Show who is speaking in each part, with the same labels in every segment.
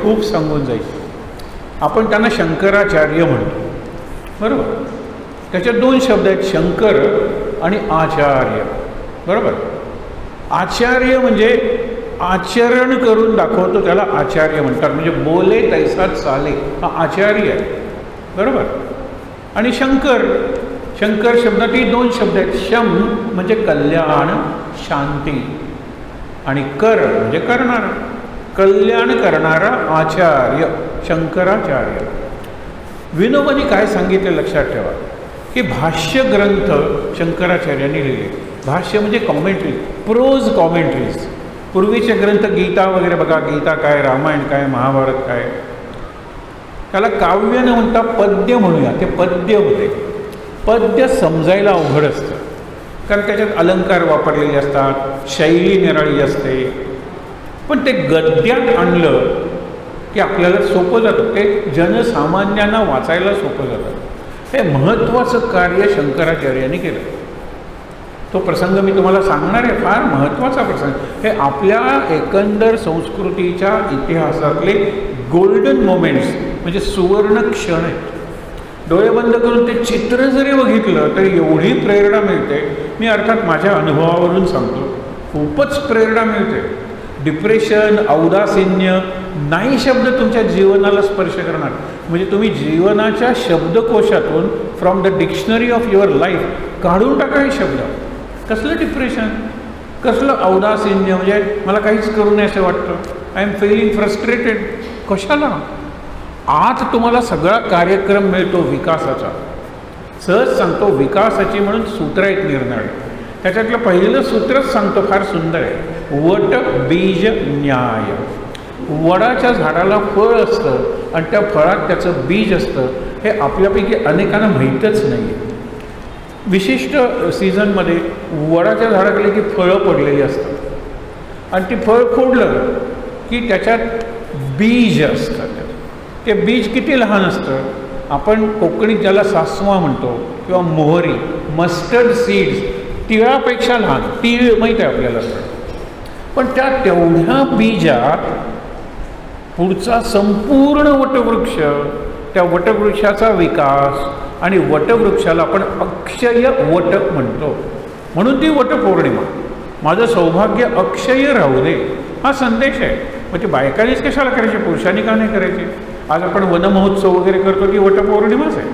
Speaker 1: खूप सांगून जाईल. आपण त्यांना शंकराचार्य म्हणतो, बरोबर. त्याच्यात 2 शब्द आहेत, शंकर आणि आचार्य, बरोबर. आचार्य म्हणजे आचरण करून दाखवतो, त्याला आचार्य म्हणतात. म्हणजे बोले तैसा चाले, हा आचार्य आहे, बरोबर. आणि शंकर, शंकर शब्दातही 2 शब्द आहेत. शम म्हणजे कल्याण, शांती, आणि कर म्हणजे करणारा, कल्याण करणारा आचार्य, शंकराचार्य. विनोबांनी काय सांगितलं लक्षात ठेवा, की भाष्य ग्रंथ शंकराचार्यांनी लिहिले. भाष्य म्हणजे कॉमेंट्री, प्रोज कॉमेंट्रीज. पूर्वीचे ग्रंथ गीता वगैरे बघा, गीता काय, रामायण काय, महाभारत काय, त्याला काव्य न म्हणता पद्य म्हणूया. ते पद्य होते. पद्य समजायला अवघड असतं, कारण त्याच्यात अलंकार वापरलेले असतात, शैली निराळी असते. पण ते गद्यात आणलं की आपल्याला सोपं जातं, ते जनसामान्यांना वाचायला सोपं जातं. हे महत्त्वाचं कार्य शंकराचार्यांनी केलं. तो प्रसंग मी तुम्हाला सांगणार आहे, फार महत्त्वाचा प्रसंग. हे आपल्या एकंदर संस्कृतीच्या इतिहासातले गोल्डन मोमेंट्स, म्हणजे सुवर्ण क्षण आहेत. डोळे बंद करून ते चित्र जरी बघितलं तरी एवढी प्रेरणा मिळते. मी अर्थात माझ्या अनुभवावरून सांगतो, खूपच प्रेरणा मिळते. डिप्रेशन, औदासीन्य नाही शब्द तुमच्या जीवनाला स्पर्श करणार. म्हणजे तुम्ही जीवनाच्या शब्दकोशातून, from the dictionary of your life काढून टाका हे शब्द. कसलं डिप्रेशन, कसलं औदासीन्य, म्हणजे मला काहीच करू नये असं वाटतं, आय एम फीलिंग फ्रस्ट्रेटेड. कशाला? आज तुम्हाला सगळा कार्यक्रम मिळतो विकासाचा. सहज सांगतो, विकासाची म्हणून सूत्र आहेत निर्णय. त्याच्यातलं पहिलं सूत्रच सांगतो, फार सुंदर आहे. वट बीज न्याय. वडाच्या झाडाला फळ असतं आणि त्या फळात त्याचं बीज असतं. हे आपल्यापैकी अनेकांना माहीतच नाही आहे. विशिष्ट सीझनमध्ये वडाच्या झाडाकडे की फळं पडलेली असतात आणि ती फळ फोडलं की त्याच्यात बीज असतं. ते बीज किती लहान असतं, आपण कोकणीत ज्याला सासवा म्हणतो किंवा मोहरी, मस्टर्ड सीड्स, तिळापेक्षा लहान. तीळ माहीत आहे आपल्याला. पण त्या तेवढ्या बीजात पुढचा संपूर्ण वटवृक्ष, त्या वटवृक्षाचा विकास, आणि वटवृक्षाला आपण अक्षय वट म्हणतो. म्हणून ती वटपौर्णिमा. माझं सौभाग्य अक्षय राहू दे, हा संदेश आहे. मग ते बायकांनीच कशाला करायचे, पुरुषांनी का नाही करायचे? आज आपण वनमहोत्सव वगैरे करतो की वटपौर्णिमाच आहे.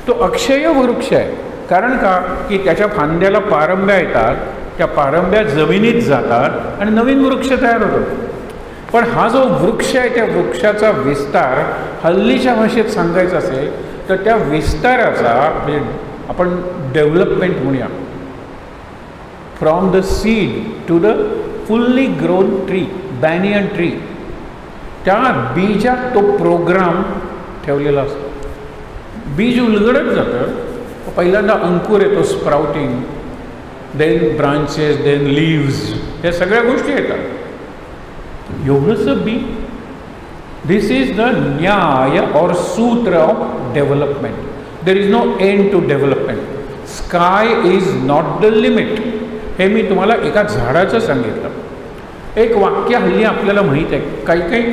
Speaker 1: तो अक्षय वृक्ष आहे. कारण का, की त्याच्या फांद्याला पारंब्या येतात, त्या पारंब्या जमिनीत जातात आणि नवीन वृक्ष तयार होतो. पण हा जो वृक्ष आहे, त्या वृक्षाचा विस्तार हल्लीच्या भाषेत सांगायचा असेल तर त्या विस्ताराचा, म्हणजे आपण डेव्हलपमेंट म्हणूया, from the seed to the fully grown tree, banyan tree, त्या बीजात तो प्रोग्राम ठेवलेला असतो. बीज उलगडत जातं, पहिल्यांदा अंकुर येतो, sprouting, then branches, then leaves, या सगळ्या गोष्टी येतात. एवढंसं बी. दिस इज द न्याय और सूत्र of development. There is no end to development. Sky is not the limit. हे मी तुम्हाला एका झाडाचं सांगितलं. एक वाक्य हल्ली आपल्याला माहीत आहे, काही काही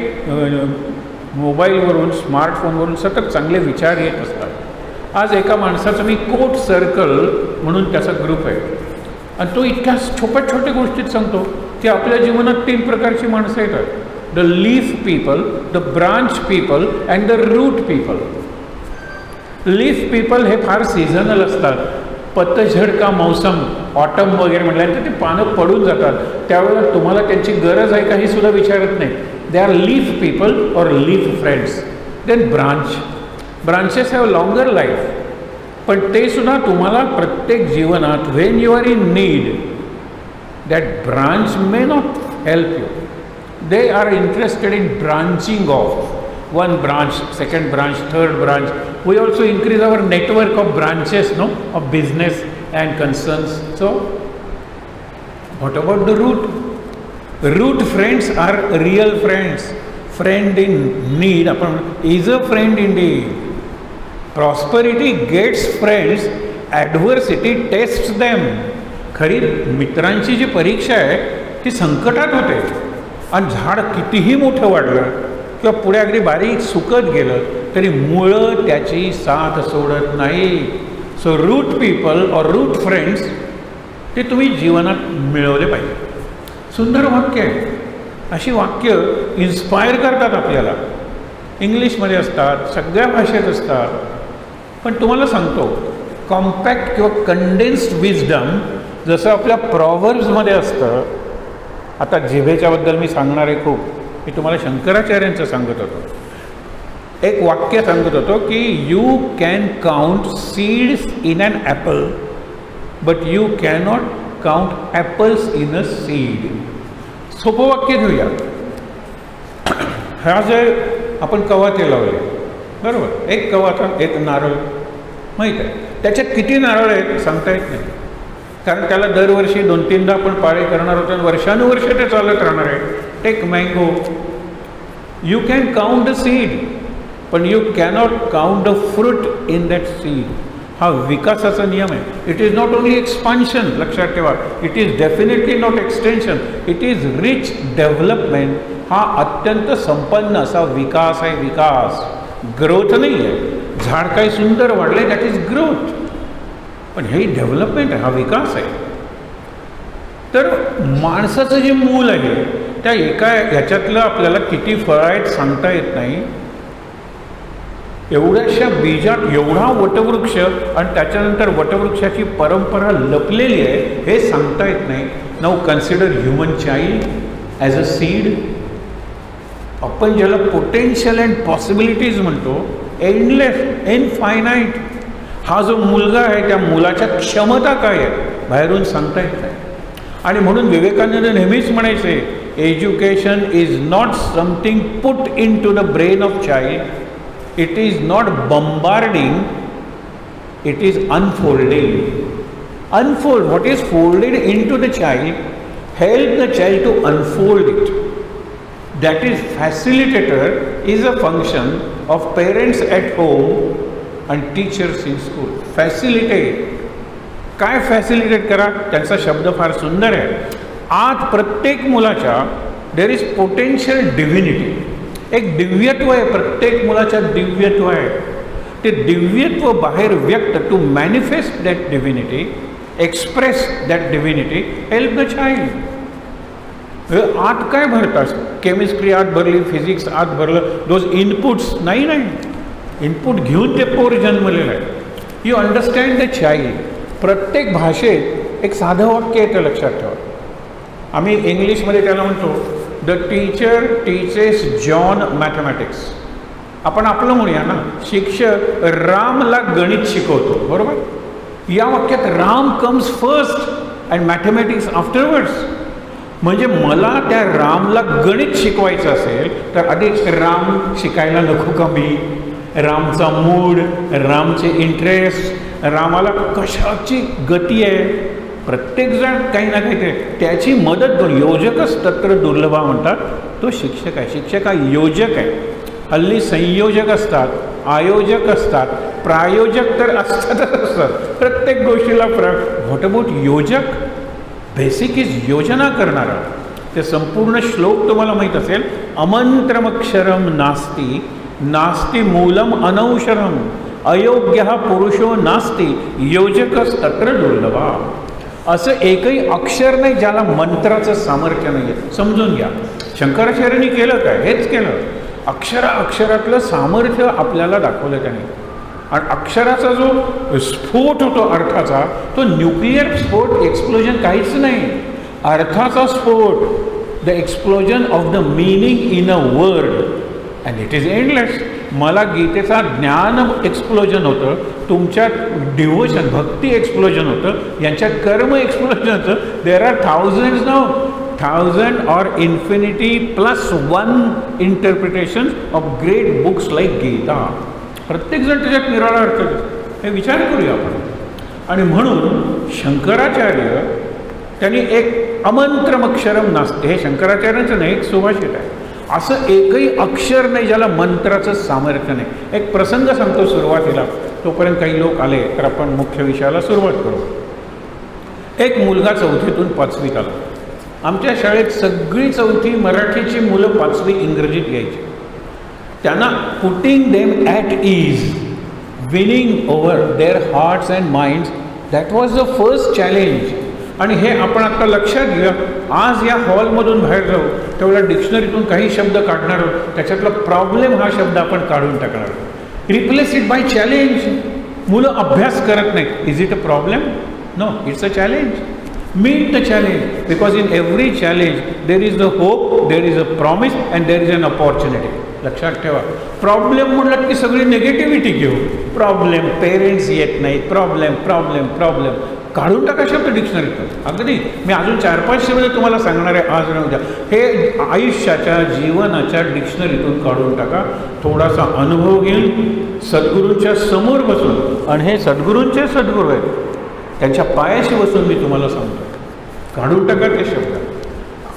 Speaker 1: मोबाईलवरून, स्मार्टफोनवरून सतत चांगले विचार येत असतात. आज एका माणसाचं मी कोट सर्कल म्हणून त्याचा ग्रुप आहे, आणि तो इतक्या छोट्या छोट्या गोष्टीत सांगतो की आपल्या जीवनात 3 प्रकारची माणसं येतात. The leaf people, the branch people and the root people. Leaf people हे फार सीझनल असतात. पतझड का मौसम, ऑटम वगैरे म्हटल्यानंतर ते पानं पडून जातात, त्यावेळेला तुम्हाला त्यांची गरज आहे का हे सुद्धा विचारत नाही. दे आर लीफ पीपल और leaf friends. Then branch. Branches have longer life, पण ते सुद्धा तुम्हाला प्रत्येक जीवनात, when you are in need, that branch may not help you. They are interested in branching off one branch, second branch, third branch. We also increase our network of branches, no, of business and concerns. So what about the root? Root friends are real friends. Friend in need is a friend indeed. Prosperity gets friends, adversity tests them. खरी मित्रांची जी परीक्षा आहे ती संकटात होते. आणि झाड कितीही मोठं वाढलं किंवा पुढे अगदी बारीक सुकत गेलं तरी मुळं त्याची साथ सोडत नाही. सो रूट पीपल और रूट फ्रेंड्स ते तुम्ही जीवनात मिळवले पाहिजे. सुंदर वाक्य आहे. अशी वाक्य इन्स्पायर करतात आपल्याला. इंग्लिशमध्ये असतात, सगळ्या भाषेत असतात. पण तुम्हाला सांगतो, कॉम्पॅक्ट किंवा कंडेन्स्ड विजडम जसं आपल्या प्रॉव्हर्ब्समध्ये असतं. आता जिभेच्याबद्दल मी सांगणार आहे खूप. मी तुम्हाला शंकराचार्यांचं सांगत होतो. एक वाक्य सांगत होतो की you can count seeds in an apple but you cannot count apples in a seed. सोपं वाक्य घेऊया. हा जे आपण कवाथे लावले, बरोबर, एक कवाथा एक नारळ, माहीत आहे त्याच्यात किती नारळ आहेत सांगता येत नाही, कारण त्याला दरवर्षी 2-3दा आपण पाळे करणार होतो आणि वर्षानुवर्ष ते चालत राहणार आहे. Take mango, you can count the seed पण you cannot count the fruit in that seed. हा विकासाचा नियम आहे. It is not only expansion, लक्षात ठेवा. It is definitely not extension. It is rich development. हा अत्यंत संपन्न असा विकास आहे. विकास, ग्रोथ नाही आहे. झाड काही सुंदर वाढले, दॅट इज ग्रोथ. पण हे डेव्हलपमेंट आहे, हा विकास आहे. तर माणसाचं जे मूल आहे त्या एका ह्याच्यातलं आपल्याला किती फळं आहेत सांगता येत नाही. एवढ्याशा बीजात एवढा वटवृक्ष आणि त्याच्यानंतर वटवृक्षाची परंपरा लपलेली आहे हे सांगता येत नाही. Now consider human child as a seed. आपण ज्याला पोटेन्शियल अँड पॉसिबिलिटीज म्हणतो, एंडलेस, इनफायनाईट. हा जो मुलगा आहे त्या मुलाच्या क्षमता काय आहे बाहेरून सांगता येत नाही. आणि म्हणून विवेकानंद नेहमीच म्हणायचे, education is not something put into the brain of child. It is not bombarding, it is unfolding. Unfold what is folded into the child, help the child to unfold it. That is, facilitator is a function of parents at home and teachers in school. Facilitate. काय facilitate करा? त्यांचा शब्द फार सुंदर आहे. आत प्रत्येक मुलाच्या देर इज पोटेन्शियल डिव्हिनिटी. एक दिव्यत्व आहे, प्रत्येक मुलाच्या दिव्यत्व आहे. ते दिव्यत्व बाहेर व्यक्त, to manifest that divinity, express that divinity, help the child. आत काय भरतात? केमिस्ट्री आत भरली, फिजिक्स आत भरलं, दोज इनपुट्स नाही. इनपुट घेऊन ते पोर जन्मलेलं आहे. You understand the child. प्रत्येक भाषेत एक साधं वाक्य येतं, लक्षात ठेवा. आम्ही इंग्लिशमध्ये त्याला म्हणतो the teacher teaches John mathematics. आपण आपलं म्हणूया ना, शिक्षक रामला गणित शिकवतो, बरोबर. या वाक्यात Ram comes first and mathematics afterwards. म्हणजे मला त्या रामला गणित शिकवायचं असेल तर आधी राम शिकायला नको का मी? रामचा मूड, रामचे इंटरेस्ट, रामाला कशाची गती आहे, प्रत्येकजण काही ना काही त्याची मदत करून, योजकच तत्र दुर्लभा म्हणतात. तो शिक्षक आहे. शिक्षक हा योजक आहे. हल्ली संयोजक असतात, आयोजक असतात, प्रायोजक तर असतातच असतात. प्रत्येक गोष्टीला व्हॉट अबाउट योजक? बेसिक इज योजना करणारा. ते संपूर्ण श्लोक तुम्हाला माहीत असेल. अमंत्रमक्षरम नास्ति, नास्ति मूलम अनौषधम, अयोग्य पुरुषो नास्ति, योजकच तत्र दुर्लभा. असं एकही अक्षर नाही ज्याला मंत्राचं सामर्थ्य नाही आहे. समजून घ्या, शंकराचार्यांनी केलं काय? हेच केलं. अक्षरातलं सामर्थ्य आपल्याला दाखवलं त्याने. आणि अक्षराचा जो स्फोट होतो अर्थाचा, तो न्यूक्लिअर स्फोट, एक्सप्लोजन काहीच नाही. अर्थाचा स्फोट, the explosion of the meaning in a word, and it is endless. मला गीतेचा ज्ञान एक्सप्लोजन होतं, तुमच्यात डिव्होशन भक्ती एक्सप्लोजन होतं, यांच्यात कर्म एक्सप्लोजन होतं. There are thousands now, 1000 or infinity plus 1 interpretation of great books like Gita. प्रत्येकजण त्याच्यात निराळा अर्थ हे विचार करूया आपण. आणि म्हणून शंकराचार्य त्यांनी एक अमंत्रमक्षरम नास्ते, हे शंकराचार्यांचं नाही, एक सुभाषित आहे. असं एकही अक्षर नाही ज्याला मंत्राचं सामर्थ्य नाही. एक प्रसंग सांगतो सुरुवातीला, तोपर्यंत काही लोक आले तर आपण मुख्य विषयाला सुरुवात करू. एक मुलगा 4थीतून 5वीत आला. आमच्या शाळेत सगळी 4थी मराठीची मुलं 5वी इंग्रजीत यायची. त्यांना putting them at ease, winning over their hearts and minds, that was the first challenge. आणि हे आपण आता लक्षात घ्या. आज या हॉलमधून बाहेर जाऊ तेवढ्या डिक्शनरीतून काही शब्द काढणार आहोत, त्याच्यातला प्रॉब्लेम हा शब्द आपण काढून टाकणार आहोत. Replace it by challenge. मुलं अभ्यास करत नाहीत. Is it a problem? No, it's a challenge. Meet the challenge, because in every challenge there is the hope, there is a promise and there is an opportunity. लक्षात ठेवा. Problem म्हणलं की सगळी negativity घेऊ. प्रॉब्लेम, पेरेंट्स येत नाहीत, problem problem problem, काढून टाका शब्द डिक्शनरीतून. अगदी मी अजून 4-5 शब्द तुम्हाला सांगणार आहे आज आणि उद्या. हे आयुष्याच्या जीवनाच्या डिक्शनरीतून काढून टाका. थोडासा अनुभव घेऊन सद्गुरूंच्या समोर बसून, आणि हे सद्गुरूंचे सद्गुरू आहेत, त्यांच्या पायाशी बसून मी तुम्हाला सांगतो, काढून टाका ते शब्द.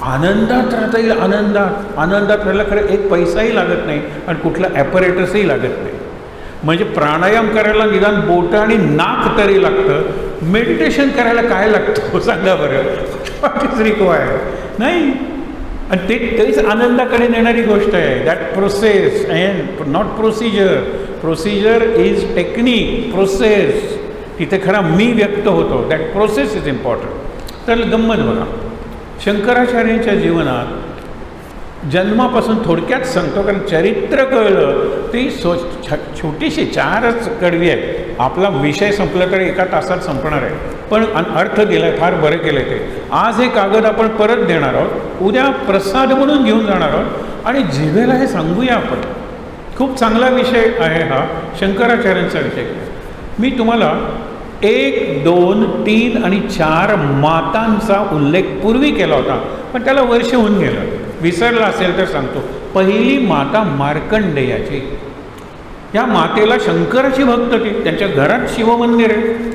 Speaker 1: आनंदात राहता येईल. आनंदात राहायला खरं एक पैसाही लागत नाही आणि कुठला ॲपरेटसही लागत नाही. म्हणजे प्राणायाम करायला निदान बोटं आणि नाक तरी लागतं. मेडिटेशन करायला काय लागतं सांगा बरं? What is required? नाही. आणि तेच आनंदाकडे नेणारी गोष्ट आहे. That process and not procedure. Procedure is technique, process. तिथे खरा मी व्यक्त होतो. That process is important. तर गंमत बघा, शंकराचार्यांच्या जीवनात जन्मापासून थोडक्यात सांगतो, कारण चरित्र कळलं ती छोटीशी 4च कडवी आहे. आपला विषय संपला तर एका तासात संपणार आहे, पण अर्थ दिला आहे, फार बरं केलं ते. आज हे कागद आपण परत देणार आहोत, उद्या प्रसाद म्हणून घेऊन जाणार आहोत, आणि जिभेला हे सांगूया आपण. खूप चांगला विषय आहे हा, शंकराचार्यांचा विषय. मी तुम्हाला 1, 2, 3 आणि 4 मातांचा उल्लेख पूर्वी केला होता, पण त्याला वर्ष होऊन गेलं. विसरला असेल तर सांगतो. पहिली माता मार्कंडेयाची. या मातेला शंकराची भक्त ती. त्यांच्या घरात शिवमंदिर आहे.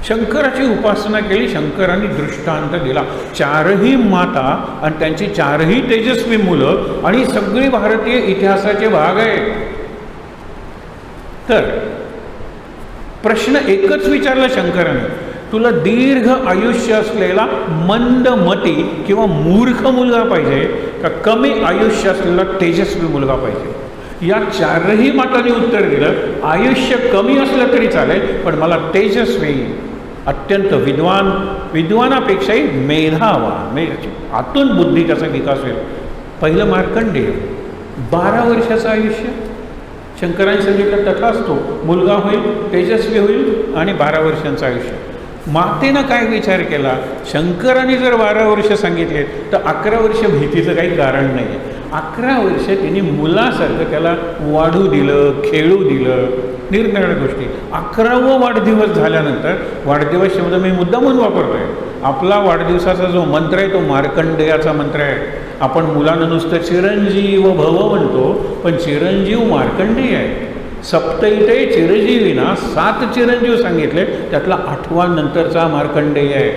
Speaker 1: शंकराची उपासना केली. शंकरांनी दृष्टांत दिला. 4ही माता आणि त्यांची 4ही तेजस्वी मुलं, आणि सगळी भारतीय इतिहासाचे भाग आहे. तर प्रश्न एकच विचारला शंकराने, तुला दीर्घ आयुष्य असलेला मंदमती किंवा मूर्ख मुलगा पाहिजे का कमी आयुष्य असलेला तेजस्वी मुलगा पाहिजे? या 4ही मातांनी उत्तर दिलं, आयुष्य कमी असलं तरी चालेल, पण मला तेजस्वी, अत्यंत विद्वानापेक्षाही मेधावान, आतून बुद्धी त्याचा विकास होईल. पहिलं मार्कंडेय, 12 वर्षाचं आयुष्य. शंकरांनी सांगितलं तथा असतो, मुलगा होईल, तेजस्वी होईल आणि 12 वर्षांचं आयुष्य. मातेनं काय विचार केला? शंकरांनी जर 12 वर्ष सांगितले तर 11 वर्ष भीतीचं काही कारण नाही आहे. 11 वर्ष तिने मुलासारखं त्याला वाढू दिलं, खेळू दिलं, निरनिराळ्या गोष्टी. 11वा वाढदिवस झाल्यानंतर, वाढदिवस शब्द मी मुद्दामून वापरतो आहे, आपला वाढदिवसाचा जो मंत्र आहे तो मार्कंडेयाचा मंत्र आहे. आपण मुलांना नुसतं चिरंजीव भव म्हणतो, पण चिरंजीव मार्कंडेय आहे. सप्तैते चिरंजीवीना 7 चिरंजीव सांगितले, त्यातला 8वा नंतरचा मार्कंडेय आहे,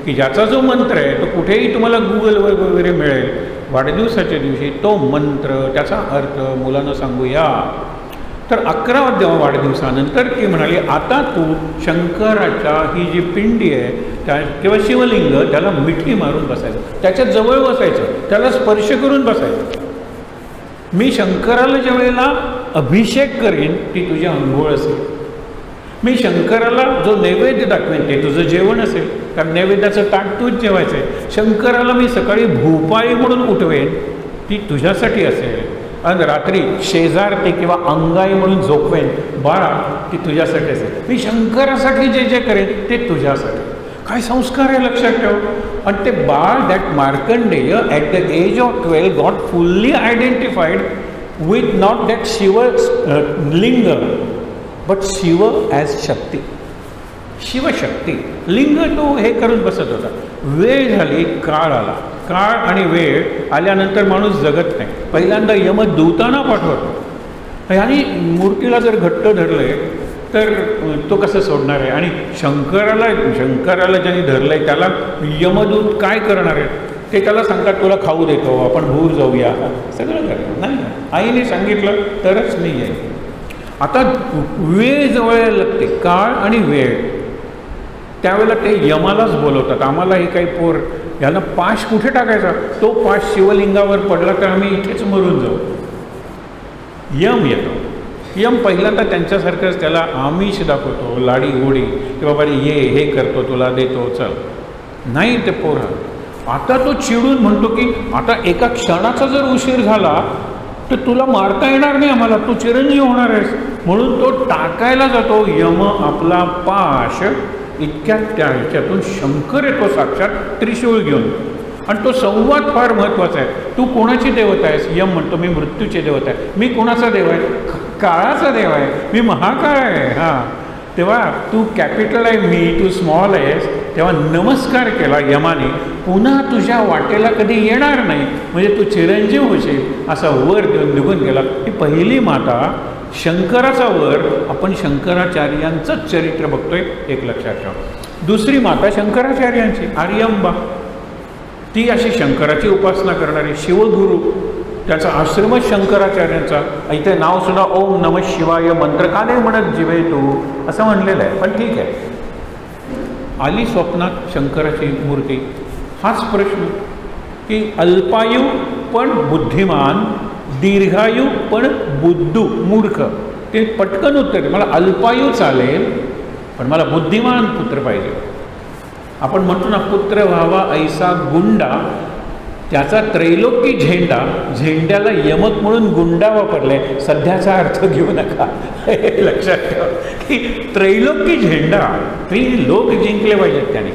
Speaker 1: की ज्याचा जो मंत्र आहे तो कुठेही तुम्हाला गुगलवर वगैरे मिळेल. वाढदिवसाच्या दिवशी तो मंत्र, त्याचा अर्थ मुलांना सांगूया. तर 11व्या वाढदिवसानंतर ती म्हणाली, आता तू शंकराच्या ही जी पिंडी आहे त्या किंवा शिवलिंग, त्याला मिठी मारून बसायचं, त्याच्या जवळ बसायचं, त्याला स्पर्श करून बसायचं. मी शंकराला ज्या वेळेला अभिषेक करेन ती तुझी अंघोळ असेल. मी शंकराला जो नैवेद्य दाखवेन ते तुझं जेवण असेल, कारण नैवेद्याचं ताट तूच जेवायचं आहे. शंकराला मी सकाळी भूपाळी म्हणून उठवेन ती तुझ्यासाठी असेल, आणि रात्री शेजारते किंवा अंगाई म्हणून झोपवेन बाळा ती तुझ्यासाठी असेल. मी शंकरासाठी जे जे करेन ते तुझ्यासाठी. काय संस्कार आहे लक्षात ठेव. आणि ते बाळ, that Markandeya at the age of 12 got fully identified with not that Shiva linga but Shiva as Shakti. Shivashakti linga तो हे करून बसत होता. वेळ झाली, काळ आला. काळ आणि वेळ आल्यानंतर माणूस जगत नाही. पहिल्यांदा यमदूतांना पाठवतो, आणि मूर्तीला जर घट्ट धरलंय तर तो कसं सोडणार आहे? आणि शंकराला ज्यांनी धरलंय त्याला यमदूत काय करणार आहे? ते त्याला सांगतात, तुला खाऊ देतो, आपण भूर जाऊया, सगळं करतात. नाही, आईने सांगितलं तरच मी येईल. आता वेळ जवळ लागते, काळ आणि वेळ. त्यावेळेला ते यमालाच बोलवतात, आम्हाला हे काही पोर, याला पाश कुठे टाकायचा? तो पाश शिवलिंगावर पडला तर आम्ही इथेच मरून जाऊ. यम येतो. यम पहिल्यांदा त्यांच्यासारखंच त्याला आमिष दाखवतो, लाडी गोडी की बाबा रे ये, हे करतो, तुला देतो, चल. नाही ते पोरं. आता तो चिडून म्हणतो की आता एका क्षणाचा जर उशीर झाला तर तुला मारता येणार नाही आम्हाला, तू चिरंजीव होणार आहेस. म्हणून तो टाकायला जातो यम आपला पाश. इतक्यात त्याच्यातून शंकर येतो साक्षात त्रिशूळ घेऊन. आणि तो संवाद फार महत्त्वाचा आहे. तू कोणाची देवता आहेस? यम म्हणतो मी मृत्यूची देवता आहे. मी कोणाचा देव आहे? काळाचा देव आहे, मी महाकाळ आहे. हां, तेव्हा तू कॅपिटल आहे, मी तू स्मॉल आहेस. तेव्हा नमस्कार केला यमाने. पुन्हा तुझ्या वाटेला कधी येणार नाही, म्हणजे तू चिरंजीव होशील, असा वर देऊन निघून गेला. ही पहिली माता शंकराचा वर. आपण शंकराचार्यांचंच चरित्र बघतोय, एक लक्षात ठेवा. दुसरी माता शंकराचार्यांची आर्यंबा. ती अशी शंकराची उपासना करणारी शिवगुरू. त्याचा आश्रमच शंकराचार्यांचा. इथे नावसुद्धा ओम नमः शिवाय मंत्र का नाही म्हणत जिवे तू, असं म्हणलेलं आहे. पण ठीक आहे. आली स्वप्नात शंकराची मूर्ती. हाच प्रश्न की अल्पायू पण बुद्धिमान, दीर्घायू पण बुद्धू मूर्ख. ते पटकन उत्तर, मला अल्पायू चालेल पण मला बुद्धिमान पुत्र पाहिजे. आपण म्हणतो ना पुत्र व्हावा ऐसा गुंडा, त्याचा त्रैलोकी झेंडा. झेंड्याला यमक म्हणून गुंडा वापरले. सध्याचा अर्थ घेऊ नका, लक्षात ठेवा की त्रैलोकी झेंडा, त्रिलोक जिंकले पाहिजेत त्याने.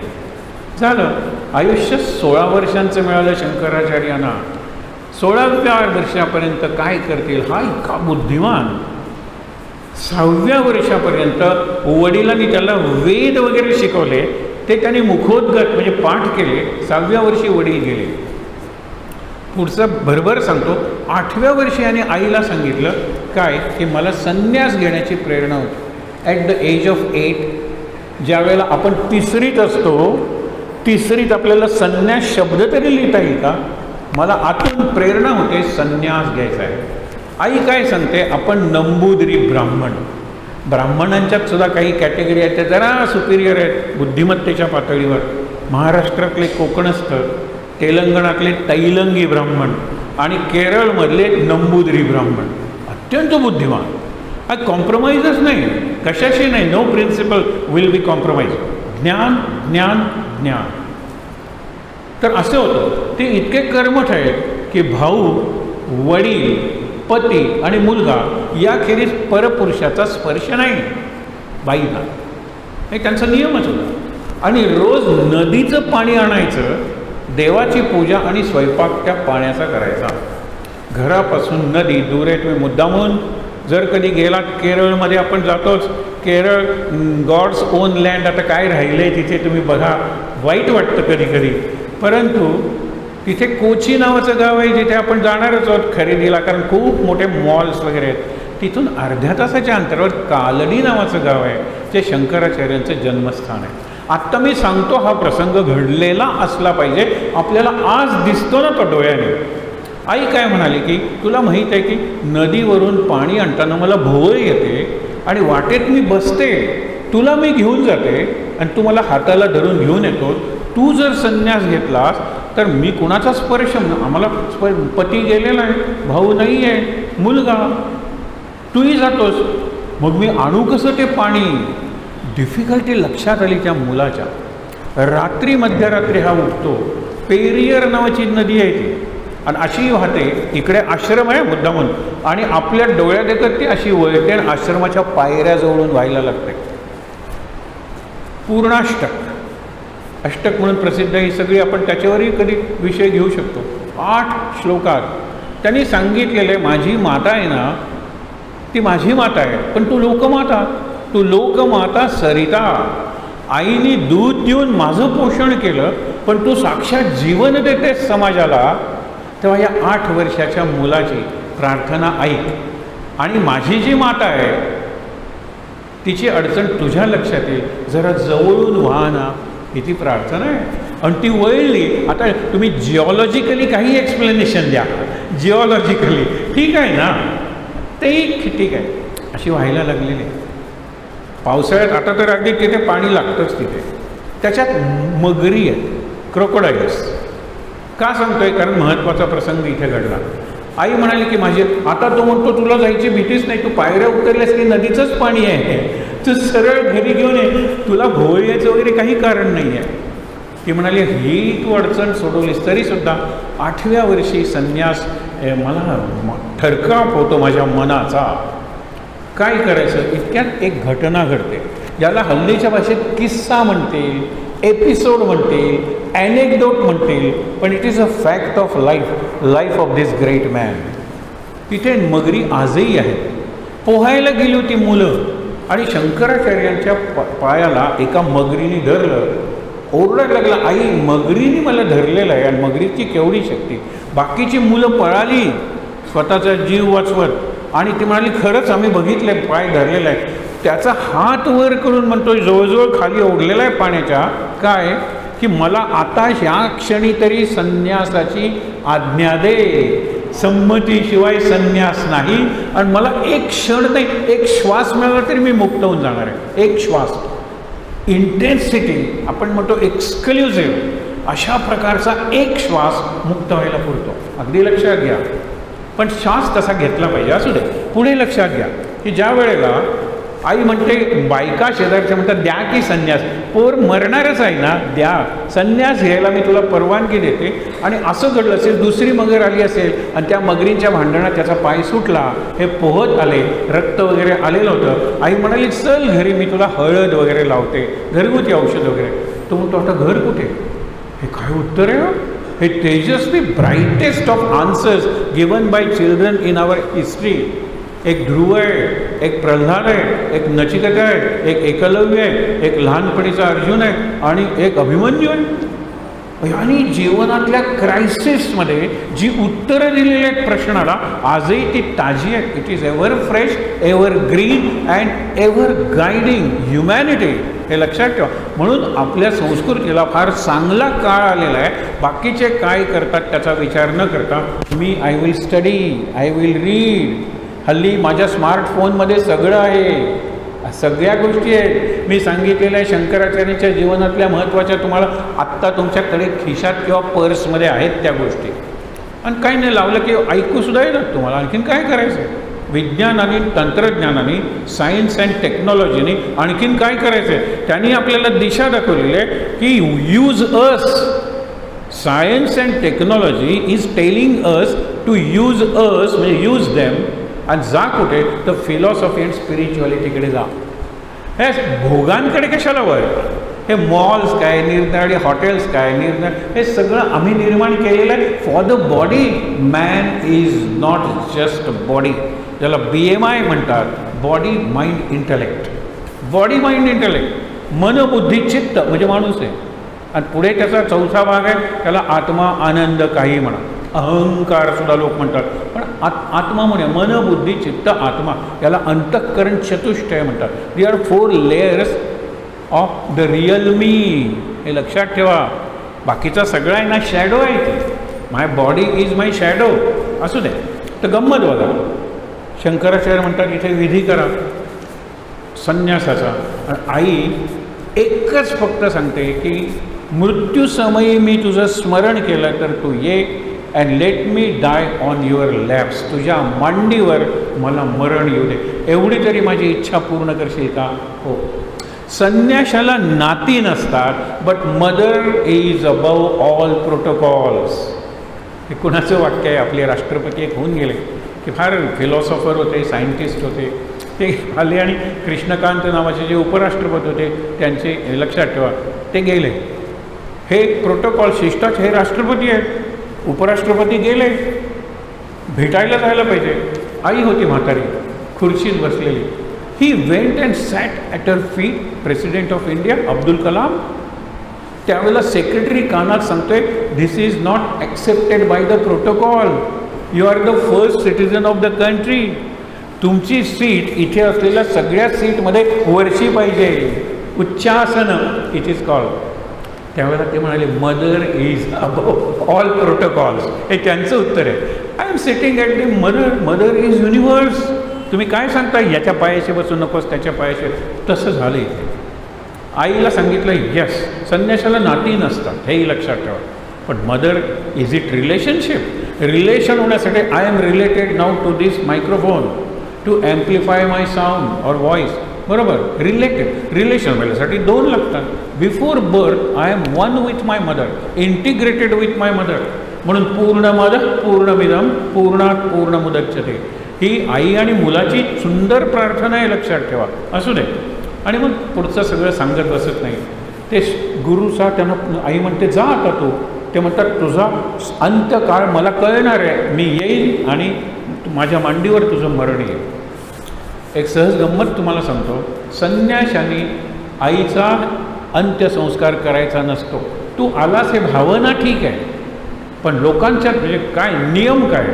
Speaker 1: झालं. आयुष्य 16 वर्षांचं मिळालं शंकराचार्यांना. 16व्या वर्षापर्यंत काय करतील हा इतका बुद्धिमान. 6व्या वर्षापर्यंत वडिलांनी त्याला वेद वगैरे शिकवले, ते त्यांनी मुखोद्गत म्हणजे पाठ केले. 6व्या वर्षी वडील गेले. पुढचं भरभर सांगतो. 8व्या वर्षी याने आईला सांगितलं काय की मला संन्यास घेण्याची प्रेरणा होती. ॲट द एज ऑफ 8, ज्या वेळेला आपण तिसरीत असतो, तिसरीत आपल्याला संन्यास शब्द तरी लिहिता येईल का? मला आतून प्रेरणा होते संन्यास घ्यायचा आहे. आई काय सांगते, आपण नंबूद्री ब्राह्मण. ब्राह्मणांच्यात सुद्धा काही कॅटेगरी आहेत, त्या जरा सुपिरियर आहेत बुद्धिमत्तेच्या पातळीवर. महाराष्ट्रातले कोकणस्थ, तेलंगणातले तैलंगी ब्राह्मण आणि केरळमधले नंबूद्री ब्राह्मण अत्यंत बुद्धिमान. हा कॉम्प्रोमाइजच नाही, कशाशी नाही. No principle will be compromise. ज्ञान ज्ञान ज्ञान. तर असं होतं. ते इतके कर्मठ आहेत की भाऊ, वडील, पती आणि मुलगा याखेरीज परपुरुषाचा स्पर्श नाही बाईंना. हे त्यांचा नियमच होता. आणि रोज नदीचं पाणी आणायचं, देवाची पूजा आणि स्वयंपाक त्या पाण्याचा करायचा. घरापासून नदी दूर आहे. तुम्ही मुद्दामून जर कधी गेलात, केरळमध्ये आपण जातोच, केरळ गॉड्स ओन लँड. आता काय राहिलं आहे तिथे तुम्ही बघा, वाईट वाटतं कधी कधी. परंतु तिथे कोची नावाचं गाव आहे, जिथे आपण जाणारच आहोत खरेदीला, कारण खूप मोठे मॉल्स वगैरे आहेत. तिथून अर्ध्या तासाच्या अंतरावर कालडी नावाचं गाव आहे, जे शंकराचार्यांचं जन्मस्थान आहे. आत्ता मी सांगतो हा प्रसंग घडलेला असला पाहिजे, आपल्याला आज दिसतो ना तो डोळ्याने. आई काय म्हणाली की तुला माहीत आहे की नदीवरून पाणी आणताना मला भोवळ येते आणि वाटेत मी बसते, तुला मी घेऊन जाते आणि तू मला हाताला धरून घेऊन येतो. तू जर संन्यास घेतलास तर मी कुणाचा स्पर्श, आम्हाला पती गेलेला आहे, भाऊ नाही आहे, मुलगा, तूही जातोस, मग मी आणू कसं ते पाणी? डिफिकल्टी लक्षात आली त्या मुलाच्या. रात्री मध्यरात्री हा उठतो. पेरियर नावाची नदी आहे ती आणि अशी वाहते. इकडे आश्रम आहे मुद्दामून आणि आपल्या डोळ्यात येतात ती अशी वळते आणि आश्रमाच्या पायऱ्याजवळून व्हायला लागते. पूर्णाष्टक, अष्टक म्हणून प्रसिद्ध ही सगळी, आपण त्याच्यावरही कधी विषय घेऊ शकतो. 8 श्लोकात त्यांनी सांगितलेले, माझी माता आहे ना ती माझी माता आहे, पण तू लोकमाता, तू लोकमाता सरिता. आईने दूध देऊन माझं पोषण केलं, पण तू साक्षात जीवन देतेस समाजाला. तेव्हा या 8 वर्षाच्या मुलाची प्रार्थना ऐक. आणि माझी जी माता आहे तिची अडचण तुझ्या लक्षात येईल, जरा जवळून व्हा ना, ही प्रार्थना आहे. आणि ती वळली. आता तुम्ही जिओलॉजिकली काही एक्सप्लेनेशन द्या, जिओलॉजिकली ठीक आहे ना, तेही ठीक आहे. अशी व्हायला लागलेली. पावसाळ्यात आता तर अगदी तिथे पाणी लागतंच तिथे. त्याच्यात मगरी आहेत, क्रोकोडाईल्स. का सांगतोय? कारण महत्त्वाचा प्रसंग इथे घडला. आई म्हणाली की माझी, आता तो म्हणतो तुला जायची भीतीच नाही, तू पायऱ्या उतरल्यास की नदीचंच पाणी आहे, तू सरळ घरी घेऊन ये, तुला भोळ यायचं वगैरे काही कारण नाही आहे. ती म्हणाली ही तू अडचण सोडवलीस तरीसुद्धा 8व्या वर्षी संन्यास मला ठरकाप होतो माझ्या मनाचा. काय करायचं? इतक्यात एक घटना घडते, ज्याला हल्लीच्या भाषेत किस्सा म्हणतील, एपिसोड म्हणतील, ॲनेक्डोट म्हणतील, पण it is a fact of life of this great man. तिथे मगरी आजही आहेत. पोहायला गेली होती मुलं आणि शंकराचार्यांच्या पायाला एका मगरीने धरलं. ओरडायला लागला, आई मगरीने मला धरलेलं आहे. आणि मगरीची केवढी शक्ती. बाकीची मुलं पळाली स्वतःचा जीव वाचवत आणि ती म्हणाली खरंच आम्ही बघितलं आहे, पाय धरलेला आहे. त्याचा हात वर करून म्हणतोय, जवळजवळ खाली ओढलेला आहे पाण्याच्या, काय की मला आता ह्या क्षणी तरी संन्यासाची आज्ञा दे, संमतीशिवाय संन्यास नाही. आणि मला एक क्षण नाही, एक श्वास मिळाला तरी मी मुक्त होऊन जाणार आहे. एक श्वास, इंटेन्सिटी आपण म्हणतो एक्सक्लुझिव्ह, अशा प्रकारचा एक श्वास मुक्त व्हायला पुरतो. अगदी लक्षात घ्या, पण श्वास तसा घेतला पाहिजे. असू दे, पुढे लक्षात घ्या की ज्या वेळेला आई म्हणते, बायका शेजारच्या म्हणतात द्या की संन्यास, पोर मरणारच आहे ना, द्या संन्यास घ्यायला मी तुला परवानगी देते. आणि असं घडलं असेल, दुसरी मगर आली असेल आणि त्या मगरींच्या भांडणात त्याचा पाय सुटला, हे पोहत आले, रक्त वगैरे आलेलं होतं. आई म्हणाली चल घरी, मी तुला हळद वगैरे लावते, घरगुती औषध वगैरे. तो म्हणतो आता घर कुठे? हे काय उत्तर आहे? हे तेजस्वी brightest of answers given by children in our history. एक ध्रुव आहे, एक प्रल्हाद आहे, एक नचिकेता आहे, एक एकलव्य आहे, एक लहानपणीचा अर्जुन आहे आणि एक अभिमन्यू आहे. आणि जीवनातल्या क्रायसिसमध्ये जी उत्तरं दिलेली आहेत प्रश्नाला, आजही ती ताजी आहेत. It is ever fresh, ever green and ever guiding humanity. हे लक्षात ठेवा. म्हणून आपल्या संस्कृतीला फार चांगला काळ आलेला आहे. बाकीचे काय करतात त्याचा विचार न करता I will study, I will read. हल्ली माझ्या स्मार्टफोनमध्ये सगळं आहे, सगळ्या गोष्टी आहेत. मी सांगितलेल्या आहे शंकराचार्यांच्या जीवनातल्या महत्त्वाच्या, तुम्हाला आत्ता तुमच्याकडे खिशात किंवा पर्समध्ये आहेत त्या गोष्टी. आणि काही नाही लावलं की ऐकूसुद्धा येतात तुम्हाला. आणखीन काय करायचं? विज्ञानाने, तंत्रज्ञानाने, सायन्स अँड टेक्नॉलॉजीने आणखीन काय करायचं आहे? त्यांनी आपल्याला दिशा दाखवलेली आहे की use us. Science and technology is telling us to use us, म्हणजे यूज देम. आणि जा कुठे? तर फिलॉसॉफी अँड स्पिरिच्युअलिटीकडे जा. हे भोगांकडे कशाला वर? हे मॉल्स काय, निरनिराळे हॉटेल्स काय, हे सगळं आम्ही निर्माण केलेलं आहे for the body. Man is not just body, ज्याला BMI म्हणतात, body mind intellect. Body mind intellect, मन बुद्धी चित्त म्हणजे माणूस आहे. आणि पुढे त्याचा चौथा भाग आहे, त्याला आत्मा आनंद काही म्हणा, अहंकार सुद्धा लोक म्हणतात, पण आत्मा म्हणे मन बुद्धी चित्त आत्मा, याला अंतःकरण चतुष्टय म्हणतात. They are 4 layers of the real me. हे लक्षात ठेवा. बाकीचा सगळा आहे ना शॅडो आहे. ते माय बॉडी इज माय शॅडो. असू दे. तर गंमत बघा, शंकराचार्य म्हणतात इथे विधी करा संन्यासाचा. आई एकच फक्त सांगते की मृत्यूसमयी मी तुझं स्मरण केलं तर तू ये, and let me die on your laps. तुझ्या मांडीवर मला मरण येऊ दे, एवढी तरी माझी इच्छा पूर्ण करशील का? हो. संन्याशाला नाती नसतात, but mother is above all protocols. हे कुणाचं वाक्य आहे? आपले राष्ट्रपती एक होऊन गेले की फार फिलॉसॉफर होते, सायंटिस्ट होते, ते आले आणि कृष्णकांत नावाचे जे उपराष्ट्रपती होते त्यांचे, लक्षात ठेवा, ते गेले. हे प्रोटोकॉल शिष्टाचार, हे राष्ट्रपती आहेत, उपराष्ट्रपती गेले, भेटायला जायला पाहिजे. आई होती म्हातारी, खुर्चीत बसलेली. He went and sat at her feet. President of India Abdul Kalam. त्यावेळेला सेक्रेटरी कानात सांगतोय, this is not accepted by the protocol. You are the first citizen of the country. तुमची सीट इथे असलेल्या सगळ्या सीटमध्ये वरची पाहिजे, उच्चासन इट इज कॉल्ड. त्यावेळेला ते म्हणाले, mother is above all protocols. हे त्यांचं उत्तर आहे. I am sitting at the mother is universe. तुम्ही काय सांगता? याच्या पायाशी बसू नकोस, त्याच्या पायाशी. तसं झालं इथे. आईला सांगितलं, यस संन्याशाला नाती नसतात, हेही लक्षात ठेवा, पण mother is it relationship? Relation होण्यासाठी I am related now to this microphone to amplify my sound और व्हॉइस. बरोबर, रिलेशन व्हायसाठी 2 लागतात. Before birth I am one with my mother, integrated with my mother. म्हणून पूर्णमद पूर्णमिदम पूर्णात पूर्णमुदच्यते ही आई आणि मुलाची सुंदर प्रार्थना आहे, लक्षात ठेवा. असू दे. आणि मग पुढचं सगळं सांगत बसत नाही. ते गुरुचा त्यांना आई म्हणते जा आता तू. ते म्हणतात तुझा अंत्यकाळ मला कळणार आहे, मी येईल आणि माझ्या मांडीवर तुझं मरण येईल. एक सहज गंमत तुम्हाला सांगतो. संन्याशाने आईचा अंत्यसंस्कार करायचा नसतो. तू आलास हे भावना ठीक आहे, पण लोकांच्या म्हणजे काय नियम काय,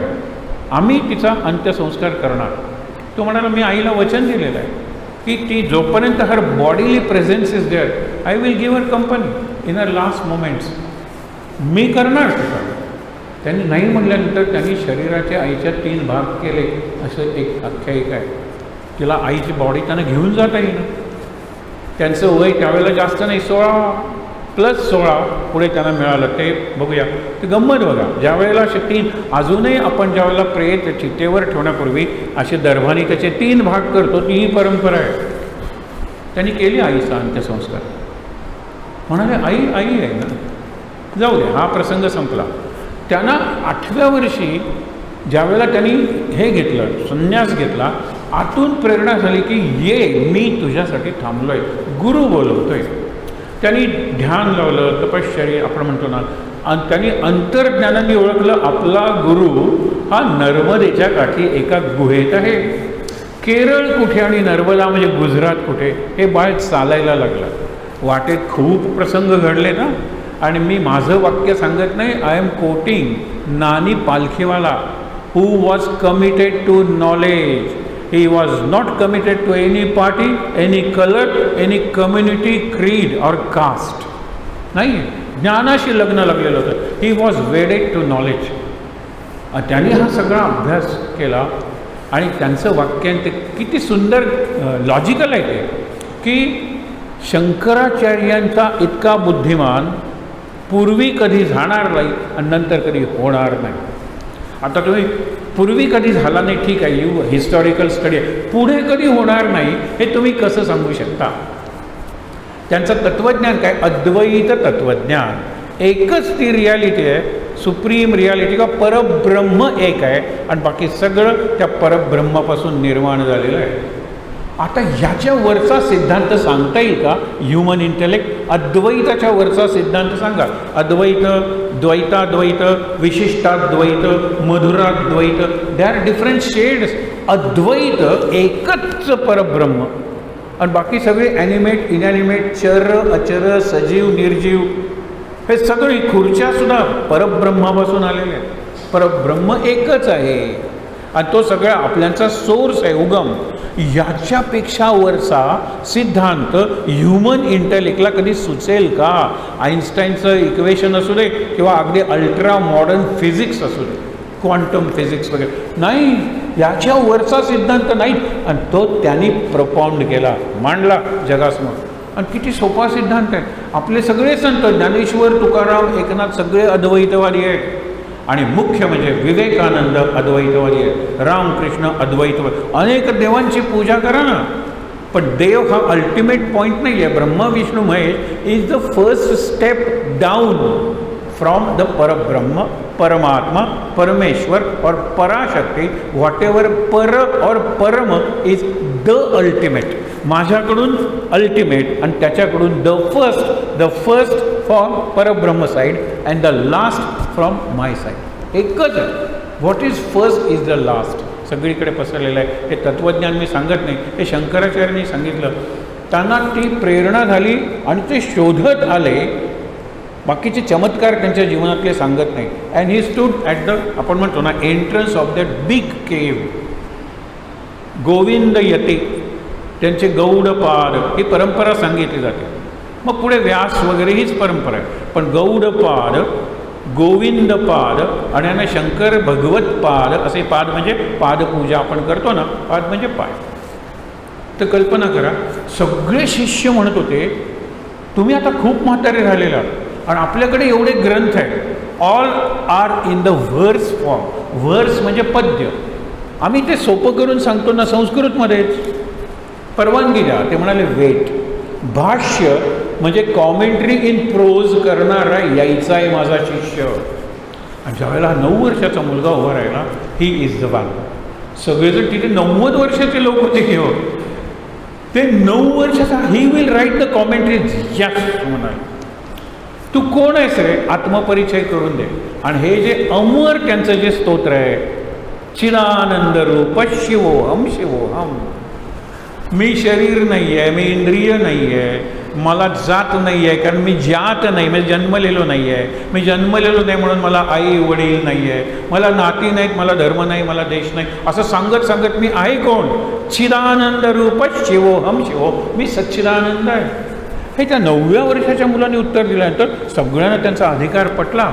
Speaker 1: आम्ही तिचा अंत्यसंस्कार करणार. तो म्हणाला मी आईला वचन दिलेलं आहे की ती जोपर्यंत her bodily presence is there I will give her company in her last moments. मी करणार तिचा. त्यांनी नाही म्हटल्यानंतर त्यांनी शरीराच्या आईच्या 3 भाग केले असं एक आख्यायिका आहे. तिला आईची बॉडी त्यांना घेऊन जाता येईना. त्यांचं वय त्यावेळेला जास्त नाही, 16+16 पुढे त्यांना मिळालं. ते बघूया, ते गंमत बघा. ज्या वेळेला असे 3 अजूनही आपण ज्या वेळेला प्रेत चितेवर ठेवण्यापूर्वी असे दर्भानी त्याचे 3 भाग करतो, ती ही परंपरा आहे. त्यांनी केली आईचा अंत्यसंस्कार. म्हणाले आई आई आहे ना, जाऊ दे, हा प्रसंग संपला. त्यांना 8व्या वर्षी ज्यावेळेला त्यांनी हे घेतलं, संन्यास घेतला, आतून प्रेरणा झाली की ये मी तुझ्यासाठी थांबलोय, गुरु बोलवतोय. त्यांनी ध्यान लावलं, तपश्चर्या आपण म्हणतो ना, आणि त्यांनी अंतर्ज्ञानाने ओळखलं आपला गुरु हा नर्मदेच्या काठी एका गुहेत आहे. केरळ कुठे आणि नर्मदा म्हणजे गुजरात कुठे हे बाळ चालायला लागलं. वाटेत खूप प्रसंग घडले ना. आणि मी माझं वाक्य सांगत नाही, I am quoting Nani Palkhivala who was committed to knowledge. He was not committed to any party, any color, any community, creed or caste. नाही, ज्ञानाशी लग्न लागलेलं होतं. He was wedded to knowledge. त्यांनी हा सगळा अभ्यास केला आणि त्यांचं वाक्यांत किती सुंदर लॉजिकल आहे ते, की शंकराचार्यांचा इतका बुद्धिमान पूर्वी कधी जाणार नाही आणि नंतर कधी होणार नाही. आता तुम्ही पूर्वी कधी झाला नाही ठीक आहे, यू हिस्टॉरिकल स्टडी, पुढे कधी होणार नाही हे तुम्ही कसं सांगू शकता. त्यांचं तत्त्वज्ञान काय, अद्वैत तत्त्वज्ञान. एकच ती रियालिटी आहे, सुप्रीम रियालिटी का परब्रह्म एक आहे आणि बाकी सगळं त्या परब्रह्मापासून निर्माण झालेलं आहे. आता ह्याच्या वरचा सिद्धांत सांगता येईल का ह्युमन इंटेलेक्ट? अद्वैताच्या वरचा सिद्धांत सांगा. अद्वैत, द्वैताद्वैत, विशिष्टाद्वैत, मधुराद्वैत, दे आर डिफरंट शेड्स. अद्वैत एकच परब्रह्म आणि बाकी सगळे ॲनिमेट, इनॅनिमेट, चर, अचर, सजीव, निर्जीव हे सगळे खुर्च्यासुद्धा परब्रह्मापासून आलेले आहेत. परब्रह्म एकच आहे आणि तो सगळा आपल्याचा सोर्स आहे, उगम. याच्यापेक्षा वरचा सिद्धांत ह्युमन इंटेलेक्टला कधी सुचेल का? आईन्स्टाईनचं इक्वेशन असू दे किंवा अगदी अल्ट्रा मॉडर्न फिजिक्स असू दे, क्वांटम फिजिक्स वगैरे, नाही, याच्या वरचा सिद्धांत नाही. आणि तो त्यांनी प्रपाऊंड केला, मांडला जगासमोर. आणि किती सोपा सिद्धांत आहे. आपले सगळे संत ज्ञानेश्वर, तुकाराम, एकनाथ सगळे अद्वैतवादी आहेत. आणि मुख्य म्हणजे विवेकानंद अद्वैतवादी आहे, रामकृष्ण अद्वैतवादी. अनेक देवांची पूजा करा ना, पण देव हा अल्टिमेट पॉईंट नाही आहे. Brahma Vishnu Mahesh is the first step down from the परब्रह्म, परमात्मा, परमेश्वर और पराशक्ती. व्हॉट एवर पर और परम इज द अल्टिमेट. माझ्याकडून अल्टिमेट आणि त्याच्याकडून द फर्स्ट फ्रॉम परब्रह्म side and the last from my side. एकच आहे. What is first is the last. सगळीकडे पसरलेलं आहे. हे तत्त्वज्ञान मी सांगत नाही, हे शंकराचार्यांनी सांगितलं. त्यांना ती प्रेरणा झाली आणि ते शोधत आले. बाकीचे चमत्कार त्यांच्या जीवनातले सांगत नाही. And he stood at the, आपण म्हणतो ना, entrance of that big cave. Govind Yati, त्यांचे गौडपाद, ही परंपरा सांगितली जाते. मग पुढे व्यास वगैरे हीच परंपरा आहे. पण गौडपाद, गोविंदपाद आणि यांना शंकर भगवतपाद असे, पाद म्हणजे पादपूजा आपण करतो ना, पाद म्हणजे पाय. तर कल्पना करा, सगळे शिष्य म्हणत होते तुम्ही आता खूप म्हातारे झालेला आणि आपल्याकडे एवढे ग्रंथ आहेत, all are in the verse form. Verse म्हणजे पद्य. आम्ही ते सोपं करून सांगतो ना संस्कृतमध्येच. परवानगी द्या. ते म्हणाले वेट. भाष्य म्हणजे कॉमेंट्री इन प्रोज करणारा यायचा आहे माझा शिष्य. आणि ज्यावेळेला 9 वर्षाचा मुलगा उभा राहिला, ही इज द वन. सगळेजण तिथे 90 वर्षाचे लोक होते की हो, ते 9 वर्षाचा, he will write the commentary. Yes म्हणाले. तू कोण आहेस रे? आत्मपरिचय करून दे. आणि हे जे अमर त्यांचं जे स्तोत्र आहे, चिदानंद रूप शिवोहम शिवोहम. मी शरीर नाही आहे, मी इंद्रिय नाही आहे, मला जात नाही आहे, कारण मी जात नाही, मी जन्मलेलो नाही आहे. मी जन्मलेलो नाही म्हणून मला आई वडील नाही आहे, मला नाती नाहीत, मला धर्म नाही, मला देश नाही, असं सांगत सांगत मी आहे कोण? चिदानंद रूप शिवोहम शिवो. मी सच्चिदानंद आहे. हे त्या 9व्या वर्षाच्या मुलाने उत्तर दिल्यानंतर सगळ्यांना त्यांचा अधिकार पटला.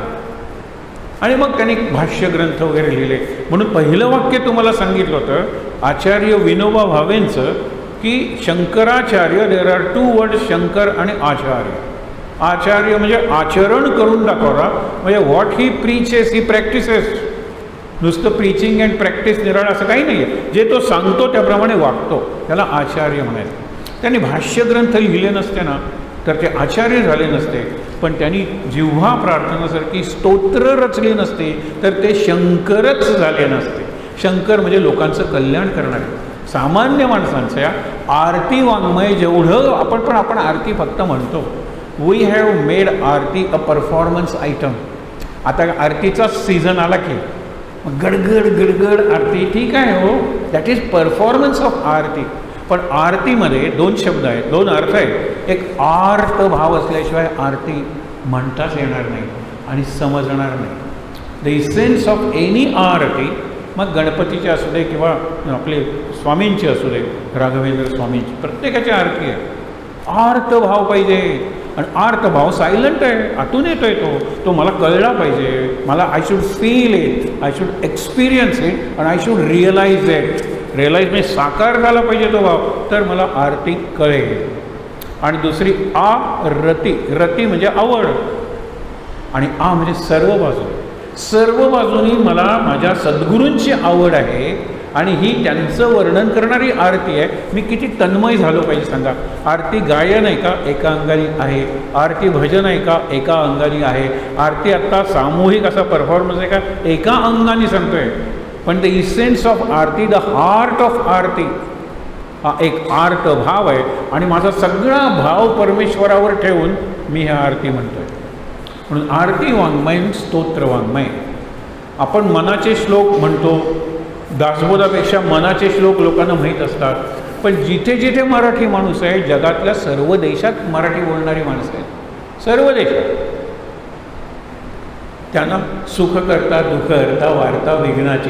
Speaker 1: आणि मग त्यांनी भाष्यग्रंथ वगैरे लिहिले. म्हणून पहिलं वाक्य तुम्हाला सांगितलं होतं आचार्य विनोबा भावेंचं, की Shankaracharya, there are 2 words, Shankar आणि आचार्य. आचार्य म्हणजे आचरण करून दाखवला, म्हणजे what he preaches he practices. नुसतं प्रीचिंग अँड प्रॅक्टिस निराळा असं काही नाही आहे. जे तो सांगतो त्याप्रमाणे वागतो, त्याला आचार्य म्हणायचं. त्यांनी भाष्यग्रंथ लिहिले नसते ना तर ते आचार्य झाले नसते. पण त्यांनी जिव्हा प्रार्थनासारखी स्तोत्र रचली नसते तर ते शंकरच झाले नसते. शंकर म्हणजे लोकांचं कल्याण करणारे. सामान्य माणसांचं या आरती वाङ्मय जेवढं आपण आरती फक्त म्हणतो. We have made aarti a performance item. आता आरतीचा सीझन आला की गडगड गडगड आरती, ठीक आहे हो, दॅट इज परफॉर्मन्स ऑफ आरती. पण आरतीमध्ये 2 शब्द आहेत, 2 अर्थ आहेत. एक आर्त भाव असल्याशिवाय आरती म्हणताच येणार नाही आणि समजणार नाही. द इसेन्स ऑफ एनी आरती, मग गणपतीची असू दे किंवा आपले स्वामींची असू दे, राघवेंद्र स्वामींची, प्रत्येकाची आरती आहे. आर्त भाव पाहिजे. आणि आर्त भाव सायलंट आहे, आतून येतोय तो मला कळला पाहिजे. मला I should feel it, I should experience it, आणि I should realise it. Realise म्हणजे साकार झाला पाहिजे तो भाव, तर मला आरती कळेल. आणि दुसरी आ रती. रती म्हणजे आवड, आणि आ म्हणजे सर्व बाजू. सर्व बाजूनी मला माझ्या सद्गुरूंची आवड आहे आणि ही त्यांचं वर्णन करणारी आरती आहे. मी किती तन्मय झालो पाहिजे सांगा. आरती गायन आहे का? एका अंगाने आहे. आरती भजन आहे का? एका अंगाने आहे. आरती आत्ता सामूहिक असा परफॉर्मन्स आहे का? एका अंगाने सांगतोय. पण the essence of aarti, the heart of aarti, हा एक आर्त भाव आहे. आणि माझा सगळा भाव परमेश्वरावर ठेवून मी ह्या आरती म्हणतोय. म्हणून आरती वाङ्मय, स्तोत्र वाङ्मय. आपण मनाचे श्लोक म्हणतो, दासबोधापेक्षा मनाचे श्लोक लोकांना माहीत असतात. पण जिथे जिथे मराठी माणूस आहे, जगातल्या सर्व देशात मराठी बोलणारी माणसं आहेत, सर्व देशात. त्यांना सुख करता दुःख करता वार्ता विघ्नाची,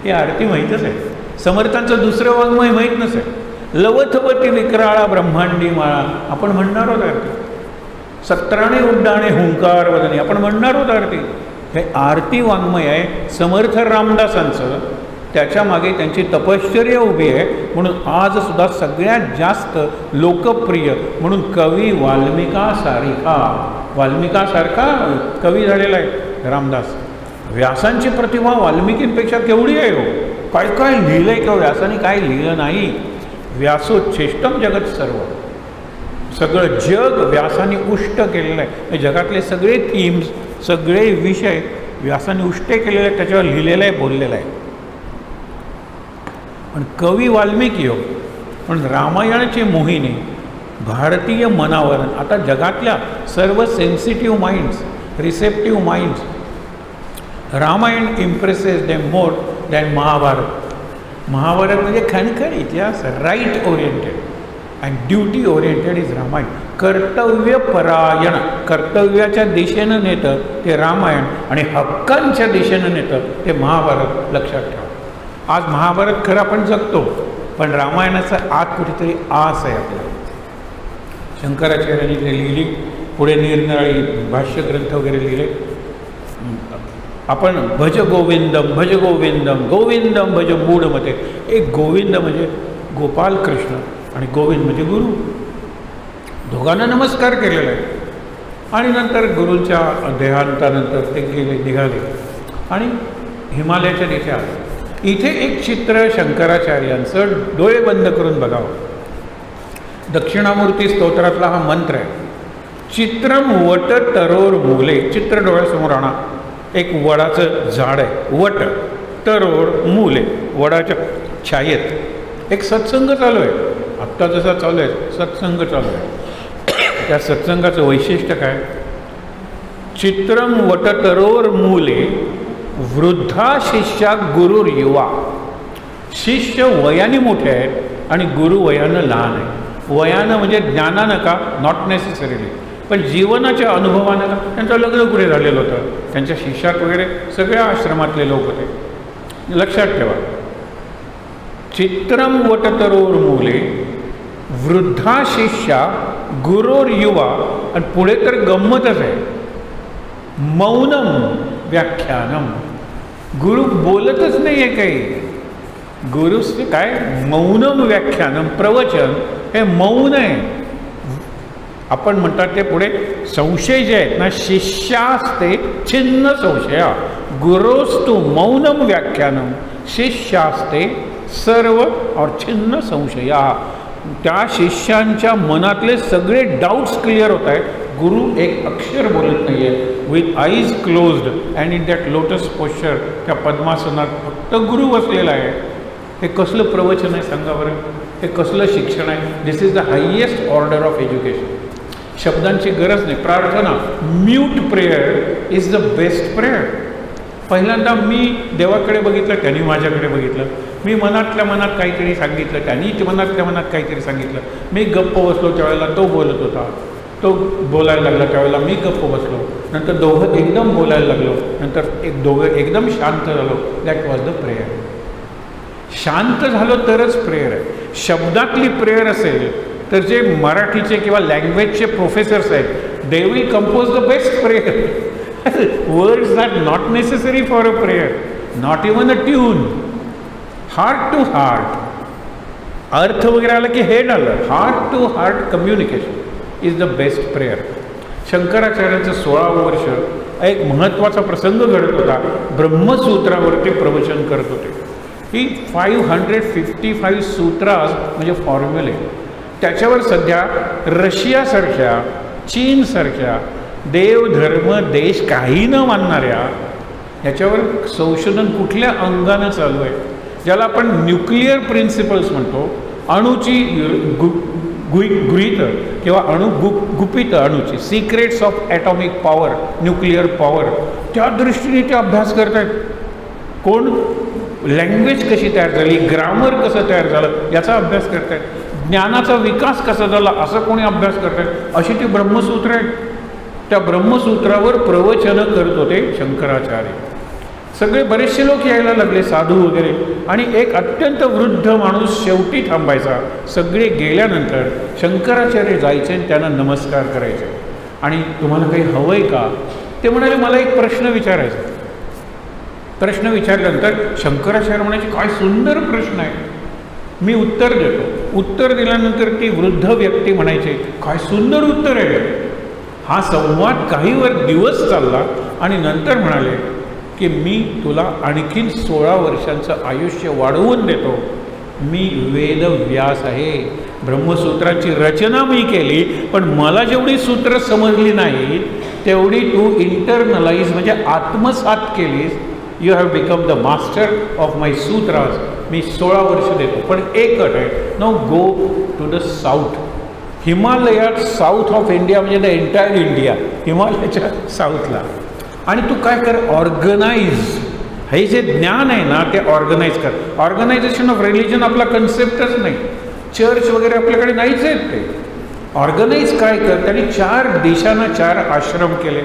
Speaker 1: ही आरती माहीतच आहे. समर्थांचं दुसरं वाङ्मय माहीत नसेल. लवथपती विक्राळा ब्रह्मांडी माळा, आपण म्हणणार आहोत आरती. 17 उड्डाणे हुंकार वदनी, आपण म्हणणार आहोत आरती. हे आरती वाङ्मय आहे समर्थ रामदासांचं. त्याच्या मागे त्यांची तपश्चर्या उभी आहे. म्हणून आज सुद्धा सगळ्यात जास्त लोकप्रिय म्हणून कवी वाल्मिकासारखा कवी झालेला आहे रामदास. व्यासांची प्रतिभा वाल्मिकींपेक्षा केवढी आहे हो. काय काय लिहिलं आहे किंवा व्यासाने काय लिहिलं नाही. व्यासोच्छेष्टम जगत सर्व, सगळं जग व्यासाने उष्ट केलेलं आहे. जगातले सगळे थीम्स, सगळे विषय व्यासाने उष्टे केलेले आहेत, त्याच्यावर लिहिलेलं आहे, बोललेलं आहे. पण कवी वाल्मिकी हो. पण रामायणाची मोहिनी भारतीय मनावर, आता जगातल्या सर्व sensitive minds, receptive minds, Ramayana impresses them more than Mahabharata. Mahabharata म्हणजे खणखण इतिहास, right oriented and duty oriented is Ramayana. कर्तव्यपरायण, कर्तव्याच्या दिशेनं नेतं ते रामायण आणि हक्कांच्या दिशेनं नेतं ते महाभारत. लक्षात ठेवा. आज महाभारत खरं आपण जगतो, पण रामायणाचा आत कुठेतरी आस आहे आपल्याला. शंकराचार्यांनी ते लिहिली, पुढे निरनिराळी भाष्यग्रंथ वगैरे लिहिले. आपण भज गोविंदम भज गोविंदम गोविंदम भज मूढमते. एक गोविंद म्हणजे गोपाल कृष्ण आणि गोविंद म्हणजे गुरु. दोघांना नमस्कार केलेला आहे. आणि नंतर गुरूंच्या देहांतानंतर ते निघाले आणि हिमालयाच्या तिथे आले. इथे एक चित्र शंकराचार्यांचं डोळे बंद करून बघावं. दक्षिणामूर्ती स्तोत्रातला हा मंत्र आहे. चित्रम वट तरोर मूले. चित्र डोळ्यासमोर आणा. एक वडाचं झाड आहे. वट तरोर मूले. वडाच्या छायेत एक सत्संग चालू आहे. आत्ता जसा चालू आहे सत्संग चालू आहे. त्या सत्संगाचं वैशिष्ट्य काय? चित्रम वट तरोर मूले वृद्धा शिष्या गुरुर युवा. शिष्य वयाने मोठे आहेत आणि गुरु वयानं लहान आहे. वयानं म्हणजे ज्ञानानं का? नॉट नेसेसरीली, पण जीवनाच्या अनुभवानं का? त्यांचं लग्न कुठे झालेलं होतं, त्यांच्या शिष्यात वगैरे सगळ्या आश्रमातले लोक होते. लक्षात ठेवा, चित्रम वटतरोर मूले वृद्धा शिष्या गुरोर युवा. आणि पुढे तर गंमतच आहे, मौनम व्याख्यानम. गुरु बोलतच नाही आहे काही. गुरुचे काय? मौनम व्याख्यानम. प्रवचन हे मौन आहे. आपण म्हणतात ते पुढे संशय जे आहेत ना, शिष्यास्ते छिन्न संशया गुरोस्तु मौनम व्याख्यानम शिष्यास्ते सर्व और छिन्न संशया. त्या शिष्यांच्या मनातले सगळे डाऊट्स क्लिअर होत आहेत. गुरु एक अक्षर बोलत नाही आहे. With eyes closed and in that lotus posture, त्या पद्मासनात फक्त गुरु बसलेला आहे. हे कसलं प्रवचन आहे सांगा बरं? हे कसलं शिक्षण आहे? This is the highest order of education. शब्दांची गरज नाही. प्रार्थना, mute prayer is the best prayer. पहिल्यांदा मी देवाकडे बघितलं, त्यांनी माझ्याकडे बघितलं. मी मनातल्या मनात काहीतरी सांगितलं, त्यांनी मनातल्या मनात काहीतरी सांगितलं. मी गप्प बसलो त्यावेळेला तो बोलत होता, तो बोलायला लागला त्यावेळेला मी गप्प बसलो. नंतर दोघं एकदम बोलायला लागलो, नंतर दोघं एकदम शांत झालो. That was the prayer. शांत झालो तरच प्रेयर आहे. शब्दातली प्रेयर असेल तर जे मराठीचे किंवा लँग्वेजचे प्रोफेसर्स आहेत, they will compose the best prayer. Words are not necessary for a prayer, not even a tune. Heart to heart, अर्थ वगैरे आलं की हेड आलं. Heart to heart communication is the best prayer. शंकराचार्यांचं 16वं वर्ष एक महत्त्वाचा प्रसंग घडत होता. ब्रह्मसूत्रावरती प्रवचन करत होते. ही 555 सूत्रास म्हणजे फॉर्म्युले. त्याच्यावर सध्या रशियासारख्या, चीनसारख्या देव धर्म देश काही न मानणाऱ्या ह्याच्यावर संशोधन कुठल्या अंगानं चालू आहे, ज्याला आपण न्यूक्लिअर प्रिन्सिपल्स म्हणतो. अणूची गृहीत किंवा गुपित अणूची secrets of atomic power, nuclear power, त्या दृष्टीने ते अभ्यास करत आहेत. कोण? लँग्वेज कशी तयार झाली, ग्रामर कसं तयार झालं याचा अभ्यास करत आहेत. ज्ञानाचा विकास कसा झाला असं कोणी अभ्यास करत आहेत. अशी ती ब्रह्मसूत्र आहेत. त्या ब्रह्मसूत्रावर प्रवचनं करत होते शंकराचार्य. सगळे बरेचसे लोक यायला लागले, साधू वगैरे. आणि एक अत्यंत वृद्ध माणूस शेवटी थांबायचा. सगळे गेल्यानंतर शंकराचार्य जायचे आणि त्यांना नमस्कार करायचे. आणि तुम्हाला काही हवं आहे का? ते म्हणाले मला एक प्रश्न विचारायचा. प्रश्न विचारल्यानंतर शंकराचार्य म्हणायचे काय सुंदर प्रश्न आहे, मी उत्तर देतो. उत्तर दिल्यानंतर ती वृद्ध व्यक्ती म्हणायचे काय सुंदर उत्तर आहे. हा संवाद काही दिवस चालला आणि नंतर म्हणाले की मी तुला आणखीन 16 वर्षांचं आयुष्य वाढवून देतो. मी वेदव्यास आहे. ब्रह्मसूत्राची रचना मी केली, पण मला जेवढी सूत्र समजली नाही तेवढी तू इंटरनलाइज म्हणजे आत्मसात केलीस. You have become the master of my सूत्रास. मी 16 वर्ष देतो, पण एक अट आहे. No go to the south. हिमालयात साऊथ ऑफ इंडिया म्हणजे द एंटायर इंडिया, हिमालयाच्या साऊथला. आणि तू काय कर, ऑर्गनाइज. हे जे ज्ञान आहे ना ते ऑर्गनाइज कर. ऑर्गनायझेशन ऑफ रिलिजन आपला कन्सेप्टच नाही. चर्च वगैरे आपल्याकडे नाहीच आहेत. ते ऑर्गनाइज काय कर. त्यांनी 4 दिशांना 4 आश्रम केले.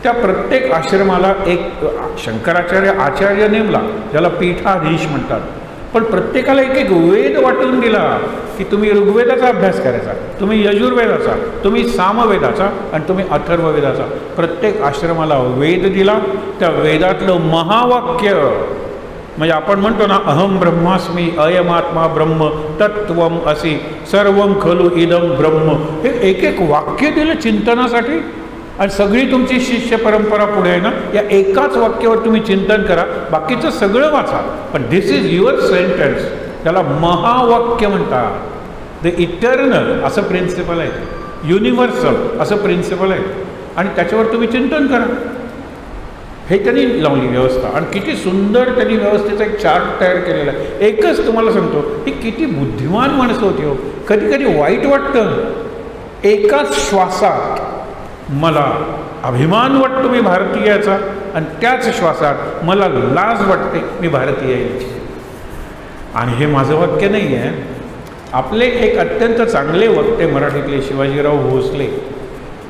Speaker 1: त्या प्रत्येक आश्रमाला एक शंकराचार्य आचार्य नेमला, ज्याला पीठाधीश म्हणतात. पण प्रत्येकाला एक एक वेद वाटून दिला की तुम्ही ऋग्वेदाचा अभ्यास करायचा, तुम्ही यजुर्वेदाचा, तुम्ही सामवेदाचा आणि तुम्ही अथर्ववेदाचा. प्रत्येक आश्रमाला वेद दिला. त्या वेदातलं महावाक्य म्हणजे आपण म्हणतो ना, अहम ब्रह्मास्मी अयमात्मा ब्रह्म तत्वम असी सर्वम खलु इदम ब्रह्म. हे एक एक वाक्य दिलं चिंतनासाठी. आणि सगळी तुमची शिष्य परंपरा पुढे आहे ना, या एकाच वाक्यावर तुम्ही चिंतन करा, बाकीचं सगळं वाचा, पण दिस इज युअर सेंटेन्स. त्याला महावाक्य म्हणतात. द इटर्नल असं प्रिन्सिपल आहे, युनिव्हर्सल असं प्रिन्सिपल आहे, आणि त्याच्यावर तुम्ही चिंतन करा. हे त्यांनी लावली व्यवस्था, आणि किती सुंदर त्यांनी व्यवस्थेचा एक चार्ट तयार केलेला आहे. एकच तुम्हाला सांगतो, ही किती बुद्धिमान माणसं होती हो. कधी कधी वाईट वाटतं, एकाच श्वासात मला अभिमान वाटतो मी भारतीयाचा, आणि त्याच श्वासात मला लाज वाटते मी भारतीय याची. आणि हे माझं वाक्य नाही आहे, आपले एक अत्यंत चांगले वक्ते मराठीतले शिवाजीराव भोसले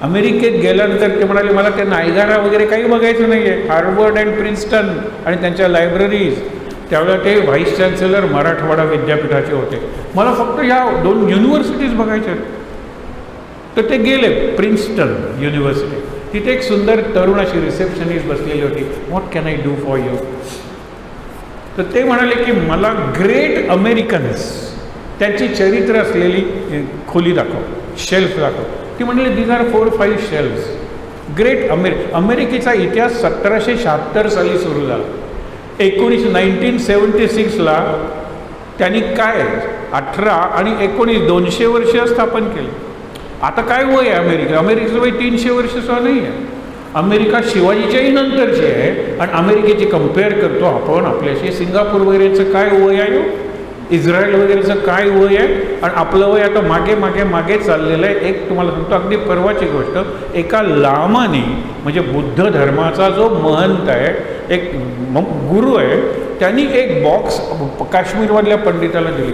Speaker 1: अमेरिकेत गेल्यानंतर ते म्हणाले, मला ते नायगारा वगैरे काही बघायचं नाही आहे, हार्वर्ड अँड प्रिन्स्टन आणि त्यांच्या लायब्ररीज. त्यावेळेला ते व्हाईस चान्सलर मराठवाडा विद्यापीठाचे होते, मला फक्त या 2 युनिव्हर्सिटीज बघायच्या. तर ते गेले प्रिन्स्टन युनिव्हर्सिटी. तिथे एक सुंदर तरुण अशी रिसेप्शनिस्ट बसलेली होती. What can I do for you? तर ते म्हणाले की मला ग्रेट अमेरिकन्स त्यांची चरित्र असलेली खोली दाखव, शेल्फ दाखव. ती म्हणले दीज आर 4-5 शेल्फ्स. ग्रेट अमेरिकेचा इतिहास 1776 साली सुरू झाला. 1976ला त्यांनी काय 18 आणि 19 200 वर्ष स्थापन केले. आता काय वय आहे अमेरिकेचं वय 300 वर्षसुद्धा नाही आहे. अमेरिका शिवाजीच्याही नंतरची आहे, आणि अमेरिकेची कम्पेअर करतो आपण आपल्याशी. सिंगापूर वगैरेचं काय वय आहे, इस्रायल वगैरेचं काय वय आहे, आणि आपलं वय आता मागे मागे मागे चाललेलं आहे. एक तुम्हाला सांगतो अगदी परवाची गोष्ट, एका लामाने म्हणजे बुद्ध धर्माचा जो महंत आहे, एक गुरु आहे, त्यांनी एक बॉक्स काश्मीरमधल्या पंडिताला दिली.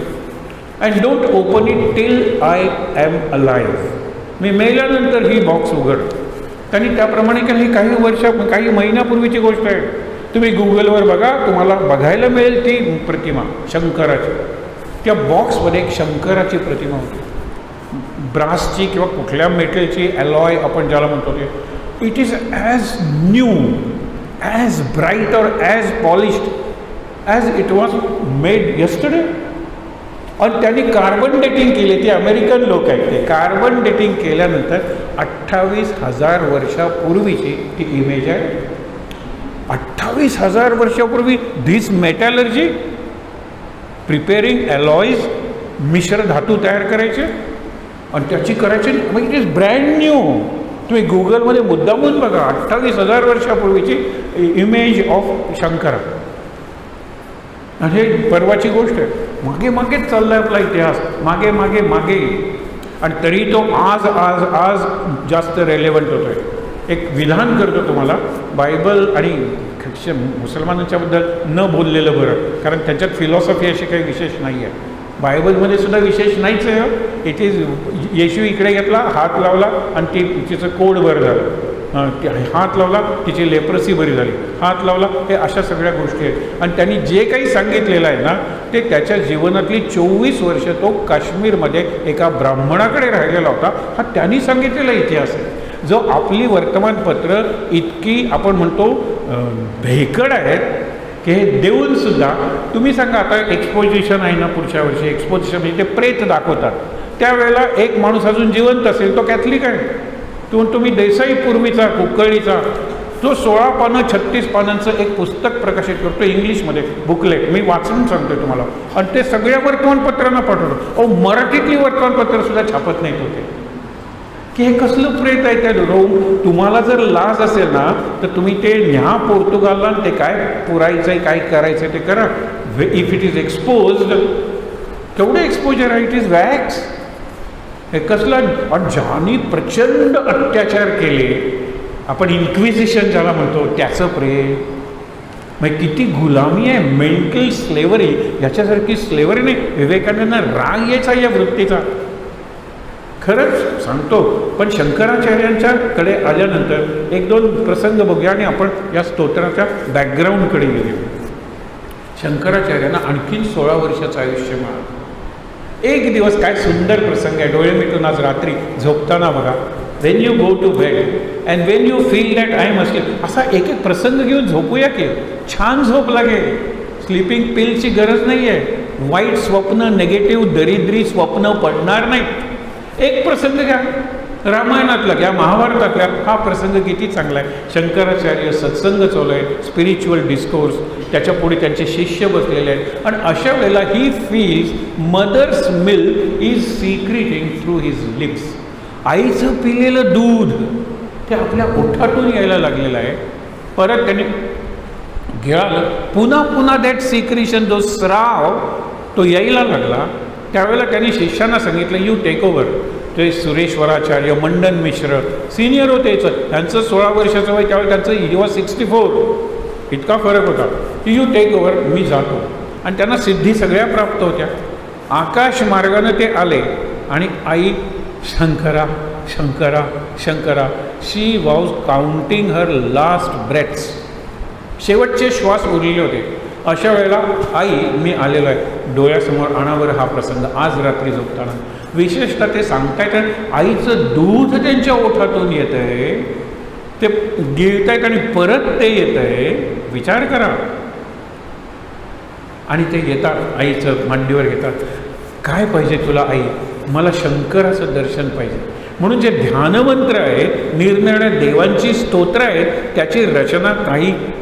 Speaker 1: And don't open it till I am alive. मी मेल्यानंतर ही बॉक्स उघड. त्यांनी त्याप्रमाणे केलं. ही काही महिन्यापूर्वीची गोष्ट आहे. तुम्ही गुगलवर बघा, तुम्हाला बघायला मिळेल ती प्रतिमा शंकराची. त्या बॉक्समध्ये एक शंकराची प्रतिमा होती, ब्रासची किंवा कुठल्या मेटलची, अलॉय आपण ज्याला म्हणतो ते. It is as new, as bright और as polished as it was made yesterday. आणि त्यांनी कार्बन डेटिंग केली. ते अमेरिकन लोक आहेत, ते कार्बन डेटिंग केल्यानंतर 28,000 वर्षापूर्वीची ती इमेज आहे. 28,000 वर्षापूर्वी धिस मेटॅलर्जी प्रिपेरिंग अलॉईज, मिश्र धातू तयार करायचे आणि त्याची करायची. मग इट इज ब्रँड न्यू. तुम्ही गुगलमध्ये मुद्दामून बघा, 28,000 वर्षापूर्वीची इमेज ऑफ शंकरा. आणि हे परवाची गोष्ट आहे. मागे मागेच चालला आहे आपला इतिहास, मागे मागे मागे, आणि तरी तो आज आज आज जास्त रेलेवंट होतो आहे. एक विधान करतो तुम्हाला, बायबल आणि मुसलमानांच्याबद्दल न बोललेलं बरं, कारण त्यांच्यात फिलॉसॉफी अशी काही विशेष नाही आहे. बायबलमध्ये सुद्धा विशेष नाहीच आहे. इट इज येशू इकडे घेतला, हात लावला आणि तिचं कोड बरं झालं, हात लावला तिची लेप्रसी बरी झाली, हात लावला, हे अशा सगळ्या गोष्टी आहेत. आणि त्यांनी जे काही सांगितलेलं आहे ना, ते त्याच्या जीवनातली 24 वर्ष तो काश्मीरमध्ये एका ब्राह्मणाकडे राहिलेला होता. हा त्यांनी सांगितलेला इतिहास आहे, जो आपली वर्तमानपत्र इतकी आपण म्हणतो भेकड आहेत की हे देऊनसुद्धा. तुम्ही सांगा, आता एक्सपोजिशन आहे ना पुढच्या वर्षी, एक्सपोजिशन म्हणजे ते प्रेत दाखवतात. त्यावेळेला एक माणूस अजून जिवंत असेल, तो कॅथलिक आहे. तुम्ही देसाई पूर्वीचा कुक्कळीचा जो 16 पानं 36 पानांचं एक पुस्तक प्रकाशित करतो इंग्लिशमध्ये, बुकलेट, मी वाचून सांगतोय तुम्हाला, आणि ते सगळ्या वर्तमानपत्रांना पाठवतो. मराठीतली वर्तमानपत्रंसुद्धा छापत नाहीत होते की हे कसलं प्रेत आहे त्या रोम. तुम्हाला जर लाज असेल ना, तर तुम्ही ते न्या पोर्तुगालला, ते काय पुरायचं आहे, काय करायचं आहे ते करा. इफ इट इज एक्सपोज्ड, केवढं एक्सपोजर आहे, इट इज वॅक्स. हे कसलं. आणि ज्यांनी प्रचंड अत्याचार केले, आपण इन्क्विजिशन ज्याला म्हणतो, त्याचं प्रेम. मग किती गुलामी आहे, मेंटल स्लेवरी. याच्यासारखी स्लेवरी नाही. विवेकानंदांना राग यायचा या वृत्तीचा, खरंच सांगतो. पण शंकराचार्यांच्याकडे आल्यानंतर 1-2 प्रसंग बघूया आणि आपण या स्तोत्राच्या बॅकग्राऊंडकडे गेलो. शंकराचार्यांना आणखीन 16 वर्षाचं आयुष्य मिळालं. एक दिवस काय सुंदर प्रसंग आहे, डोळे मिटून आज रात्री झोपताना बघा. When you go to bed and when you feel that I am asleep, असा एक एक प्रसंग घेऊन झोपूया की छान झोप लागेल. स्लीपिंग पिलची गरज नाही आहे. वाईट स्वप्न, नेगेटिव्ह दरिद्री स्वप्न पडणार नाही. एक प्रसंग घ्या. रामायणातला घ्या, महाभारतातल्या हा प्रसंग किती चांगला आहे. शंकराचार्य सत्संग चालू आहे, स्पिरिच्युअल डिस्कोर्स, त्याच्या पुढे त्यांचे शिष्य बसलेले आहेत आणि अशा वेळेला he feels mother's milk is secreting through his lips. आईचं पिलेलं दूध ते आपल्या ओठातून यायला लागलेलं आहे. परत त्यांनी गिळालं, पुन्हा पुन्हा दॅट सिक्रेशन, जो स्राव तो यायला लागला. त्यावेळेला त्यांनी शिष्यांना सांगितलं, यू टेक ओव्हर. ते सुरेश्वराचार्य, मंडन मिश्र सिनियर होते, त्यांचं 16 वर्षाचं वय, त्यावेळेला त्यांचं ही वॉज 64, इतका फरक होता. यू टेक ओव्हर, मी जातो. आणि त्यांना सिद्धी सगळ्या प्राप्त होत्या. आकाश मार्गानं ते आले आणि आई Shankara Shankara Shankara, she was counting her last breaths, शेवटचे श्वास उरलेले होते. अशा वेळेला आई, मी आलेलो आहे, डोळ्यासमोर आणावर हा प्रसंग आज रात्री झोपताना. विशेषतः ते सांगतायत आईचं दूध त्यांच्या ओठातून येत आहे, ते गिळतायत आणि परत ते येत आहे. विचार करा. आणि ते येतात, आईचं मांडीवर घेतात. काय पाहिजे तुला आई? मला शंकराचं दर्शन पाहिजे. म्हणून जे ध्यानमंत्र आहे, निरनिराळ्या देवांची स्तोत्र आहेत, त्याची रचना,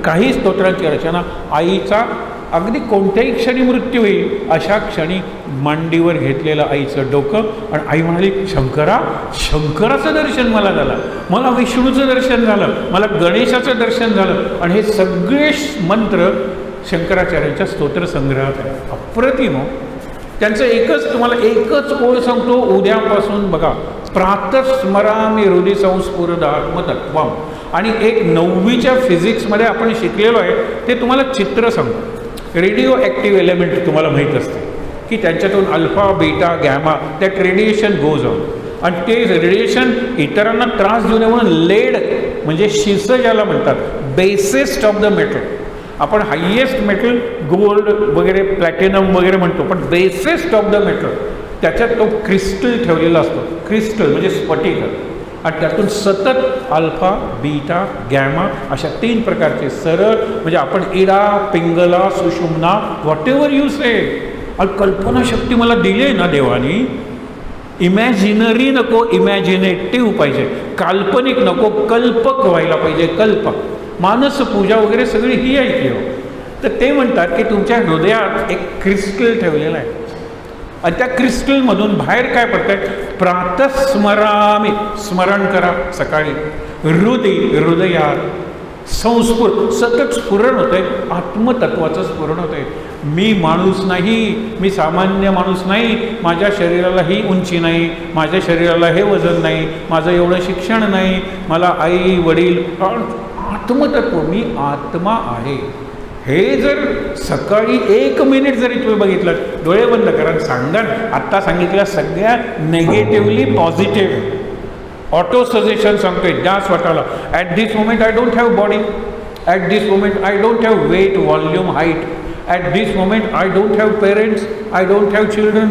Speaker 1: काही स्तोत्रांची रचना आईचा अगदी कोणत्याही क्षणी मृत्यू होईल अशा क्षणी मांडीवर घेतलेलं आईचं डोकं. आणि आई म्हणाली, शंकराचं दर्शन मला झालं, मला विष्णूचं दर्शन झालं, मला गणेशाचं दर्शन झालं. आणि हे सगळे मंत्र शंकराचार्यांच्या स्तोत्रसंग्रहात आहे. अप्रतिम. त्यांचं तुम्हाला एकच ओळ सांगतो, उद्यापासून बघा, प्रातस्मरामी हृदय संस्फुरद आत्मतत्वम. आणि एक 9वीच्या फिजिक्समध्ये आपण शिकलेलो आहे, ते तुम्हाला चित्र सांगतो. रेडिओ ॲक्टिव्ह एलिमेंट तुम्हाला माहीत असते की त्यांच्यातून alpha, beta, gamma, that radiation goes on. आणि ते रेडिएशन इतरांना त्रास देऊ नये म्हणून लेड म्हणजे शिस ज्याला म्हणतात, बेसिस्ट ऑफ द मेटल. आपण हायेस्ट मेटल गोल्ड वगैरे, प्लॅटिनम वगैरे म्हणतो, पण बेसिस्ट ऑफ द मेटल त्याच्यात तो क्रिस्टल ठेवलेला असतो. क्रिस्टल म्हणजे स्फटिक. आणि त्यातून सतत अल्फा, बीटा, गॅमा अशा 3 प्रकारचे सरळ, म्हणजे आपण इडा, पिंगला, सुषुम्ना, व्हॉट एव्हर यू से. आणि कल्पनाशक्ती मला दिली आहे ना देवानी. इमॅजिनरी नको, इमॅजिनेटिव्ह पाहिजे. काल्पनिक नको, कल्पक व्हायला पाहिजे. कल्पक. मानस पूजा वगैरे सगळी ही ऐकली हो. तर ते म्हणतात की तुमच्या हृदयात एक क्रिस्टल ठेवलेलं आहे आणि त्या क्रिस्टलमधून बाहेर काय पडत आहे? प्रातस्मरामी, स्मरण करा सकाळी. हृदयात संस्फुर, सतत स्फुरण होत आहे, आत्मतत्वाचं स्फुरण होत आहे. मी माणूस नाही, मी सामान्य माणूस नाही, माझ्या शरीराला ही उंची नाही, माझ्या शरीराला हे वजन नाही, माझं एवढं शिक्षण नाही, मला आई वडील, आत्मतत्व, मी आत्मा आहे. हे जर सकाळी 1 मिनिट जरी तुम्ही बघितलं, डोळे बंद करा, सांगा आत्ता सांगितल्या सगळ्या नेगेटिव्हली पॉझिटिव्ह ऑटो सजेशन सांगतोय त्या स्वतःला. At this moment I don't have body, at this moment I don't have weight, volume, height, at this moment I don't have parents, I don't have children,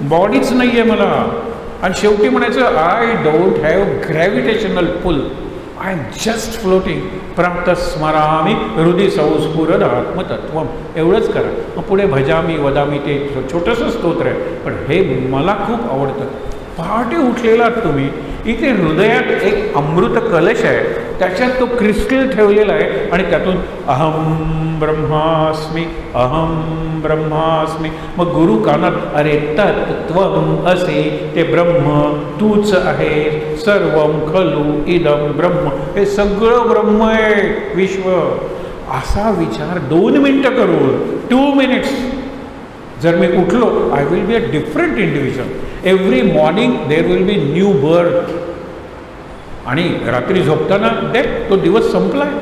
Speaker 1: बॉडीच नाही आहे मला. आणि शेवटी म्हणायचं I don't have gravitational pull, I am just floating. प्रातस्मरामी हृदय संस्फुरद आत्मतत्वम. एवढंच करा. मग पुढे भजामी वदामी ते छोटंसं स्तोत्र आहे, पण हे मला खूप आवडतं. पहाटे उठलेला तुम्ही, इथे हृदयात एक अमृत कलश आहे, त्याच्यात तो क्रिस्टल ठेवलेला आहे आणि त्यातून अहम ब्रह्मास्मी, अहम ब्रह्मास्मी. मग गुरु कानात, अरे तत्त्वम असे, ते ब्रह्म तूच आहे, सर्वम खलु इदम ब्रह्म, हे सगळं ब्रह्म आहे, विश्व. असा विचार 2 मिनिटं करून, 2 मिनिट्स जर मी उठलो, I will be a different individual. Every morning there will be new birth. आणि रात्री झोपताना तो दिवस संपला आहे,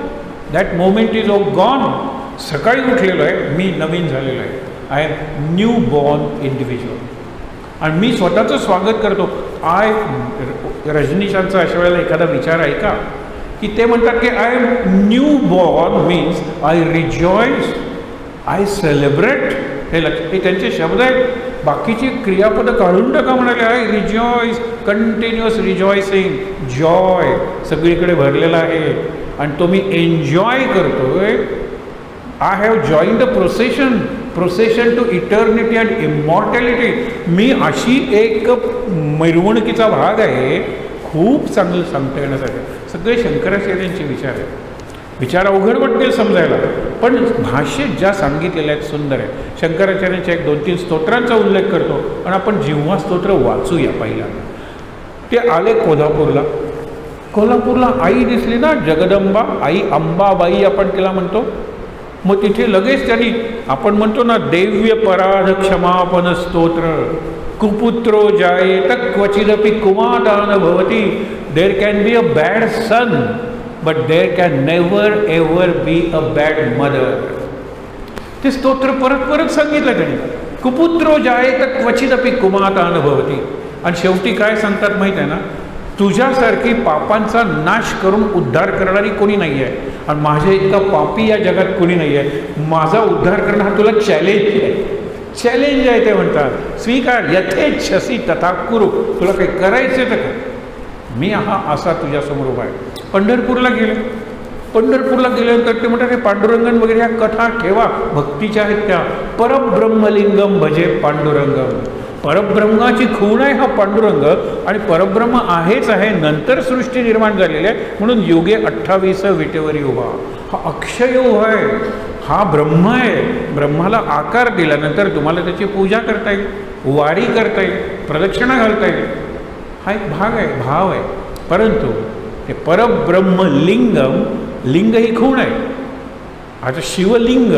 Speaker 1: that moment is of gone. सकाळी उठलेलो आहे, मी नवीन झालेलो आहे, I am new born individual. आणि मी स्वतःचं स्वागत करतो. रजनीशांचा अशा वेळेला एखादा विचार आहे का की ते म्हणतात की I am new born means I rejoice, I celebrate. हे त्यांचे शब्द आहेत. बाकीची क्रियापदं काढून टाका म्हणाले. I rejoice, continuous rejoicing, joy सगळीकडे भरलेला आहे आणि तो मी एन्जॉय करतोय. I have join the procession to eternity and immortality. मी अशी एक मिरवणुकीचा भाग आहे खूप चांगलं सांगता येण्यासाठी. सगळे शंकराचार्यांचे विचार आहेत. विचार अवघड वाटतील समजायला, पण भाषेत ज्या सांगितलेल्या आहेत सुंदर आहे. शंकराचार्यांच्या 1-2-3 स्तोत्रांचा उल्लेख करतो आणि आपण जिव्हा स्तोत्र वाचूया पहिल्यांदा. ते आले कोल्हापूरला. कोल्हापूरला आई दिसली ना, जगदंबा, आई अंबाबाई आपण तिला म्हणतो. मग तिथे लगेच त्यांनी आपण म्हणतो ना, देव्य पराध क्षमापन स्तोत्र, कुपुत्रो जायेत क्वचिदपि कुमादान भवती, there can be a bad son but there can never ever be a bad mother. ते स्तोत्र परत परत सांगितलं त्यांनी. कुपुत्रो जायेत क्वचिदपि कुमादान भवती. आणि शेवटी काय सांगतात माहीत आहे ना, तुझ्यासारखी पापांचा नाश करून उद्धार करणारी कोणी नाही आहे, आणि माझ्या इतका पापी या जगात कोणी नाही आहे. माझा उद्धार करणं हा तुला चॅलेंज आहे. चॅलेंज आहे ते म्हणतात. स्वीकार, यथेच्छसी तथा कुरु. तुला काही करायचं तर कर, मी हा असा तुझ्यासमोर उभा आहे. पंढरपूरला गेले. पंढरपूरला गेल्यानंतर ते म्हणतात हे पांडुरंगन वगैरे ह्या कथा ठेवा, भक्तीच्या आहेत त्या. परब्रह्मलिंगम भजे पांडुरंगम. परब्रह्माची खूण आहे हा पांडुरंग, आणि परब्रह्म आहेच आहे. नंतर सृष्टी निर्माण झालेली आहे म्हणून युगे 28 विटेवरी उभा. हा अक्षय उभा आहे, हा ब्रह्म आहे. ब्रह्माला आकार दिल्यानंतर तुम्हाला त्याची पूजा करता येईल, वारी करता येईल, प्रदक्षिणा घालता येईल. हा एक भाग आहे, भाव आहे. परंतु हे परब्रह्मलिंगम, लिंग ही खूण आहे. आता शिवलिंग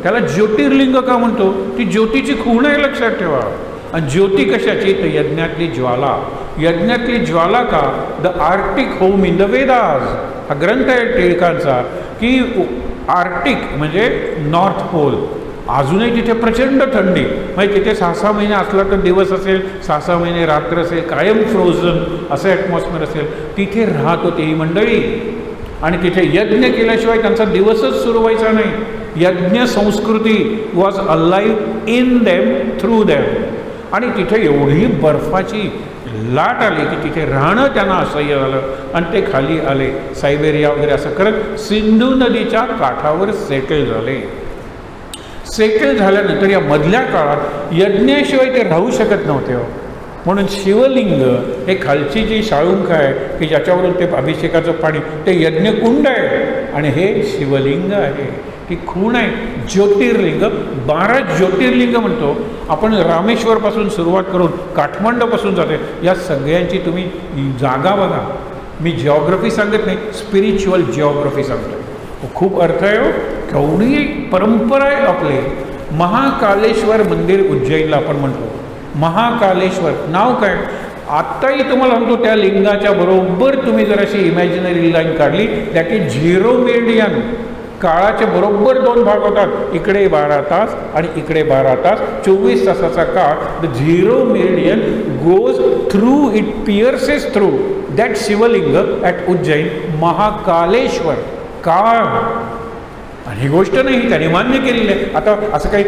Speaker 1: त्याला ज्योतिर्लिंग का म्हणतो? ती ज्योतीची खूण आहे, लक्षात ठेवा. आणि ज्योती कशाची? तर यज्ञातली ज्वाला. यज्ञातली ज्वाला का? The Arctic home in the Vedas. हा ग्रंथ आहे टिळकांचा, की आर्टिक म्हणजे नॉर्थ पोल. अजूनही तिथे प्रचंड थंडी, म्हणजे तिथे 6-6 महिने असला तर दिवस असेल, 6-6 महिने रात्र असेल, कायम फ्रोझन असं ॲटमॉस्फिअर असेल. तिथे राहत होती ही मंडळी, आणि तिथे यज्ञ केल्याशिवाय त्यांचा दिवसच सुरू व्हायचा नाही. यज्ञ संस्कृती was alive in them, through them. आणि तिथे एवढी बर्फाची लाट आली की तिथे राहणं त्यांना असह्य झालं, आणि ते खाली आले सायबेरिया वगैरे असं करत सिंधू नदीच्या काठावर सेटल झाले. सेटल झाल्यानंतर या मधल्या काळात यज्ञाशिवाय ते राहू शकत नव्हते. म्हणून शिवलिंग हे खालची जी शाळुंक आहे की ज्याच्यावरून ते अभिषेकाचं पाणी, ते यज्ञकुंड आहे, आणि हे शिवलिंग आहे, ती खूण आहे. ज्योतिर्लिंग, 12 ज्योतिर्लिंग म्हणतो आपण. रामेश्वरपासून सुरुवात करून काठमांडूपासून जाते, या सगळ्यांची तुम्ही जागा बघा. मी जिओग्राफी सांगत नाही, स्पिरिच्युअल जिओग्राफी सांगतो. खूप अर्थ आहे. केवढी परंपरा आहे आपले. महाकालेश्वर मंदिर उज्जैनला आपण म्हणतो. महाकालेश्वर नाव काय? आत्ताही तुम्हाला सांगतो, त्या लिंगाच्या बरोबर तुम्ही जर अशी इमॅजिनरी लाईन काढली, दॅट इज 0 मेरिडियन. काळाचे बरोबर 2 भाग होतात, इकडे 12 तास आणि इकडे 12 तास. 24 तासाचा काळ. The 0 meridian goes through, it pierces through that Shivling at Ujjain, Mahakaleshwar. काळ, आणि ही गोष्ट नाही त्याने मान्य केलेली आहे. आता असं काही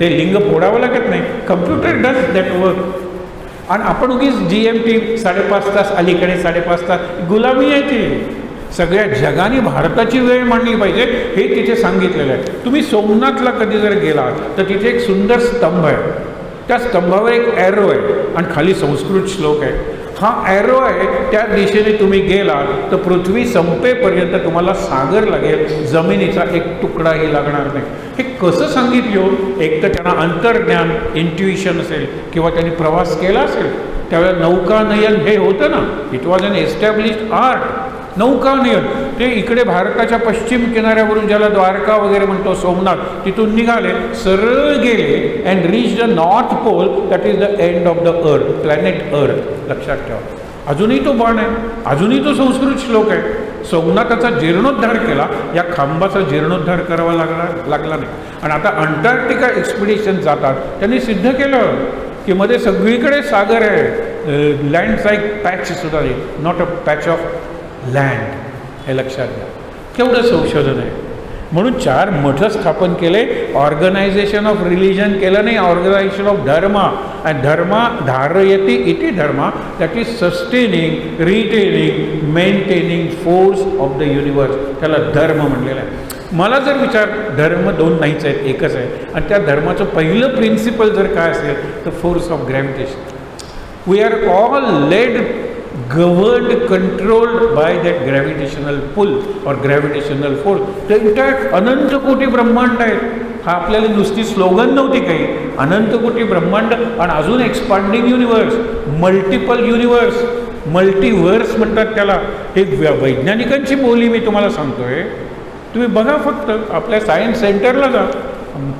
Speaker 1: ते लिंग फोडावं लागत नाही, कम्प्युटर डज दॅट वर्क. आणि आपण उगीच GMT 5.5 तास अलीकडे 5.5 तास गुलामी आहे ती. सगळ्या जगाने भारताची वेळ मांडली पाहिजे हे तिथे सांगितलेलं आहे. तुम्ही सोमनाथला कधी जर गेलात तर तिथे एक सुंदर स्तंभ आहे. त्या स्तंभावर एक ॲरो आहे आणि खाली संस्कृत श्लोक आहे. हा ॲरो आहे, त्या दिशेने तुम्ही गेलात तर पृथ्वी संपेपर्यंत तुम्हाला सागर लागेल, जमिनीचा एक तुकडाही लागणार नाही. हे कसं सांगितलं? एक तर त्यांना अंतर्ज्ञान, इंट्युइशन असेल, किंवा त्यांनी प्रवास केला असेल. त्यावेळेला नौकानयन हे होतं ना, it was an established art. नौकानयन ते इकडे भारताच्या पश्चिम किनाऱ्यावरून, ज्याला द्वारका वगैरे म्हणतो, सोमनाथ, तिथून निघाले, सरळ गेले and reach the north pole, that is the end of the earth, planet earth. लक्षात ठेवा. अजूनही तो बाण आहे, अजूनही तो संस्कृत श्लोक आहे. सोमनाथाचा जीर्णोद्धार केला, या खांबाचा जीर्णोद्धार करावा लागला नाही. आणि आता अंटार्क्टिका एक्सपिडिशन जातात, त्यांनी सिद्ध केलं की मध्ये सगळीकडे सागर आहे. लँड साईक पॅच सुद्धा आहे, not a patch of land. हे लक्षात घ्या. केवढं संशोधन आहे. म्हणून 4 मठ स्थापन केले. ऑर्गनायझेशन ऑफ रिलिजन केलं नाही, ऑर्गनायझेशन ऑफ धर्मा. आणि धर्मा धारयती इति धर्मा, that is sustaining, retaining, maintaining force of the universe. त्याला धर्म म्हणलेला आहे. मला जर विचार, धर्म 2 नाहीच आहेत, एकच आहे. आणि त्या धर्माचं पहिलं प्रिन्सिपल जर काय असेल तर force of gravitation. We are all led governed controlled by that gravitational pull और ग्रॅव्हिटेशनल फोर्स. ते इंटायर अनंत कोटी ब्रह्मांड आहेत. हा आपल्याला नुसती स्लोगन नव्हती काही. अनंत कोटी ब्रह्मांड आणि अजून expanding universe, multiple universe, multiverse म्हणतात त्याला. हे वैज्ञानिकांची बोली मी तुम्हाला सांगतोय. तुम्ही बघा फक्त आपल्या सायन्स सेंटरला जा,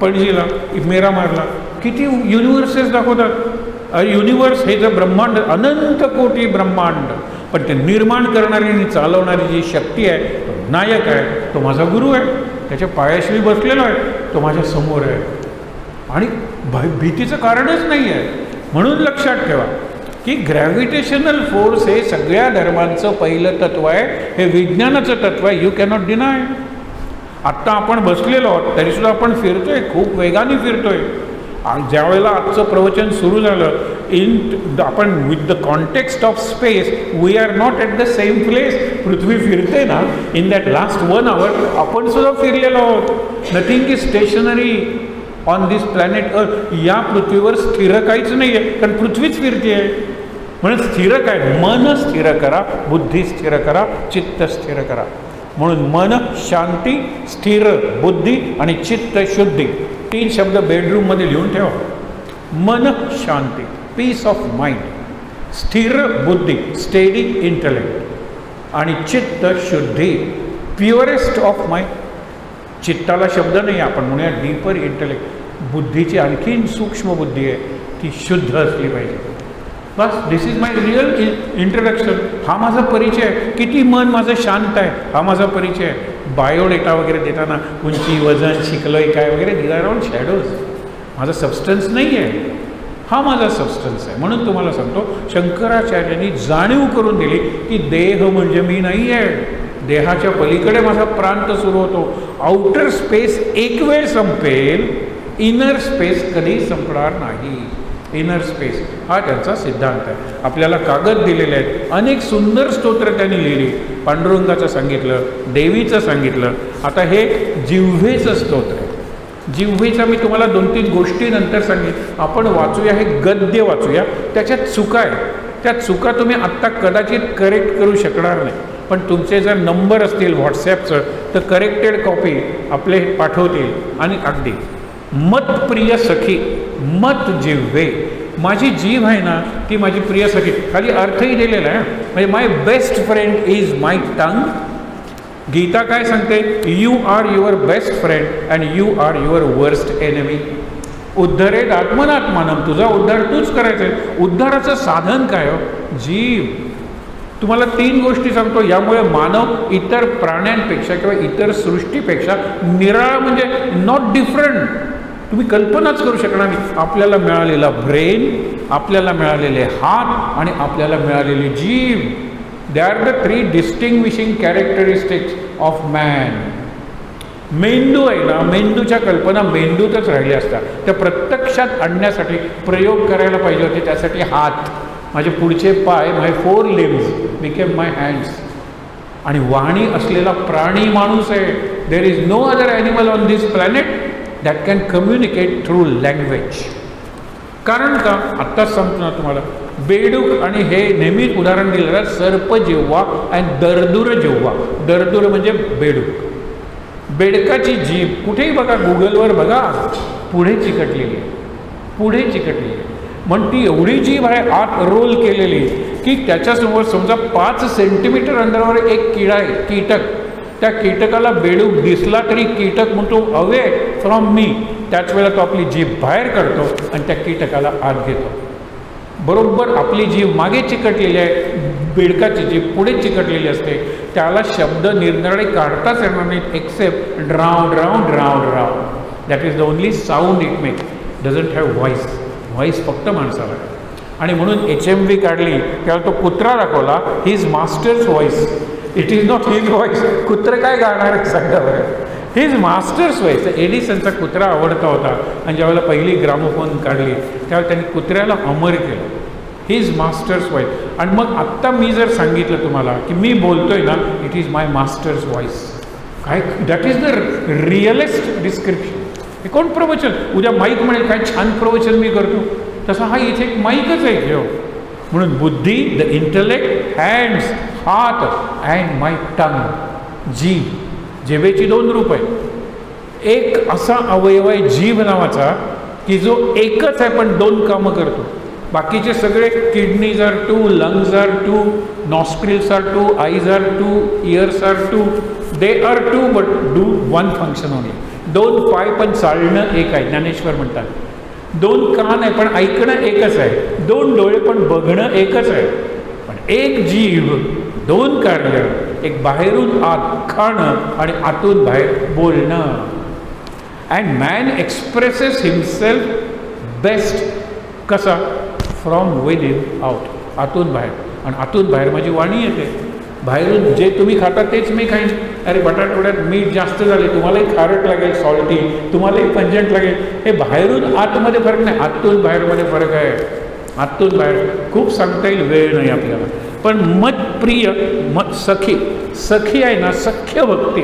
Speaker 1: पणजीला, मिरामारला, किती युनिवर्सेस दाखवतात. युनिवर्स हे जर ब्रह्मांड, अनंत कोटी ब्रह्मांड, पण ते निर्माण करणारी आणि चालवणारी जी शक्ती आहे, तो नायक आहे, तो माझा गुरु आहे. त्याच्या पायाशी मी बसलेलो आहे, तो माझ्या समोर आहे आणि भीतीचं कारणच नाही आहे. म्हणून लक्षात ठेवा की ग्रॅव्हिटेशनल फोर्स हे सगळ्या धर्मांचं पहिलं तत्व आहे. हे विज्ञानाचं तत्व आहे. You cannot deny. आत्ता आपण बसलेलो आहोत तरीसुद्धा आपण फिरतोय, खूप वेगाने फिरतोय. ज्या वेळेला आजचं प्रवचन सुरू झालं, आपण with the context of space, we are not at the same place. पृथ्वी फिरते ना, इन दॅट लास्ट 1 hour आपण सुद्धा फिरलेलो आहोत. Nothing is stationary on this planet अर्थ. या पृथ्वीवर स्थिर काहीच नाही आहे, कारण पृथ्वीच फिरते आहे. म्हणून स्थिर काय? मन स्थिर करा, बुद्धी स्थिर करा, चित्त स्थिर करा. म्हणून मन शांती, स्थिर बुद्धी आणि चित्त शुद्धी, 3 शब्द बेडरूममध्ये लिहून ठेवा. मन शांती, पीस ऑफ माइंड, स्थिर बुद्धी, स्टेडी इंटेलेक्ट, आणि चित्त शुद्धी, प्युअरेस्ट ऑफ माइंड. चित्ताला शब्द नाही, आपण म्हणूया डीपर इंटेलेक्ट. बुद्धीची आणखीन सूक्ष्म बुद्धी आहे, ती शुद्ध असली पाहिजे. बस, दिस इज माय रिअल इंट्रोडक्शन. हा माझा परिचय आहे. किती मन माझं शांत आहे, हा माझा परिचय आहे. बायोडेटा वगैरे देताना उंची, वजन, शिकलोय काय वगैरे, दीज आर ऑल शॅडोज. माझा सबस्टन्स नाही आहे, हा माझा सबस्टन्स आहे. म्हणून तुम्हाला सांगतो, शंकराचार्यांनी जाणीव करून दिली की देह म्हणजे मी नाही आहे. देहाच्या पलीकडे माझा प्रांत सुरू होतो. आउटर स्पेस एक वेळ संपेल, इनर स्पेस कधी संपणार नाही. इनर स्पेस हा त्यांचा सिद्धांत आहे. आपल्याला कागद दिलेले आहेत, अनेक सुंदर स्तोत्र त्यांनी लिहिली. पांडुरंगाचं सांगितलं, देवीचं सांगितलं. आता हे जिव्हेचं स्तोत्र आहे. जिव्हेचा मी तुम्हाला 2-3 गोष्टी नंतर सांगेन. आपण वाचूया, हे गद्य वाचूया. त्याच्यात चुका आहे, त्या चुका तुम्ही आत्ता कदाचित करेक्ट करू शकणार नाही, पण तुमचे जर नंबर असतील व्हॉट्सॲपचं तर करेक्टेड कॉपी आपले पाठवतील. आणि अगदी मत प्रिय सखी, मत जिव्हे, माझी जीभ आहे ना ती माझी प्रिय सखी. खाली अर्थही दिलेला आहे, म्हणजे my best friend is my tongue. Gita काय सांगते? You are your best friend and you are your worst enemy. उद्धरेत आत्मनात्मानम, तुझा उद्धार तूच करायचा आहे. उद्धाराचं साधन काय हो? जीव. तुम्हाला 3 गोष्टी सांगतो, यामुळे मानव इतर प्राण्यांपेक्षा किंवा इतर सृष्टीपेक्षा निराळा, म्हणजे नॉट डिफरंट. तुम्ही कल्पनाच करू शकणार नाही. आपल्याला मिळालेला ब्रेन, आपल्याला मिळालेले हात आणि आपल्याला मिळालेली जीभ, they are the 3 distinguishing characteristics of man. मेंदू आहे ना, मेंदूच्या कल्पना मेंदूतच राहिल्या असतात. त्या प्रत्यक्षात आणण्यासाठी प्रयोग करायला पाहिजे होते. त्यासाठी हात, माझे पुढचे पाय, my 4 limbs became my hands. आणि वाणी असलेला प्राणी माणूस आहे. There is no other animal on this planet that can communicate through language. कारण का? आत्ताच सांगतो ना तुम्हाला. बेडूक आणि हे नेहमीच उदाहरण दिलेलं, सर्प जिव्हा आणि दरदूर जिव्हा. दरदूर म्हणजे बेडूक. बेडकाची जीभ कुठेही बघा, गुगलवर बघा, पुढे चिकटलेली आहे, पुढे चिकटलेली आहे. मग ती एवढी जीभ आहे आत रोल केलेली की त्याच्यासमोर समजा 5 सेंटीमीटर अंतरावर एक किडा आहे, कीटक. त्या कीटकाला बेडूक दिसला तरी कीटक म्हणतो अवे फ्रॉम मी. त्याच वेळेला तो आपली जीभ बाहेर काढतो आणि त्या कीटकाला आत घेतो. बरोबर आपली जीभ मागे चिकटलेली आहे, बेडकाची जीभ पुढे चिकटलेली असते. त्याला शब्द निरनिराळे काढताच येणार नाहीत एक्सेप्ट ड्राव ड्राव ड्राव ड्राव. That is the only sound it make. Doesn't have voice. Voice फक्त माणसाला. आणि म्हणून HMV काढली तेव्हा तो कुत्रा दाखवला, his masters voice. It is not his voice. कुत्र काय गाणार आहे सांगा बरं. His masters voice. एडिसनचा कुत्रा आवडता होता आणि ज्यावेळेला पहिली ग्रामोफोन काढली त्यावेळेला त्यांनी कुत्र्याला अमर केलं. His masters voice. आणि मग आत्ता मी जर सांगितलं तुम्हाला की मी बोलतोय ना, it is my master's voice. काय? That is the realest description. हे कोण प्रवचन? उद्या माईक म्हणेल काय छान प्रवचन मी करतो, तसा हा इथे एक माईकच आहे. घेऊ म्हणून बुद्धी, द इंटलेक्ट, हँड्स, हात अँड माय टंग, जीभ. जिभेची 2 रूप आहे. एक असा अवयव आहे जीभ नावाचा की जो एकच आहे पण 2 कामं करतो. बाकीचे सगळे kidneys are 2, lungs are 2, nostrils are 2, eyes are 2, ears are 2. They are 2 but do 1 function only. 2 पाय पण चालणं एक आहे, ज्ञानेश्वर म्हणतात. 2 कान आहे पण ऐकणं एकच आहे. 2 डोळे पण बघणं एकच आहे. पण एक जीभ 2 कार्य, एक बाहेरून आत खाणं आणि आतून बाहेर बोलणं. And man expresses himself best कसा? फ्रॉम विद इन आउट, आतून बाहेर. आणि आतून बाहेर माझी वाणी येते. बाहेरून जे तुम्ही खाता तेच मी खाईन. अरे बटाटवड्यात मीठ जास्त झाले, तुम्हालाही खारट लागेल, सॉल्टी, तुम्हालाही पंजंट लागेल. हे बाहेरून आतमध्ये फरक नाही, आतून बाहेरमध्ये फरक आहे. आतून बाहेर खूप सांगता येईल, वेळ नाही आपल्याला. पण मतप्रिय, सखी, सखी आहे ना, सख्य भक्ती.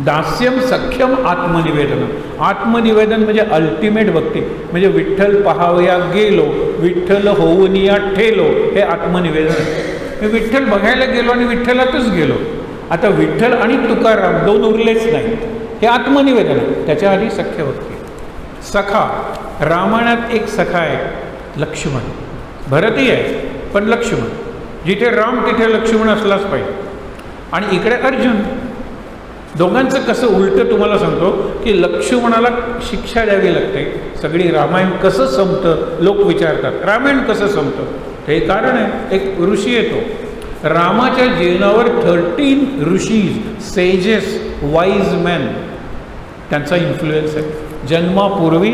Speaker 1: दास्यम सख्यम आत्मनिवेदन. आत्मनिवेदन म्हणजे अल्टिमेट भक्ती. म्हणजे विठ्ठल पहावया गेलो, विठ्ठल होऊनिया ठेलो, हे आत्मनिवेदन आहे. मी विठ्ठल बघायला गेलो आणि विठ्ठलातच गेलो. आता विठ्ठल आणि तुकाराम 2 उरलेच नाहीत. हे आत्मनिवेदन आहे. त्याच्या आधी सख्य भक्ती. सखा, रामायणात एक सखा आहे, लक्ष्मण. भरतही आहे पण लक्ष्मण. जिथे राम तिथे लक्ष्मण असलाच पाहिजे. आणि इकडे अर्जुन. दोघांचं कसं उलटं तुम्हाला सांगतो की लक्ष्मणाला शिक्षा द्यावी लागते. सगळी रामायण कसं संपतं लोक विचारतात, रामायण कसं संपतं? हे कारण आहे, एक ऋषी येतो. रामाच्या जीवनावर 13 ऋषीज, सेजेस, वाईज मॅन, त्यांचा इन्फ्लुएन्स आहे. जन्मापूर्वी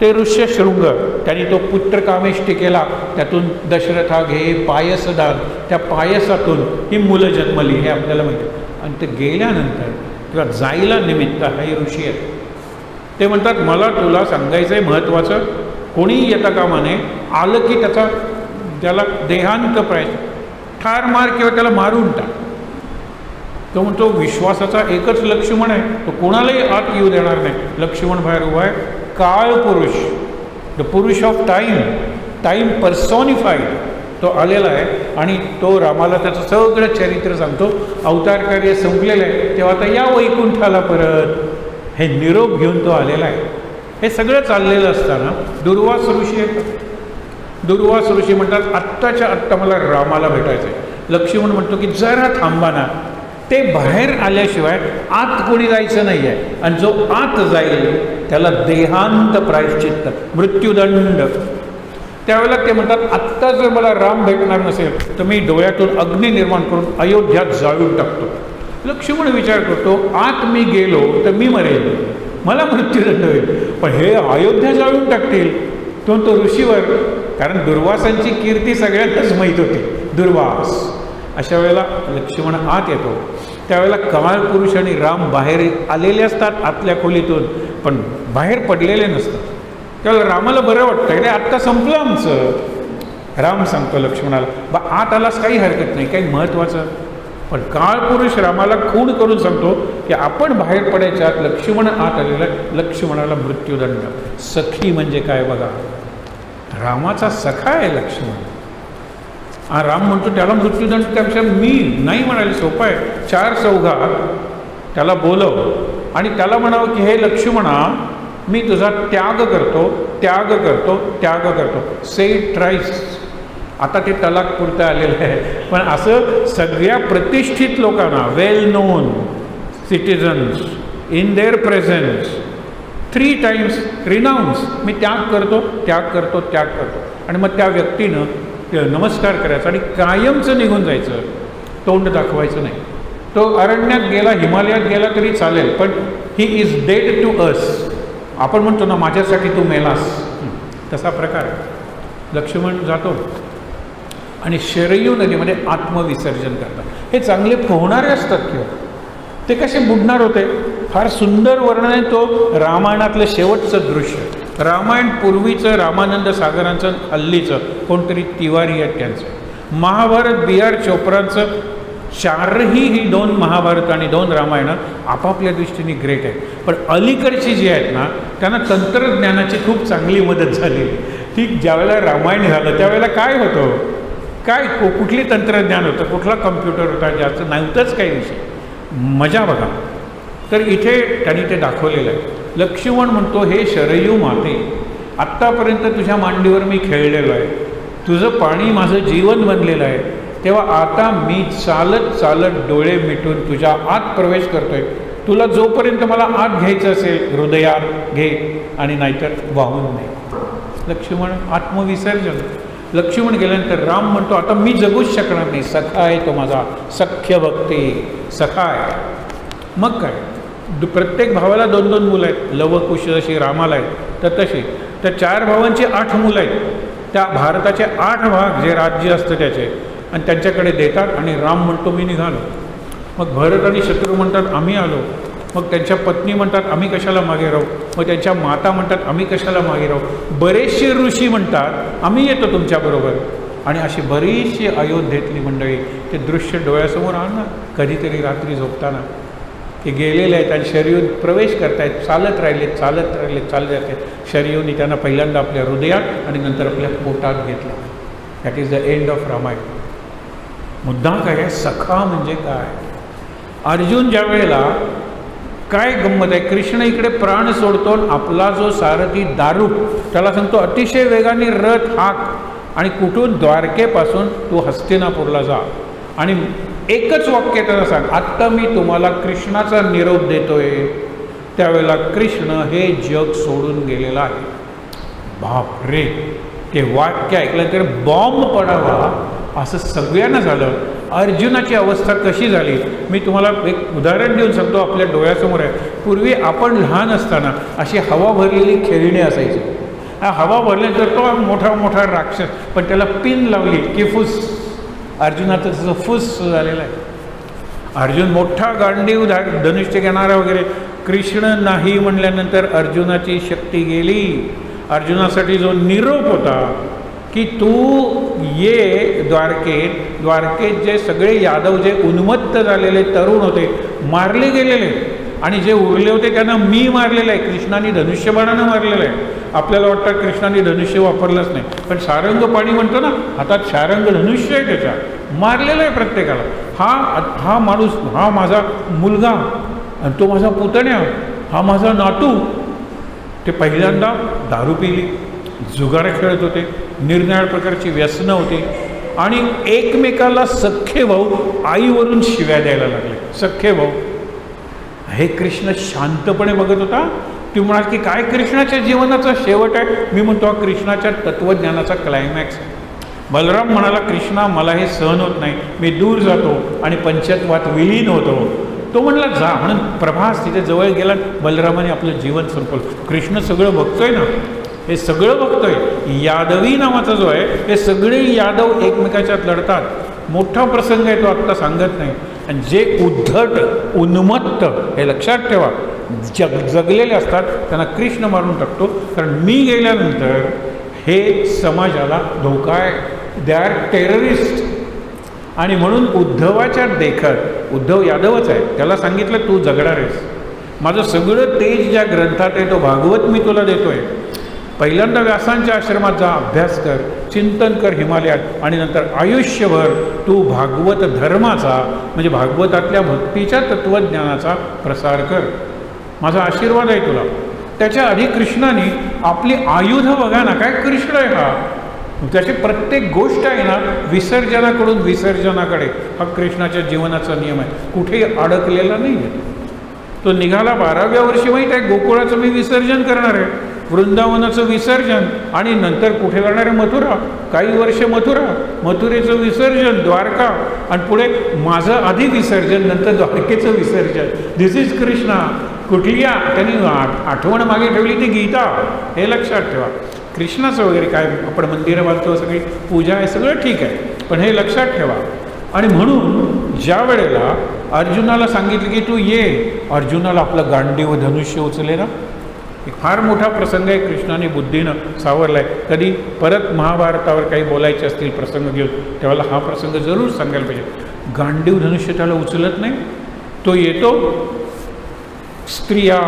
Speaker 1: ते ऋष्यशृंग, त्यांनी तो पुत्र कामेष्टी केला, त्यातून दशरथा घे पायसदान, त्या पायसातून ही मुलं जन्मली, हे आपल्याला माहिती आहे. आणि ते गेल्यानंतर किंवा जायला निमित्त हे ऋषी आहेत. ते म्हणतात मला तुला सांगायचं आहे महत्त्वाचं, कोणीही येता कामा नये. आलं की त्याला देहांत पाहिजे, ठार मार किंवा त्याला मारून टाक. तो म्हणतो विश्वासाचा एकच लक्ष्मण आहे, तो कोणालाही आत येऊ देणार नाही. लक्ष्मण बाहेर उभा आहे. काळ पुरुष, द पुरुष ऑफ टाईम, टाईम पर्सॉनिफाईड, तो आलेला आहे. आणि तो रामाला त्याचं सगळं चरित्र सांगतो. अवतार कार्य संपलेलं आहे, तेव्हा आता या वैकुंठाला परत, हे निरोप घेऊन तो आलेला आहे. हे सगळं चाललेलं असताना दुर्वास ऋषी येतात. दुर्वास ऋषी म्हणतात आत्ताच्या आत्ता मला रामाला भेटायचं आहे. लक्ष्मण म्हणतो की जरा थांबा ना, ते बाहेर आल्याशिवाय आत कोणी जायचं नाही आहे. आणि जो आत जाईल त्याला देहांत प्रायश्चित्त, मृत्यूदंड. त्यावेळेला ते म्हणतात आत्ता जर मला राम भेटणार नसेल तर मी डोळ्यातून अग्नी निर्माण करून अयोध्यात जाळून टाकतो. लक्ष्मण विचार करतो आत मी गेलो तर मी मरेल, मला मृत्यूदंड होईल, पण हे अयोध्या जाळून टाकतील. तो ऋषीवर, कारण दुर्वासांची कीर्ती सगळ्यांनाच माहीत होती, दुर्वास. अशा वेळेला लक्ष्मण आत येतो. त्यावेळेला काळ पुरुष आणि राम बाहेर आलेले असतात आतल्या खोलीतून, पण बाहेर पडलेले नसतात. त्यावेळेला रामाला बरं वाटतं, अरे आत्ता संपलं आमचं. राम सांगतो लक्ष्मणाला बा आत आलास काही हरकत नाही, काही महत्त्वाचं. पण काळ पुरुष रामाला खूण करून सांगतो की आपण बाहेर पडायच्या आत लक्ष्मण आत आलेला, लक्ष्मणाला मृत्यूदंड. सखी म्हणजे काय बघा, रामाचा सखा आहे लक्ष्मण. राम म्हणतो त्याला मृत्यूदंड, त्यापेक्षा मी नाही म्हणाले, सोपं आहे. 4 चौघात त्याला बोलव आणि त्याला म्हणावं की हे लक्ष्मणा, मी तुझा त्याग करतो, त्याग करतो, त्याग करतो. से ट्राईस. आता ते तलाक पुरतं आलेलं आहे, पण असं सगळ्या प्रतिष्ठित लोकांना, well known citizens in their presence 3 times renounce, मी त्याग करतो, त्याग करतो, त्याग करतो. आणि मग त्या व्यक्तीनं नमस्कार करायचा आणि कायमचं निघून जायचं, तोंड दाखवायचं नाही. तो अरण्यात गेला, हिमालयात गेला तरी चालेल, पण he is dead to us. आपण म्हणतो ना माझ्यासाठी तू मेलास, तसा प्रकार. लक्ष्मण जातो आणि शरयू नदीमध्ये आत्मविसर्जन करतात. हे चांगले पोहणारे असतात किंवा ते कसे बुडणार होते. फार सुंदर वर्णन आहे तो रामायणातलं शेवटचं दृश्य. रामायण पूर्वीचं रामानंद सागरांचं, हल्लीचं कोणतरी तिवारी आहेत त्यांचं. महाभारत बी आर चोप्रांचं. 4ही ही 2 महाभारत आणि 2 रामायणं आपापल्या दृष्टीने ग्रेट आहेत. पण अलीकडची जी आहेत ना, त्यांना तंत्रज्ञानाची खूप चांगली मदत झाली. की ज्यावेळेला रामायण झालं त्यावेळेला काय होतं, काय कुठली तंत्रज्ञान होतं, कुठला कम्प्युटर होता, ज्याचं नव्हतंच काही विषय. मजा बघा. तर इथे त्यांनी ते दाखवलेलं आहे. लक्ष्मण म्हणतो, हे शरयू माते, आत्तापर्यंत तुझ्या मांडीवर मी खेळलेलो आहे, तुझं पाणी माझं जीवन बनलेलं आहे, तेव्हा आता मी चालत चालत डोळे मिटून तुझ्या आत प्रवेश करतोय. तुला जोपर्यंत मला आत घ्यायचं असेल हृदयात घे, आणि नाहीतर वाहून नाही. लक्ष्मण आत्मविसर्जन. लक्ष्मण गेल्यानंतर राम म्हणतो, आता मी जगूच शकणार नाही, सखा आहे तो माझा, सख्य भक्ती सखा आहे. मग काय, प्रत्येक भावाला 2-2 मुलं आहेत. लव कुश जशी रामाला आहेत तर तशी त्या 4 भावांची 8 मुलं आहेत. त्या भारताचे 8 भाग जे राज्य असतं त्याचे, आणि त्यांच्याकडे देतात. आणि राम म्हणतो मी निघालो. मग भरत आणि शत्रू म्हणतात आम्ही आलो. मग त्यांच्या पत्नी म्हणतात आम्ही कशाला मागे राहू. मग त्यांच्या माता म्हणतात आम्ही कशाला मागे राहू. बरेचसे ऋषी म्हणतात आम्ही येतो तुमच्याबरोबर. आणि अशी बरीचशी अयोध्येतली मंडळी ते दृश्य डोळ्यासमोर आणणार. कधीतरी रात्री झोपताना ते गेलेले आहेत आणि शरयूत प्रवेश करतायत, चालत राहिलेत चालत राहिलेत चालत जात आहेत. शरयूने त्यांना पहिल्यांदा आपल्या हृदयात आणि नंतर आपल्या पोटात घेतलं. That is the end of Ramayana. मुद्दा काय आहे, सखा म्हणजे काय. अर्जुन ज्या वेळेला, काय गंमत आहे, कृष्ण इकडे प्राण सोडतो, आपला जो सारथी दारूक त्याला सांगतो अतिशय वेगाने रथ हाक, आणि कुठून द्वारकेपासून तू हस्तिनापूरला जा, आणि एकच वाक्य त्याला सांग, आत्ता मी तुम्हाला कृष्णाचा निरोप देतोय. त्यावेळेला कृष्ण हे जग सोडून गेलेलं आहे. बाप रे, ते वाक्य ऐकल्यानंतर बॉम्ब पडावा असं सगळ्यांना झालं. अर्जुनाची अवस्था कशी झाली मी तुम्हाला एक उदाहरण देऊन सांगतो, आपल्या डोळ्यासमोर आहे. पूर्वी आपण लहान असताना अशी हवा भरलेली खेळणी असायची. हवा भरल्यानंतर तो मोठा मोठा राक्षस, पण त्याला पिन लावली की फुस. अर्जुनाचं तसं फुस झालेलं आहे. अर्जुन मोठा गांडीव धनुष्य घेणारा वगैरे, कृष्ण नाही म्हणल्यानंतर अर्जुनाची शक्ती गेली. अर्जुनासाठी जो निरोप होता की तू ये द्वारकेत जे सगळे यादव जे उन्मत्त झालेले तरुण होते, मारले गेलेले, आणि जे उरले होते त्यांना मी मारलेलं आहे, कृष्णाने धनुष्यबाणानं मारलेलं आहे. आपल्याला वाटतं कृष्णाने धनुष्य वापरलंच नाही, पण सारंग पाणी म्हणतो ना, हातात सारंग धनुष्य आहे, त्याच्या मारलेलं आहे प्रत्येकाला. हा माणूस, हा माझा मुलगा, आणि तो माझा पुतण्या, हा माझा नातू. ते पहिल्यांदा दारू पिली, जुगार खेळत होते, निरनिराळ्या प्रकारची व्यसनं होती, आणि एकमेकाला सख्खे भाऊ आईवरून शिव्या द्यायला लागले. सख्खे भाऊ. हे कृष्ण शांतपणे बघत होता. ती म्हणाल की काय कृष्णाच्या जीवनाचा शेवट आहे. मी म्हणतो हा कृष्णाच्या तत्त्वज्ञानाचा क्लायमॅक्स आहे. बलराम म्हणाला कृष्णा मला हे सहन होत नाही, मी दूर जातो आणि पंचत्वात विलीन होतो. तो म्हणला जा, म्हणून प्रभास तिथे जवळ गेला. बलरामाने आपलं जीवन संपवलं. कृष्ण सगळं बघतोय ना, हे सगळं बघतोय. यादवी नावाचा जो आहे, हे सगळे यादव एकमेकाच्यात लढतात. मोठा प्रसंग आहे तो, आत्ता सांगत नाही. आणि जे उद्धट उन्मत्त, हे लक्षात ठेवा, जगलेले असतात त्यांना कृष्ण मारून टाकतो. कारण मी गेल्यानंतर हे समाजाला धोका आहे. They are terrorist. आणि म्हणून उद्धवाच्या देखत, उद्धव यादवच आहे, त्याला सांगितलं तू जगणार आहेस. माझं सगळं तेज ज्या ग्रंथात आहे तो भागवत मी तुला देतोय. पहिल्यांदा व्यासांच्या आश्रमात जा, अभ्यास कर, चिंतन कर हिमालयात, आणि नंतर आयुष्यभर तू भागवत धर्माचा, म्हणजे भागवतातल्या भक्तीच्या तत्त्वज्ञानाचा प्रसार कर. माझा आशीर्वाद आहे तुला. त्याच्या आधी कृष्णाने आपली आयुध बघा ना, काय कृष्ण आहे हा. त्याची प्रत्येक गोष्ट आहे ना, विसर्जनाकडून विसर्जनाकडे, हा कृष्णाच्या जीवनाचा नियम आहे. कुठेही अडकलेला नाही आहे. तो निघाला 12व्या वर्षी, माहीत आहे गोकुळाचं मी विसर्जन करणार आहे, वृंदावनाचं विसर्जन, आणि नंतर कुठे जाणार आहे मथुरा. काही वर्ष मथुरेचं विसर्जन, द्वारका, आणि पुढे माझं आधी विसर्जन, नंतर द्वारकेचं विसर्जन. दिस इज कृष्णा. कुठली त्यांनी आठवण मागे ठेवली ती गीता. हे लक्षात ठेवा. कृष्णाचं वगैरे काय आपण मंदिरं बांधतो, सगळी पूजा आहे, सगळं ठीक आहे, पण हे लक्षात ठेवा. आणि म्हणून ज्या वेळेला अर्जुनाला सांगितलं की तू ये, अर्जुनाला आपलं गांडीव धनुष्य उचले ना, एक फार मोठा प्रसंग आहे. कृष्णाने बुद्धीनं सावरला आहे. कधी परत महाभारतावर काही बोलायचे असतील प्रसंग घेऊन, त्यावेळेला हा प्रसंग जरूर सांगायला पाहिजे. गांडीव धनुष्य त्याला उचलत नाही. तो येतो, स्त्रिया,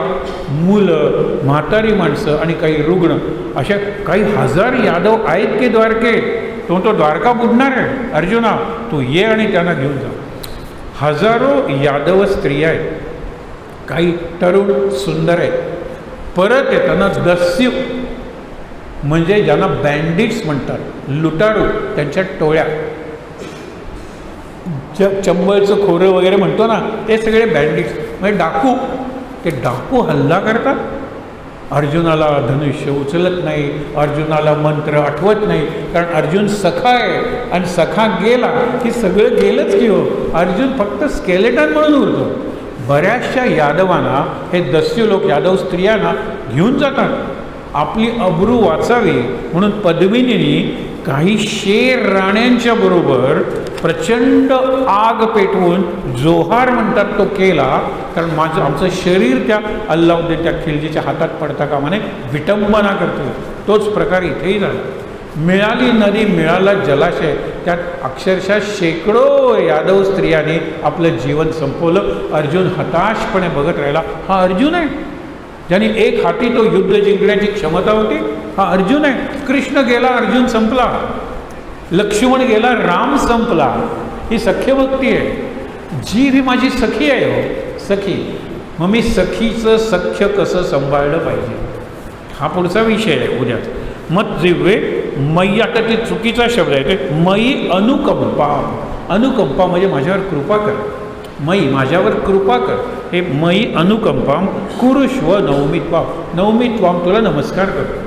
Speaker 1: मुलं, म्हातारी माणसं आणि काही रुग्ण अशा काही हजार यादव आहेत की द्वारकेत. तो द्वारका बुडणार आहे. अर्जुना तू ये आणि त्यांना घेऊन जा. हजारो यादव स्त्रिया आहेत, काही तरुण सुंदर आहेत. परत येताना दस्यू म्हणजे ज्यांना बँडिट्स म्हणतात, लुटारू, त्यांच्या टोळ्या, चंबलचं खोरं वगैरे म्हणतो ना, ते सगळे बँडिट्स म्हणजे डाकू. ते डाकू हल्ला करतात. अर्जुनाला धनुष्य उचलत नाही, अर्जुनाला मंत्र आठवत नाही, कारण अर्जुन सखा आहे आणि सखा गेला की सगळं गेलंच की हो. अर्जुन फक्त स्केलेटन म्हणून उरतो. बऱ्याचशा यादवांना हे दस्यू लोक, यादव स्त्रियांना घेऊन जातात. आपली अब्रू वाचावी म्हणून पद्मिनीने काही शेर राण्यांच्या बरोबर प्रचंड आग पेटवून जोहार म्हणतात तो केला, कारण आमचं शरीर त्या अल्लाउद्दीन त्या खिलजीच्या हातात पडता कामा नये, विटंबना करतो. तोच प्रकार इथेही झाला. मिळाली नदी, मिळाला जलाशय, त्यात अक्षरशः शेकडो यादव स्त्रियांनी आपलं जीवन संपवलं. अर्जुन हताशपणे बघत राहिला. हा अर्जुन आहे ज्याने एक हाती तो युद्ध जिंकण्याची क्षमता होती. हा अर्जुन आहे. कृष्ण गेला, अर्जुन संपला. लक्ष्मण गेला, राम संपला. ही सख्यभक्ती आहे. जीव ही माझी सखी आहे हो, सखी. मग मी सखीचं सख्य कसं सांभाळलं पाहिजे हा पुढचा विषय आहे उद्याच. मत जिव्हे मयी, आता ते चुकीचा शब्द आहे ते मयी अनुकंपा. अनुकंपा म्हणजे माझ्यावर कृपा कर. मयी माझ्यावर कृपा कर. हे मयी अनुकंपाम कुरुष्व नवमीत्वाम. नवमीत्वाम तुला नमस्कार करतो,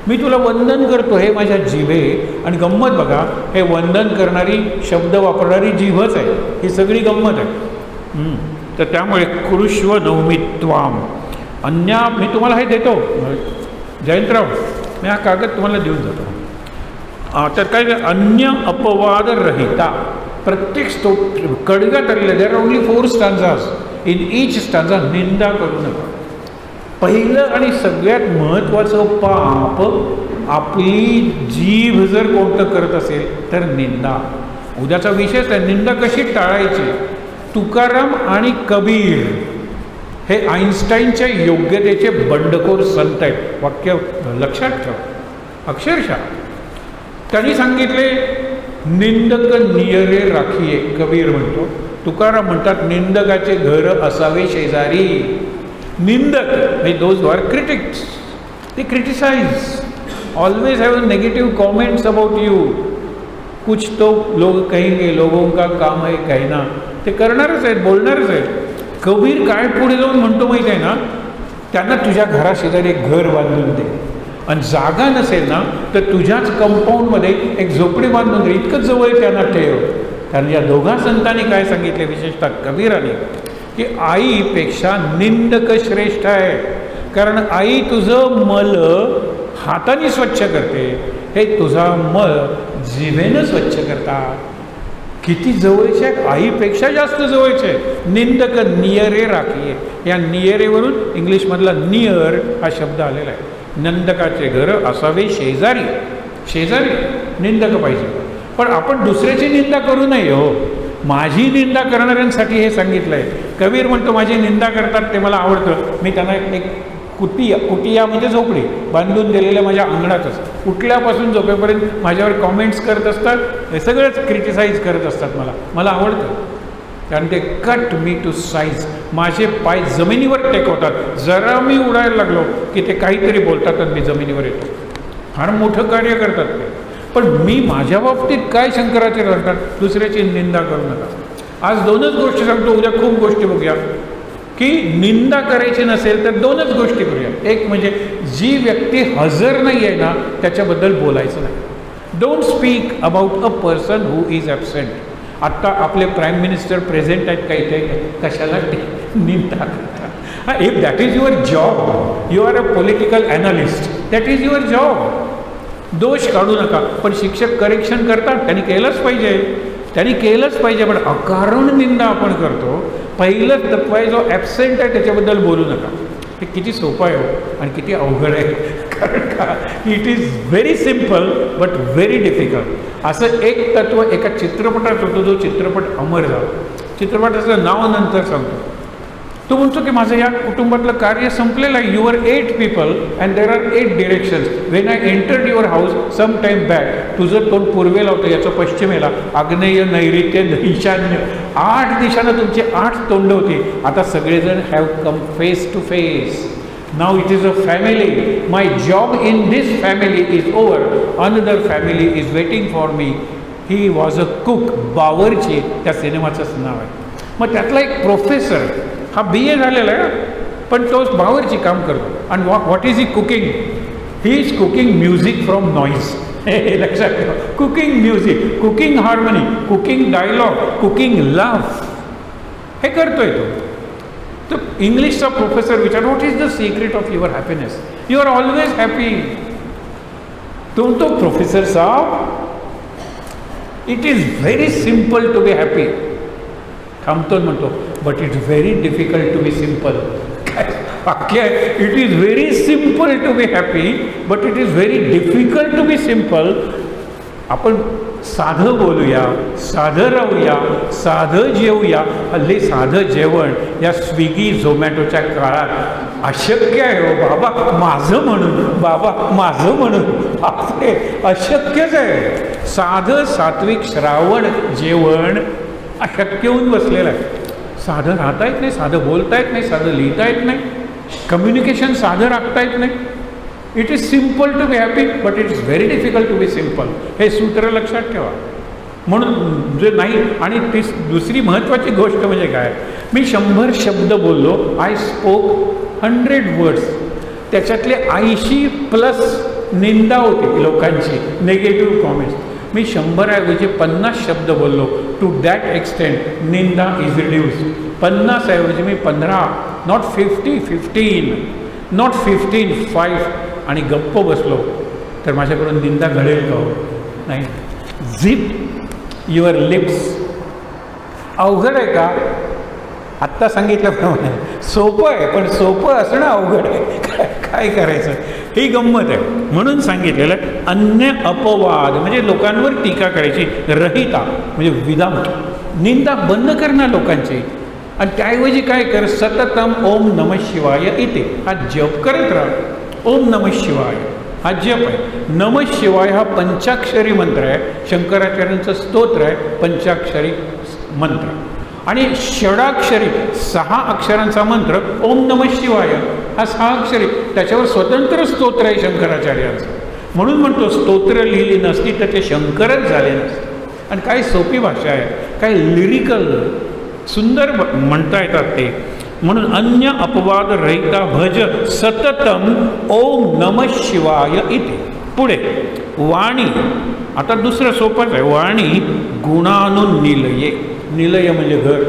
Speaker 1: मी तुला वंदन करतो हे माझ्या जिभे. आणि गंमत बघा, हे वंदन करणारी, शब्द वापरणारी जिभच आहे. ही सगळी गंमत आहे. तर त्यामुळे कुरुष्व नवमीत्वाम. अन्या मी तुम्हाला हे देतो जयंतराव, मी हा कागद तुम्हाला देऊन जातो. तर काय, अन्य अपवाद रहिता. प्रत्येक कडग्यात आलेलं, there are only 4 stanzas. In each stanza निंदा करू नका. पहिलं आणि सगळ्यात महत्त्वाचं पाप, आपली जीभ जर कोणतं करत असेल तर निंदा. उद्याचा विषयच आहे निंदा कशी टाळायची. तुकाराम आणि कबीर हे आईन्स्टाईनच्या योग्यतेचे बंडखोर संत आहेत. वाक्य लक्षात ठेव. अक्षरशः त्यांनी सांगितले, निंदक नियरे राखीये. कबीर म्हणतो, तुकाराम म्हणतात निंदकाचे घर असावे शेजारी. निंदक म्हणजे दोज हू आर क्रिटिक्स, ते criticise, always have negative comments about you. कुछ तो लोग कहेंगे, लोगों का काम है कहना. ते करणारच आहेत, बोलणारच आहेत. कबीर काय पुढे जाऊन म्हणतो माहीत आहे ना, त्यांना तुझ्या घराशेजारी एक घर बांधून दे, आणि जागा नसेल ना तर तुझ्याच कंपाऊंडमध्ये एक झोपडी बांधून दे. इतकं जवळ त्यांना ठेव. कारण या दोघा संतांनी काय सांगितले, विशेषतः कबीराने, की आईपेक्षा निंदक श्रेष्ठ आहे. कारण आई तुझं मल हाताने स्वच्छ करते, हे तुझा मल जिभेनं स्वच्छ करतात. किती जवळचे आहेत, आईपेक्षा जास्त जवळचे आहेत. निंदक नियरे राखीये. या नियरेवरून इंग्लिशमधला नियर हा शब्द आलेला आहे. नंदकाचे घर असावे शेजारी. शेजारी निंदक पाहिजे. पण आपण दुसऱ्याची निंदा करू नये हो. माझी निंदा करणाऱ्यांसाठी हे सांगितलं आहे. कबीर म्हणतो माझी निंदा करतात ते मला आवडतं, मी त्यांना एक कुटिया म्हणजे झोपडी बांधून दिलेल्या माझ्या अंगणातच उठल्यापासून झोपेपर्यंत माझ्यावर कॉमेंट्स करत असतात. हे सगळंच क्रिटिसाइज करत असतात. मला आवडतं, कारण ते कट मी टू साईज. माझे पाय जमिनीवर टेकवतात. जरा मी उडायला लागलो की ते काहीतरी बोलतात आणि मी जमिनीवर येतो. फार मोठं कार्य करतात ते. पण मी माझ्या बाबतीत काय शंकराचे करतात, दुसऱ्याची निंदा करू नका. आज 2च गोष्टी सांगतो, उद्या खूप गोष्टी बघूया. की निंदा करायची नसेल तर 2च गोष्टी करूया. एक म्हणजे जी व्यक्ती हजर नाही आहे ना त्याच्याबद्दल बोलायचं नाही. Don't speak about a person who is absent. आत्ता आपले प्राईम मिनिस्टर प्रेझेंट आहेत का इथे, कशाला निंदा करता. If that is your job, you are a political analyst, that is your job. दोष काढू नका. पण शिक्षक करेक्शन करतात, त्यांनी केलंच पाहिजे, त्यांनी केलंच पाहिजे. पण अकारण निंदा आपण करतो. पहिलं तत्व आहे, जो ॲबसेंट आहे त्याच्याबद्दल बोलू नका. हे किती सोपं आहे हो आणि किती अवघड आहे. कारण का, it is very simple but very difficult. असं एक तत्व एका चित्रपटात होतं, जो चित्रपट अमर झाला. चित्रपटाचं नाव नंतर सांगतो. तो म्हणतो की माझं या कुटुंबातलं कार्य संपलेलं आहे. Your 8 people and there are 8 directions. When I entered your house some time back, तुझं तोंड पूर्वेला होतं, याचं पश्चिमेला, आग्नेय, नैऋत्य, ईशान्य, 8 दिशांना तुमचे 8 तोंड होते. आता सगळेजण have come face to face. Now it is a family. My job in this family is over. Another family is waiting for me. He was a cook. Bawarchi त्या सिनेमाचंच नाव आहे. मग त्यातला एक प्रोफेसर, हा BA झालेला आहे, पण तो बावरची काम करतो. आणि what is he cooking? He is cooking music from noise. हे लक्षात ठेवा. Cooking music, cooking harmony, cooking dialogue, cooking love, हे करतोय तो. तर इंग्लिशचा प्रोफेसर विचार, what is the secret of your happiness? You are always happy. तो प्रोफेसर साहब, it is very simple to be happy. थांबतो म्हणतो, but it's very difficult to be simple. वाक्य आहे, it is very simple to be happy, but it is very difficult to be simple. आपण साधं बोलूया, साधं राहूया, साधं जेवूया. हल्ली साधं जेवण या स्विगी झोमॅटोच्या काळात अशक्य आहे. हो बाबा माझं म्हणून, बाबा माझं म्हणून, आपले अशक्यच आहे. साधं सात्विक श्रावण जेवण अशक्य होऊन बसलेलं आहे. साधं राहता येत नाही, साधं बोलता येत नाही, साधं लिहिता येत नाही, कम्युनिकेशन साधं राखता येत नाही. It is simple to be happy, but it is very difficult to be simple. हे सूत्र लक्षात ठेवा. म्हणून जे नाही. आणि ती दुसरी महत्त्वाची गोष्ट म्हणजे काय, मी 100 शब्द बोललो, आय स्पोक 100 words. त्याच्यातले 80+ निंदा होती लोकांची, निगेटिव्ह कॉमेंट्स. मी 100 ऐवजी 50 शब्द बोललो. टू दॅट एक्सटेंट निंदा इज रिड्यूस. 50 ऐवजी मी 15, नॉट 50, 15, नॉट 15, 5 आणि गप्प बसलो तर माझ्याकडून निंदा घडेल का? नाही. Zip your lips. अवघड आहे का? आत्ता सांगितल्याप्रमाणे सोपं आहे, पण सोपं असणं अवघड आहे. काय करायचं, ही गंमत आहे. म्हणून सांगितलेलं अन्य अपवाद म्हणजे लोकांवर टीका करायची. रहिता म्हणजे विदाउट. निंदा बंद करणं लोकांची. आणि त्याऐवजी काय कर, सततम ओम नमः शिवाय इथे हा जप करत राहा. ओम नमः शिवाय हा जप आहे. नमः शिवाय हा पंचाक्षरी मंत्र आहे. शंकराचार्यांचं स्तोत्र आहे, पंचाक्षरी मंत्र. आणि षडाक्षरी 6 अक्षरांचा मंत्र ओम नमः शिवाय हा 6 अक्षरी. त्याच्यावर स्वतंत्र स्तोत्र आहे शंकराचार्यांचं. म्हणून म्हणतो स्तोत्र लिहिली नसती तर ते शंकरच झाले नसते. आणि काय सोपी भाषा आहे, काय लिरिकल सुंदर म्हणता येतात ते. म्हणून अन्य अपवाद रहिता भज सततम ओम नमः शिवाय इथे. पुढे वाणी. आता दुसरं सोपंच आहे. वाणी गुणानुनिलये. निलय म्हणजे घर.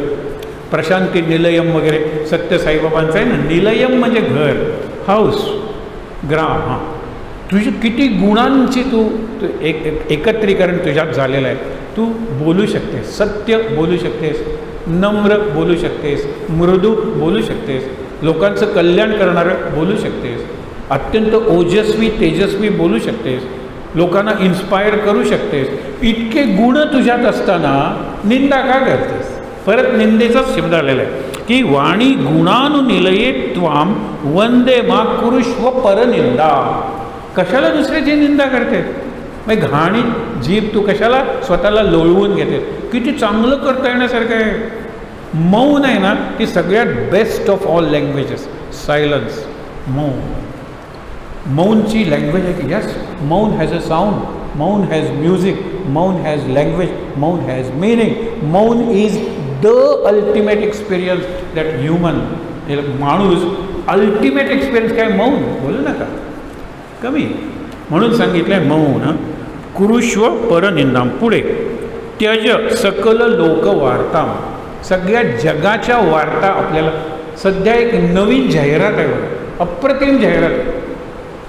Speaker 1: प्रशांती निलयम वगैरे सत्य साईबाबांचं आहे ना. निलयम म्हणजे घर, हाऊस, ग्राम. हां, तुझी किती गुणांची तू एकत्रीकरण तुझ्यात झालेलं आहे. तू बोलू शकतेस, सत्य बोलू शकतेस, नम्र बोलू शकतेस, मृदू बोलू शकतेस, लोकांचं कल्याण करणारं बोलू शकतेस, अत्यंत ओजस्वी तेजस्वी बोलू शकतेस, लोकांना इन्स्पायर करू शकतेस. इतके गुण तुझ्यात असताना निंदा का करतेस? परत निंदेचाच शब्द आलेला आहे की वाणी गुणानुनिलये त्वाम वंदे मा कुरुष्व परनिंदा. कशाला दुसऱ्याची निंदा करते? मग घाणी जीभ तू कशाला स्वतःला लोळवून घेते? किती चांगलं करता येण्यासारखं आहे. मौन आहे ना, ती सगळ्यात best of all languages. Silence, मौन. मौनची लँग्वेज आहे की यस, मौन हॅज अ साऊंड, मौन हॅज म्युझिक, मौन हॅज लँग्वेज, मौन हॅज मिनिंग. मौन is the ultimate experience that human. माणूस अल्टिमेट एक्सपिरियन्स काय? मौन. बोलू नका कमी. म्हणून सांगितलं आहे मौन. कुरुष्व परनिंदाम. पुढे त्यज सकल लोक वार्ताम. सगळ्या जगाच्या वार्ता आपल्याला. सध्या एक नवीन जाहिरात आहे बघा, अप्रतिम जाहिरात.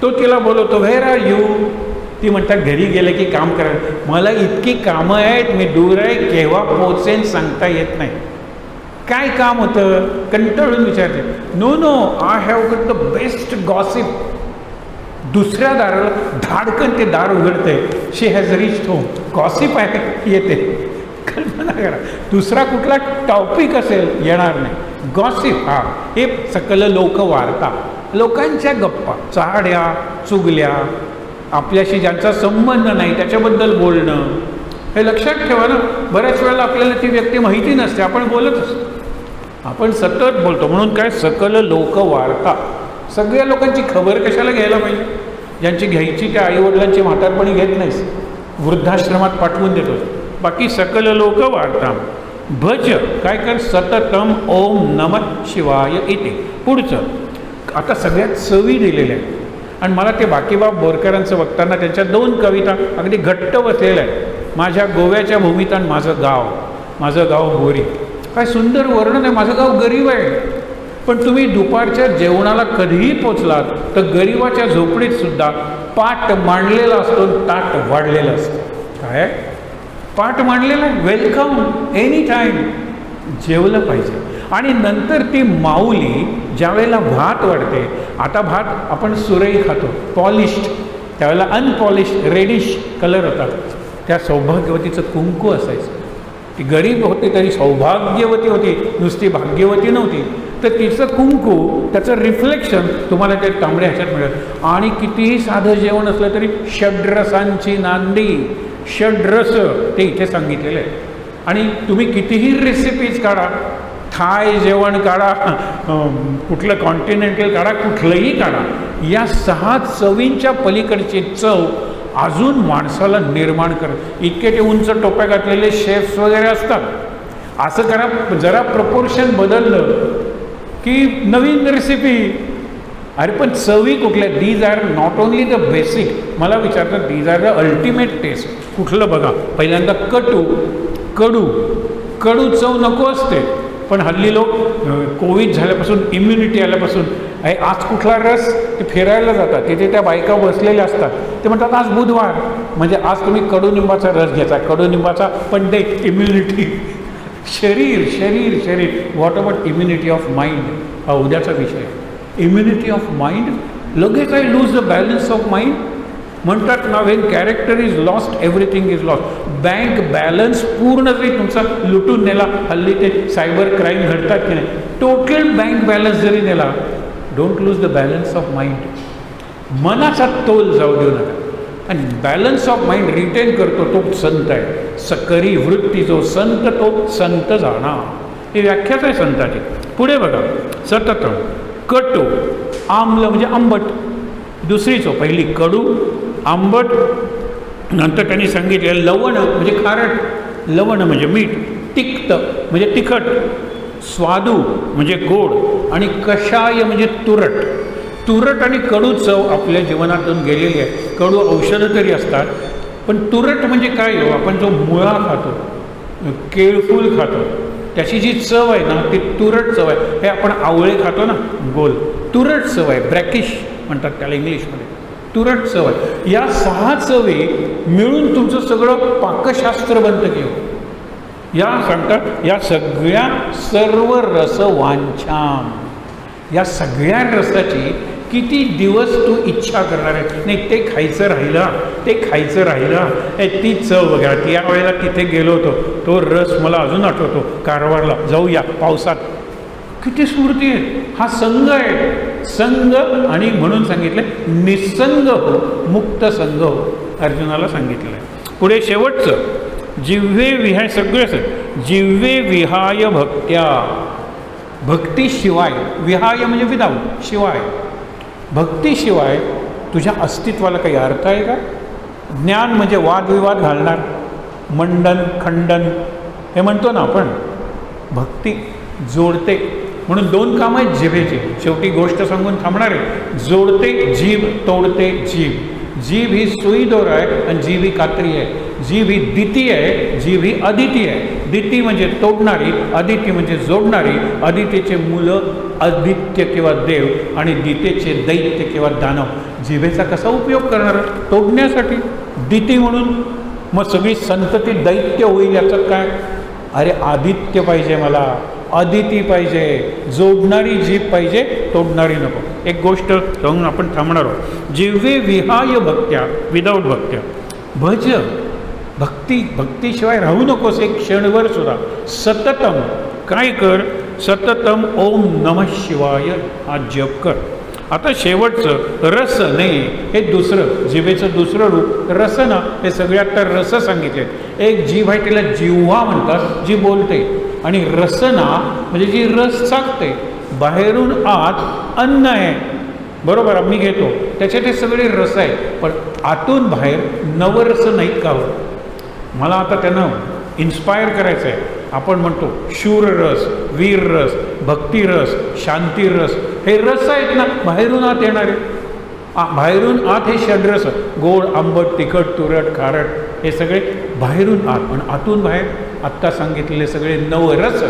Speaker 1: तो तिला बोलवतो, व्हेअर आर यू? ती म्हणतात घरी गेलं की काम करा. मला इतकी कामं आहेत, मी दूर आहे, केव्हा पोचेन सांगता येत नाही. काय काम होतं? कंटाळून विचारते. No no, I have got the best gossip. दुसऱ्या दाराला धाडकन ते दार उघडते. She has reached home. Gossip आहे, येते. कल्पना करा, दुसरा कुठला टॉपिक असेल येणार नाही. गॉसिप, हा, हे सकल लोकवार्ता, लोकांच्या गप्पा, चाड्या चुगल्या, आपल्याशी ज्यांचा संबंध नाही त्याच्याबद्दल बोलणं. हे लक्षात ठेवा ना. बऱ्याच वेळेला आपल्याला ती व्यक्ती माहिती नसते, आपण बोलत असतो, आपण सतत बोलतो. म्हणून काय, सकल लोकवार्ता. सगळ्या लोकांची खबर कशाला घ्यायला पाहिजे? ज्यांची घ्यायची त्या आईवडिलांची म्हातारपणी घेत नाहीस, वृद्धाश्रमात पाठवून देतो. बाकी सकल लोकवार्ता. भज, काय कर, सततम ओम नमः शिवाय इथे. पुढचं आता सगळ्यात चवी दिलेल्या आहेत. आणि मला ते बाकीबाब बोरकरांचं बघताना त्यांच्या 2 कविता अगदी घट्ट बसलेल्या आहेत. माझ्या गोव्याच्या भूमीत आणि माझं गाव बोरी. काय सुंदर वर्णन आहे. माझं गाव गरीब आहे, पण तुम्ही दुपारच्या जेवणाला कधीही पोचलात तर गरिबाच्या झोपडीत सुद्धा पाट मांडलेला असतो, ताट वाढलेलं असतं. काय पाट मांडलेला आहे, वेलकम एनी टाईम, जेवलं पाहिजे. आणि नंतर ती माऊली ज्यावेळेला भात वाढते, आता भात आपण सुरई खातो पॉलिश्ड, त्यावेळेला अनपॉलिश्ड रेडिश कलर होता. त्या सौभाग्यवतीचं कुंकू असायचं. ती गरीब होती तरी सौभाग्यवती होती, नुसती भाग्यवती नव्हती. तर तिचं कुंकू, त्याचं रिफ्लेक्शन तुम्हाला ते तांबड्या ह्याच्यात मिळेल. आणि कितीही साधं जेवण असलं तरी षड्रसांची नांदी, षड्रस ते इथे सांगितलेलं आहे. आणि तुम्ही कितीही रेसिपीज काढा, थाय जेवण काढा, कुठलं कॉन्टिनेंटल काढा, कुठलंही काढा, या 6 चवींच्या पलीकडची चव अजून माणसाला निर्माण करत. इतके ते उंच टोप्या घातलेले शेफ्स वगैरे असतात. असं करा, जरा प्रपोर्शन बदललं की नवीन रेसिपी. अरे पण चवी कुठल्या? These are not only the basic. मला विचारतात these are the ultimate test. कुठलं बघा, पहिल्यांदा कडू चव नको असते, पण हल्ली लोक कोविड झाल्यापासून, इम्युनिटी आल्यापासून, आज कुठला रस, ते फिरायला जातात, तिथे त्या बायका बसलेल्या असतात, ते म्हणतात आज बुधवार म्हणजे आज तुम्ही कडुनिंबाचा रस घ्यायचा. कडुनिंबाचा पण ते इम्युनिटी, शरीर what about immunity of mind, हा उद्याचा विषय. इम्युनिटी ऑफ माइंड, लगेच I lose the balance of mind. म्हणतात ना, Wien character is lost everything is lost. Bank balance पूर्णपणे तुमचा लुटून नेला. हल्ली ते सायबर क्राईम घडतात की नाही, टोटल बँक बॅलन्स जरी नेला, don't lose the balance of mind. मनाचा तोल जाऊ देऊ नका. आणि बॅलन्स ऑफ माइंड रिटेन करतो तो संत आहे. सकरी वृत्ती जो संत, तो संत जाणा. ही व्याख्याच आहे संताची. पुढे बघा, सतत कटू, आम्ल म्हणजे आंबट, दुसरी चव. पहिली कडू, आंबट, नंतर त्यांनी सांगितले लवण म्हणजे खारट, लवण म्हणजे मीठ, तिक्त म्हणजे तिखट, स्वादू म्हणजे गोड, आणि कषाय म्हणजे तुरट आणि कडू चव आपल्या जीवनातून गेलेली आहे. कडू औषधं तरी असतात, पण तुरट म्हणजे काय हो? आपण जो मुळा खातो, केळफूल खातो, त्याची जी चव आहे ना, ती तुरट चव आहे. हे आपण आवळे खातो ना, गोल, तुरट चव आहे. ब्रॅकिश म्हणतात त्याला इंग्लिशमध्ये, तुरट चव आहे. या 6 चवी मिळून तुमचं सगळं पाकशास्त्र बनतं की हो. या सांगतात, या सगळ्या सर्व रसवांछाम, या सगळ्या रसाची किती दिवस तू इच्छा करणार आहे. नाही ते खायचं राहिलं, ती चव वगैरे. या वेळेला तिथे गेलो होतो, तो रस मला अजून आठवतो, कारवारला जाऊया पावसात, किती स्मृती आहे. हा संघ आहे, संघ. आणि म्हणून सांगितलं निसंग हो, मुक्त संघ हो, अर्जुनाला सांगितलं आहे. पुढे शेवटचं, जिव्हे विहाय, सगळं जिव्हे विहाय भक्त्या, भक्तीशिवाय, विहाय म्हणजे विदाऊट, शिवाय, भक्तीशिवाय तुझ्या अस्तित्वाला काही अर्थ आहे का? ज्ञान म्हणजे वादविवाद घालणार, मंडन खंडन हे म्हणतो ना आपण. भक्ती जोडते, म्हणून 2 कामं आहेत जिभेची. शेवटी गोष्ट सांगून थांबणार आहे. जोडते जीभ, तोडते जीभ. जीभ ही सुई दोरा आहे आणि जीभ ही कात्री आहे. जीभ ही दिती आहे, जीभ ही अदिती आहे. दिती म्हणजे तोडणारी, अदिती म्हणजे जोडणारी. अदितीचे मुलं आदित्य किंवा देव आणि दितेचे दैत्य किंवा दानव. जिभेचा कसा उपयोग करणार? तोडण्यासाठी. दिती म्हणून मग सगळी संतती दैत्य होईल याचं काय? अरे आदित्य पाहिजे मला, अदिती पाहिजे, जोडणारी जीभ पाहिजे, तोडणारी नको. एक गोष्ट सांगून आपण थांबणार आहोत. जिव्हे विहाय भक्त्या, विदाऊट भक्त्या. भज, भक्तीशिवाय राहू नकोस एक क्षणभर सुद्धा. सततम, काय कर, सततम ओम नमः शिवाय हा जप कर. आता शेवटचं रसने, हे दुसरं जिभेचं दुसरं रूप रसना. हे सगळ्यात तर रस सांगितले. एक जीभ आहे तिला जिव्हा म्हणतात, जी बोलते, आणि रसना म्हणजे जी रस चाकते. बाहेरून आत अन्न आहे, बरोबर, आम्ही घेतो, त्याच्यात हे सगळे रस आहे, पण आतून बाहेर नवरस नाहीत का? मला आता त्यांना इन्स्पायर करायचं आहे. आपण म्हणतो शूररस, वीररस, भक्तिरस, शांतिरस, हे रस आहेत ना बाहेरून आत येणारे. बाहेरून आत हे षड्रस, गोड, आंबट, तिखट, तुरट, खारट, हे सगळे बाहेरून आत, पण आतून बाहेर आत्ता सांगितलेले सगळे नवरस.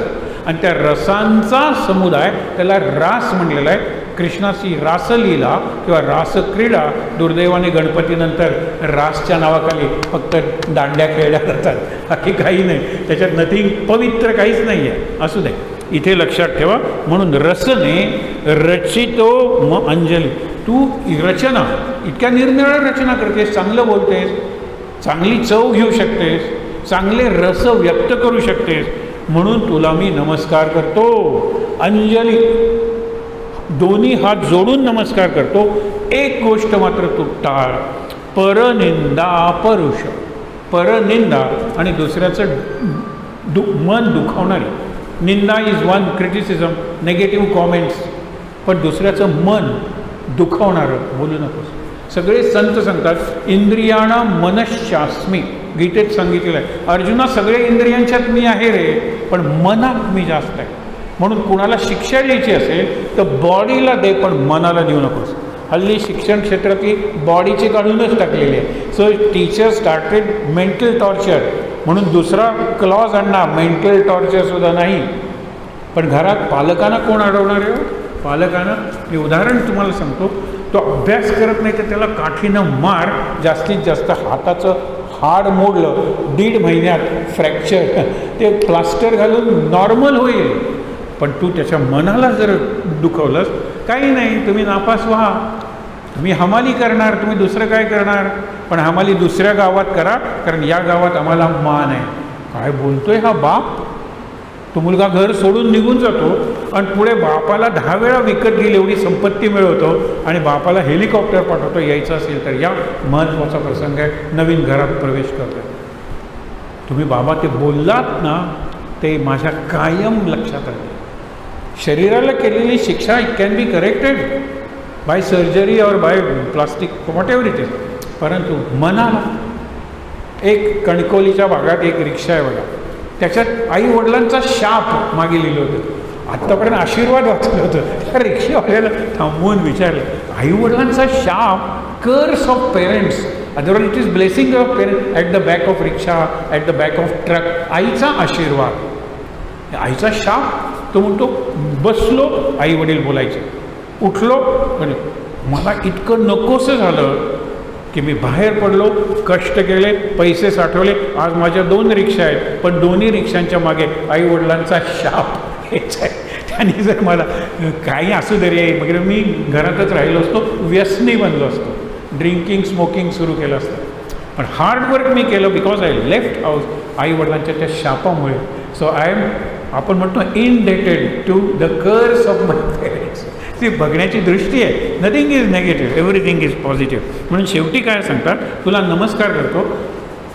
Speaker 1: आणि त्या रसांचा समुदाय त्याला रास म्हणलेला आहे. कृष्णाची रासलीला किंवा रासक्रीडा, दुर्दैवाने गणपतीनंतर रासच्या नावाखाली फक्त दांड्या खेळल्या जातात, बाकी काही नाही, त्याच्यात नथिंग पवित्र काहीच नाही आहे. असू दे, इथे लक्षात ठेवा. म्हणून रसने रचितो म अंजली. तू रचना, इतक्या निरनिराळ्या रचना करतेस, चांगलं बोलतेस, चांगली चव घेऊ शकतेस, चांगले रस व्यक्त करू शकतेस, म्हणून तुला मी नमस्कार करतो. अंजली, दोन्ही हात जोडून नमस्कार करतो. एक गोष्ट मात्र तू टाळ, परनिंदा परुष. परनिंदा आणि दुसऱ्याचं मन दुखावणारी. निंदा is one, criticism, negative comments, पण दुसऱ्याचं मन दुखावणारं बोलू नकोस. सगळे संत सांगतात इंद्रियाणा मनशास्मी, गीतेत सांगितलेलं आहे. अर्जुना, सगळे इंद्रियांच्यात मी आहे रे, पण मनात मी जास्त आहे. म्हणून कुणाला शिक्षा द्यायची असेल तर बॉडीला दे, पण मनाला देऊ नकोस. हल्ली शिक्षण क्षेत्रातली बॉडीची काढूनच टाकलेली आहे. So teacher started mental torture, म्हणून दुसरा क्लॉज आणला, मेंटल टॉर्चरसुद्धा नाही. पण घरात पालकांना कोण अडवणार आहे? पालकांना. मी उदाहरण तुम्हाला सांगतो. तो अभ्यास करत नाही तर त्याला काठीनं मार. जास्तीत जास्त हाताचं हाड मोडलं, 1.5 महिन्यात फ्रॅक्चर, ते प्लास्टर घालून नॉर्मल होईल. पण तू त्याच्या मनाला जर दुखवलंस, काही नाही, तुम्ही नापास व्हा, तुम्ही हमाली करणार, तुम्ही दुसरं काय करणार, पण हमाली दुसऱ्या गावात करा, कारण या गावात आम्हाला मान आहे. काय बोलतोय हा बाप? तो मुलगा घर सोडून निघून जातो आणि पुढे बापाला 10 वेळा विकत घेईल एवढी संपत्ती मिळवतो आणि बापाला हेलिकॉप्टर पाठवतो, यायचं असेल तर या. महत्त्वाचा प्रसंग आहे, नवीन घरात प्रवेश करतो. तुम्ही बाबा ते बोललात ना, ते माझ्या कायम लक्षात राहील. शरीराला केलेली शिक्षा it can be corrected by surgery और by plastic, whatever it is, परंतु मनाला. एक कणकोलीच्या भागात एक रिक्षा आहे बघा, त्याच्यात आई वडिलांचा शाप मागे लिहिलं होतं. आत्तापर्यंत आशीर्वाद वाचलं होतं. त्या रिक्षावाल्याला थांबवून विचारलं, आई वडिलांचा शाप, कर्स of parents, otherwise it is blessing of parents. At the back of rickshaw, at the back of truck, आईचा आशीर्वाद, आईचा शाप. तो म्हणतो बसलो, आई वडील बोलायचे, उठलो, मला इतकं नकोसं झालं की मी बाहेर पडलो, कष्ट केले, पैसे साठवले, आज माझ्या 2 रिक्षा आहेत, पण दोन्ही रिक्षांच्या मागे आई वडिलांचा शाप हेच आहे. त्यांनी जर मला काही असू दे रे वगैरे, मी घरातच राहिलो असतो, व्यसनी बनलो असतो, ड्रिंकिंग स्मोकिंग सुरू केलं असतं. पण हार्डवर्क मी केलं, बिकॉज आय लेफ्ट हाऊस, आई वडिलांच्या त्या शापामुळे. सो आय एम, आपण म्हणतो, indebted to the curse of my parents. ती बघण्याची दृष्टी आहे. Nothing is negative, everything is positive. म्हणून शेवटी काय सांगतात, तुला नमस्कार करतो,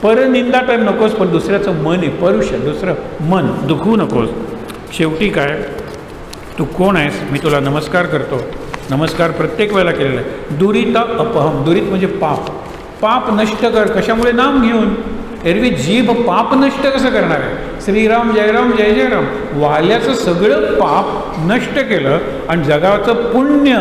Speaker 1: परनिंदा तर नकोस, पण दुसऱ्याचं मन आहे, परुष, दुसरं मन दुखवू नकोस. शेवटी काय, तू कोण आहेस, मी तुला नमस्कार करतो. नमस्कार प्रत्येक वेळेला केलेला आहे. दुरिता अपहम, दुरित म्हणजे पाप, पाप नष्ट कर. कशामुळे? नाम घेऊन. एरवी जीभ पाप नष्ट कसं करणार आहे? श्रीराम जयराम जय जयराम, वाल्याचं सगळं पाप नष्ट केलं आणि जगाचं पुण्य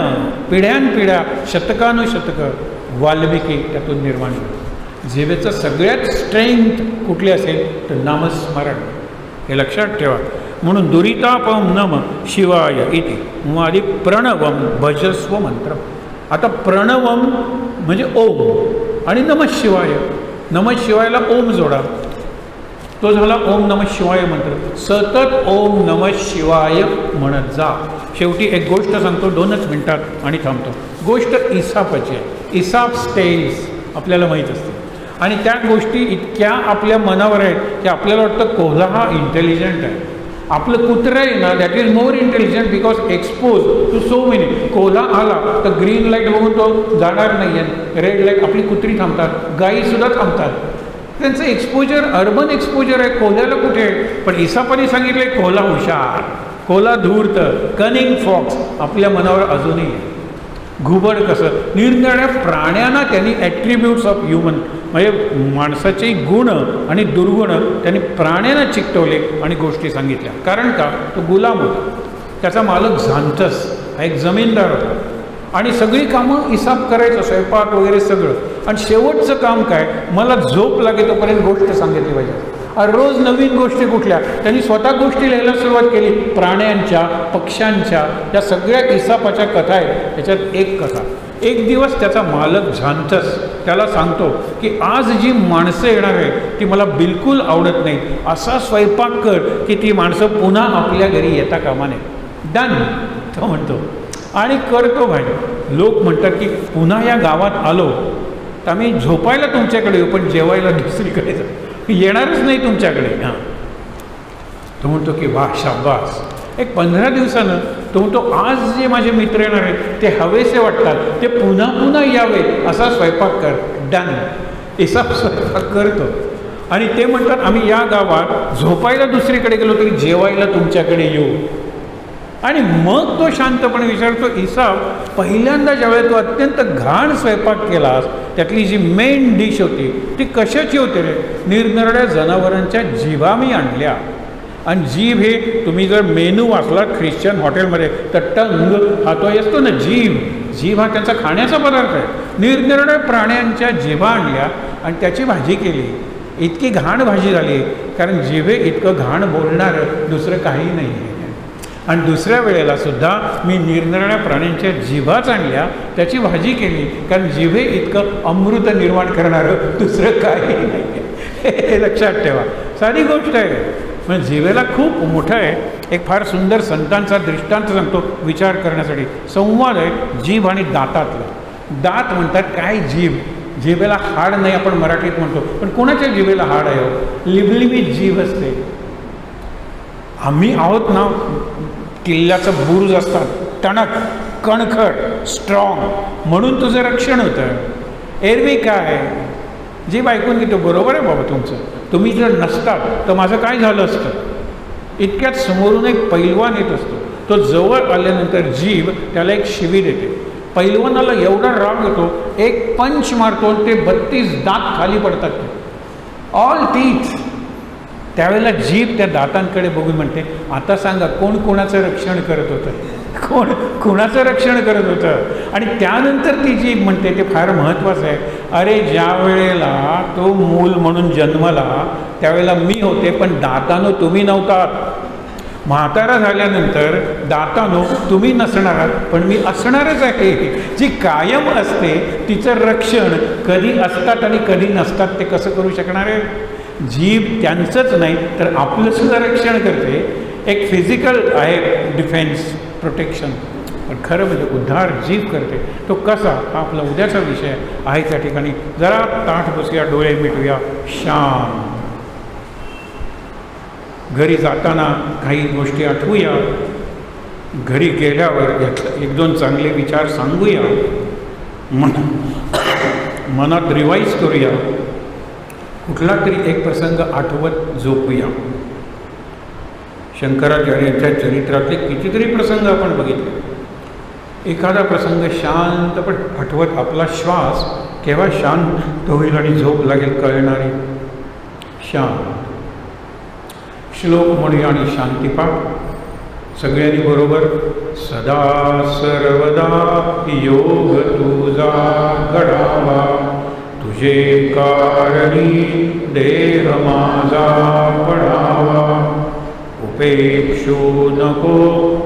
Speaker 1: पिढ्यानपिढ्या, शतकानुशतकं वाल्मिकी त्यातून निर्माण झालं. जीभेचं सगळ्यात स्ट्रेंथ कुठली असेल तर नामस्मरण, हे लक्षात ठेवा. म्हणून दुरितापम नम शिवाय इति आधी प्रणवम भजस्व मंत्र. आता प्रणवम म्हणजे ओम आणि नमः शिवाय. नमः शिवायला ओम जोडा, तो झाला ओम नमः शिवाय मंत्र. सतत ओम नमः शिवाय म्हणत जा. शेवटी एक गोष्ट सांगतो 2च मिनिटात आणि थांबतो. गोष्ट इसापाची आहे. इसाप स्टेल्स आपल्याला माहीत असते आणि त्या गोष्टी इतक्या आपल्या मनावर आहेत की आपल्याला वाटतं कोल्हा हा इंटेलिजंट आहे. आपलं कुत्रं आहे ना, that is more intelligent because expose to so many. कोल्हा आला तर ग्रीन लाईट बघून तो जाणार नाही आहे, रेड लाईट आपली कुत्री थांबतात, गायीसुद्धा थांबतात. त्यांचं एक्सपोजर अर्बन एक्सपोजर आहे. कोल्ह्याला कुठे आहे? पण इसापाने सांगितले कोल्हा हुशार, कोल्हा धूर्त, कनिंग फॉक्स आपल्या मनावर अजूनही आहे. घुबड कसं, निरनिराळ्या प्राण्यांना त्यांनी ॲट्रिब्यूट्स ऑफ ह्युमन म्हणजे माणसाचे गुण आणि दुर्गुण त्यांनी प्राण्यांना चिकटवले आणि गोष्टी सांगितल्या. कारण का? तो गुलाम होता, त्याचा मालक झांथस हा एक जमीनदार होता आणि सगळी कामं इसाप करायचं, स्वयंपाक वगैरे सगळं. आणि शेवटचं काम काय? मला झोप लागे तोपर्यंत गोष्ट सांगितली पाहिजे. रोज नवीन गोष्टी कुठल्या? त्यांनी स्वतः गोष्टी लिहायला सुरुवात केली. प्राण्यांच्या, पक्ष्यांच्या, या सगळ्या इसापाच्या कथा आहेत. त्याच्यात एक कथा, एक दिवस त्याचा मालक झांथस त्याला सांगतो की आज जी माणसं येणार आहेत ती मला बिलकुल आवडत नाही, असा स्वयंपाक कर की ती माणसं पुन्हा आपल्या घरी येता कामा नये. डन, तो म्हणतो आणि करतो भाई. लोक म्हणतात की पुन्हा या गावात आलो तर आम्ही झोपायला तुमच्याकडे येऊ, पण जेवायला दुसरीकडे येणारच नाही तुमच्याकडे. हां, तो म्हणतो की वाह शाबास. एक 15 दिवसानं तो म्हणतो आज जे माझे मित्र येणार आहेत ते हवेसे वाटतात, ते पुन्हा पुन्हा यावे असा स्वयंपाक कर. डन, इसाप स्वयंपाक करतो आणि ते म्हणतात आम्ही या गावात झोपायला दुसरीकडे गेलो तरी जेवायला तुमच्याकडे येऊ. आणि मग तो शांतपणे विचारतो, इसाप पहिल्यांदा ज्यावेळेस तो अत्यंत घाण स्वयंपाक केलास त्यातली जी मेन डिश होती ती कशाची होती रे? निरनिराळ्या जनावरांच्या जिभा मी आणल्या. आणि जीभ हे तुम्ही जर मेनू वाचला ख्रिश्चन हॉटेलमध्ये तर टंग हा तो असतो ना, जीभ हा त्यांचा खाण्याचा पदार्थ आहे. निरनिराळ्या प्राण्यांच्या जिभा आणल्या आणि त्याची भाजी केली. इतकी घाण भाजी झाली कारण जिभे इतकं घाण बोलणारं दुसरं काही नाही आहे. आणि दुसऱ्या वेळेला सुद्धा मी निरनिराळ्या प्राण्यांच्या जिभाच आणल्या, त्याची भाजी केली कारण जिभे इतकं अमृत निर्माण करणारं दुसरं काही नाही आहे. हे लक्षात ठेवा, साधी गोष्ट आहे. म्हणजे जिभेला खूप मोठं आहे. एक फार सुंदर संतांचा दृष्टांत सांगतो विचार करण्यासाठी. संवाद आहे जीभ आणि दातातला. दात म्हणतात काय जीभ, जिभेला हाड नाही आपण मराठीत म्हणतो, पण कोणाच्या जिभेला हाड आहे? लिबलिबीत जीभ असते. आम्ही आहोत ना, किल्ल्याचं बुरुज असतात, टणक, कणखर, स्ट्रॉंग, म्हणून तुझं रक्षण होतं. एरवी काय, जीभ ऐकून घेतो, बरोबर आहे बाबा तुमचं, तुम्ही जर नसतात तर माझं काय झालं असतं. इतक्यात समोरून एक पैलवान येत असतो. तो जवळ आल्यानंतर जीभ त्याला एक शिवी देते. पैलवानाला एवढा राग येतो, एक पंच मारतो, ते 32 दात खाली पडतात, ऑल टीथ. त्यावेळेला जीभ त्या दातांकडे बघून म्हणते, आता सांगा कोण कोणाचं रक्षण करत होतं, कोण कोणाचं रक्षण करत होतं. आणि त्यानंतर ती जीभ म्हणते, ते फार महत्त्वाचं आहे, अरे ज्या वेळेला तो मूल म्हणून जन्मला त्यावेळेला मी होते, पण दातानो तुम्ही नव्हतात. म्हातारा झाल्यानंतर दातानो तुम्ही नसणार आहात, पण मी असणारच आहे. जी कायम असते तिचं रक्षण कधी असतात आणि कधी नसतात ते कसं करू शकणार आहे. जीभ त्यांचंच नाही तर आपलंसुद्धा रक्षण करते. एक फिजिकल आहे डिफेन्स, प्रोटेक्शन, पण खरं म्हणजे उद्धार जीभ करते. तो कसा, हा आपला उद्याचा विषय आहे. त्या ठिकाणी जरा ताठ बसूया, डोळे मिटूया, शांत. घरी जाताना काही गोष्टी आठवूया, घरी गेल्यावर एक दोन चांगले विचार सांगूया, मनात रिवाईज करूया, कुठला तरी एक प्रसंग आठवत झोपूया. शंकराचार्यांच्या चरित्रातले कितीतरी प्रसंग आपण बघितले. एखादा प्रसंग शांतपणे आठवत आपला श्वास केव्हा शांत होईल आणि झोप लागेल कळणारी. शांत श्लोक म्हणूया आणि शांतीपाठ सगळ्यांनी बरोबर. सदा सर्वदा योग तुझा घडावा, तुझे कारणी देह माझा पडावा, उपेक्षू नको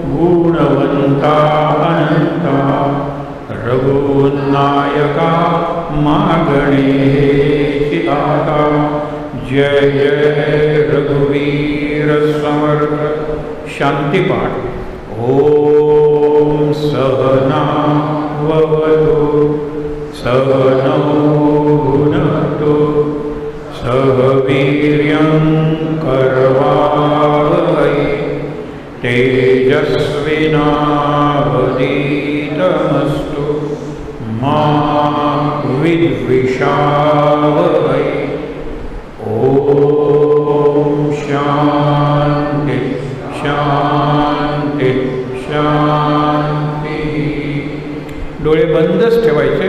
Speaker 1: गुणवंता अनंता, रघुनायका मागणे आता. जय जय रघुवीर समर्थ. शांतीपाठ. ओम सहना भवतु सहनौ भुनक्तु सह वीर्यं करवावहै तेनावधीतमस्तु मा विद्विषावहै। ओम शांति शांति शांति। डोळे बंदच ठेवायचे.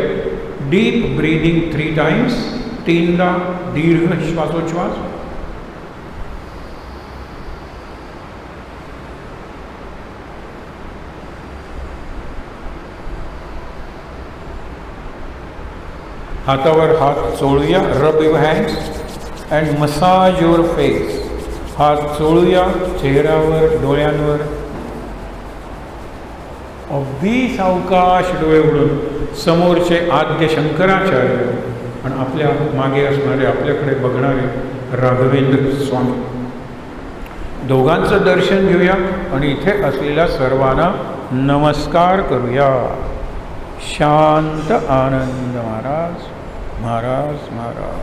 Speaker 1: डीप ब्रीदिंग 3 टाइम्स, 3दा दीर्घ श्वासोच्छ्वास. हातावर हात चोळूया. रब your hands and massage your face. हात चोळूया चेहऱ्यावर, डोळ्यांवर. अगदी सावकाश डोळे उघडून समोरचे आद्य शंकराचार्य आणि आपल्या मागे असणारे, आपल्याकडे बघणारे राघवेंद्र स्वामी, दोघांचं दर्शन घेऊया आणि इथे असलेल्या सर्वांना नमस्कार करूया. शांत आनंद महाराज महाराज महाराज.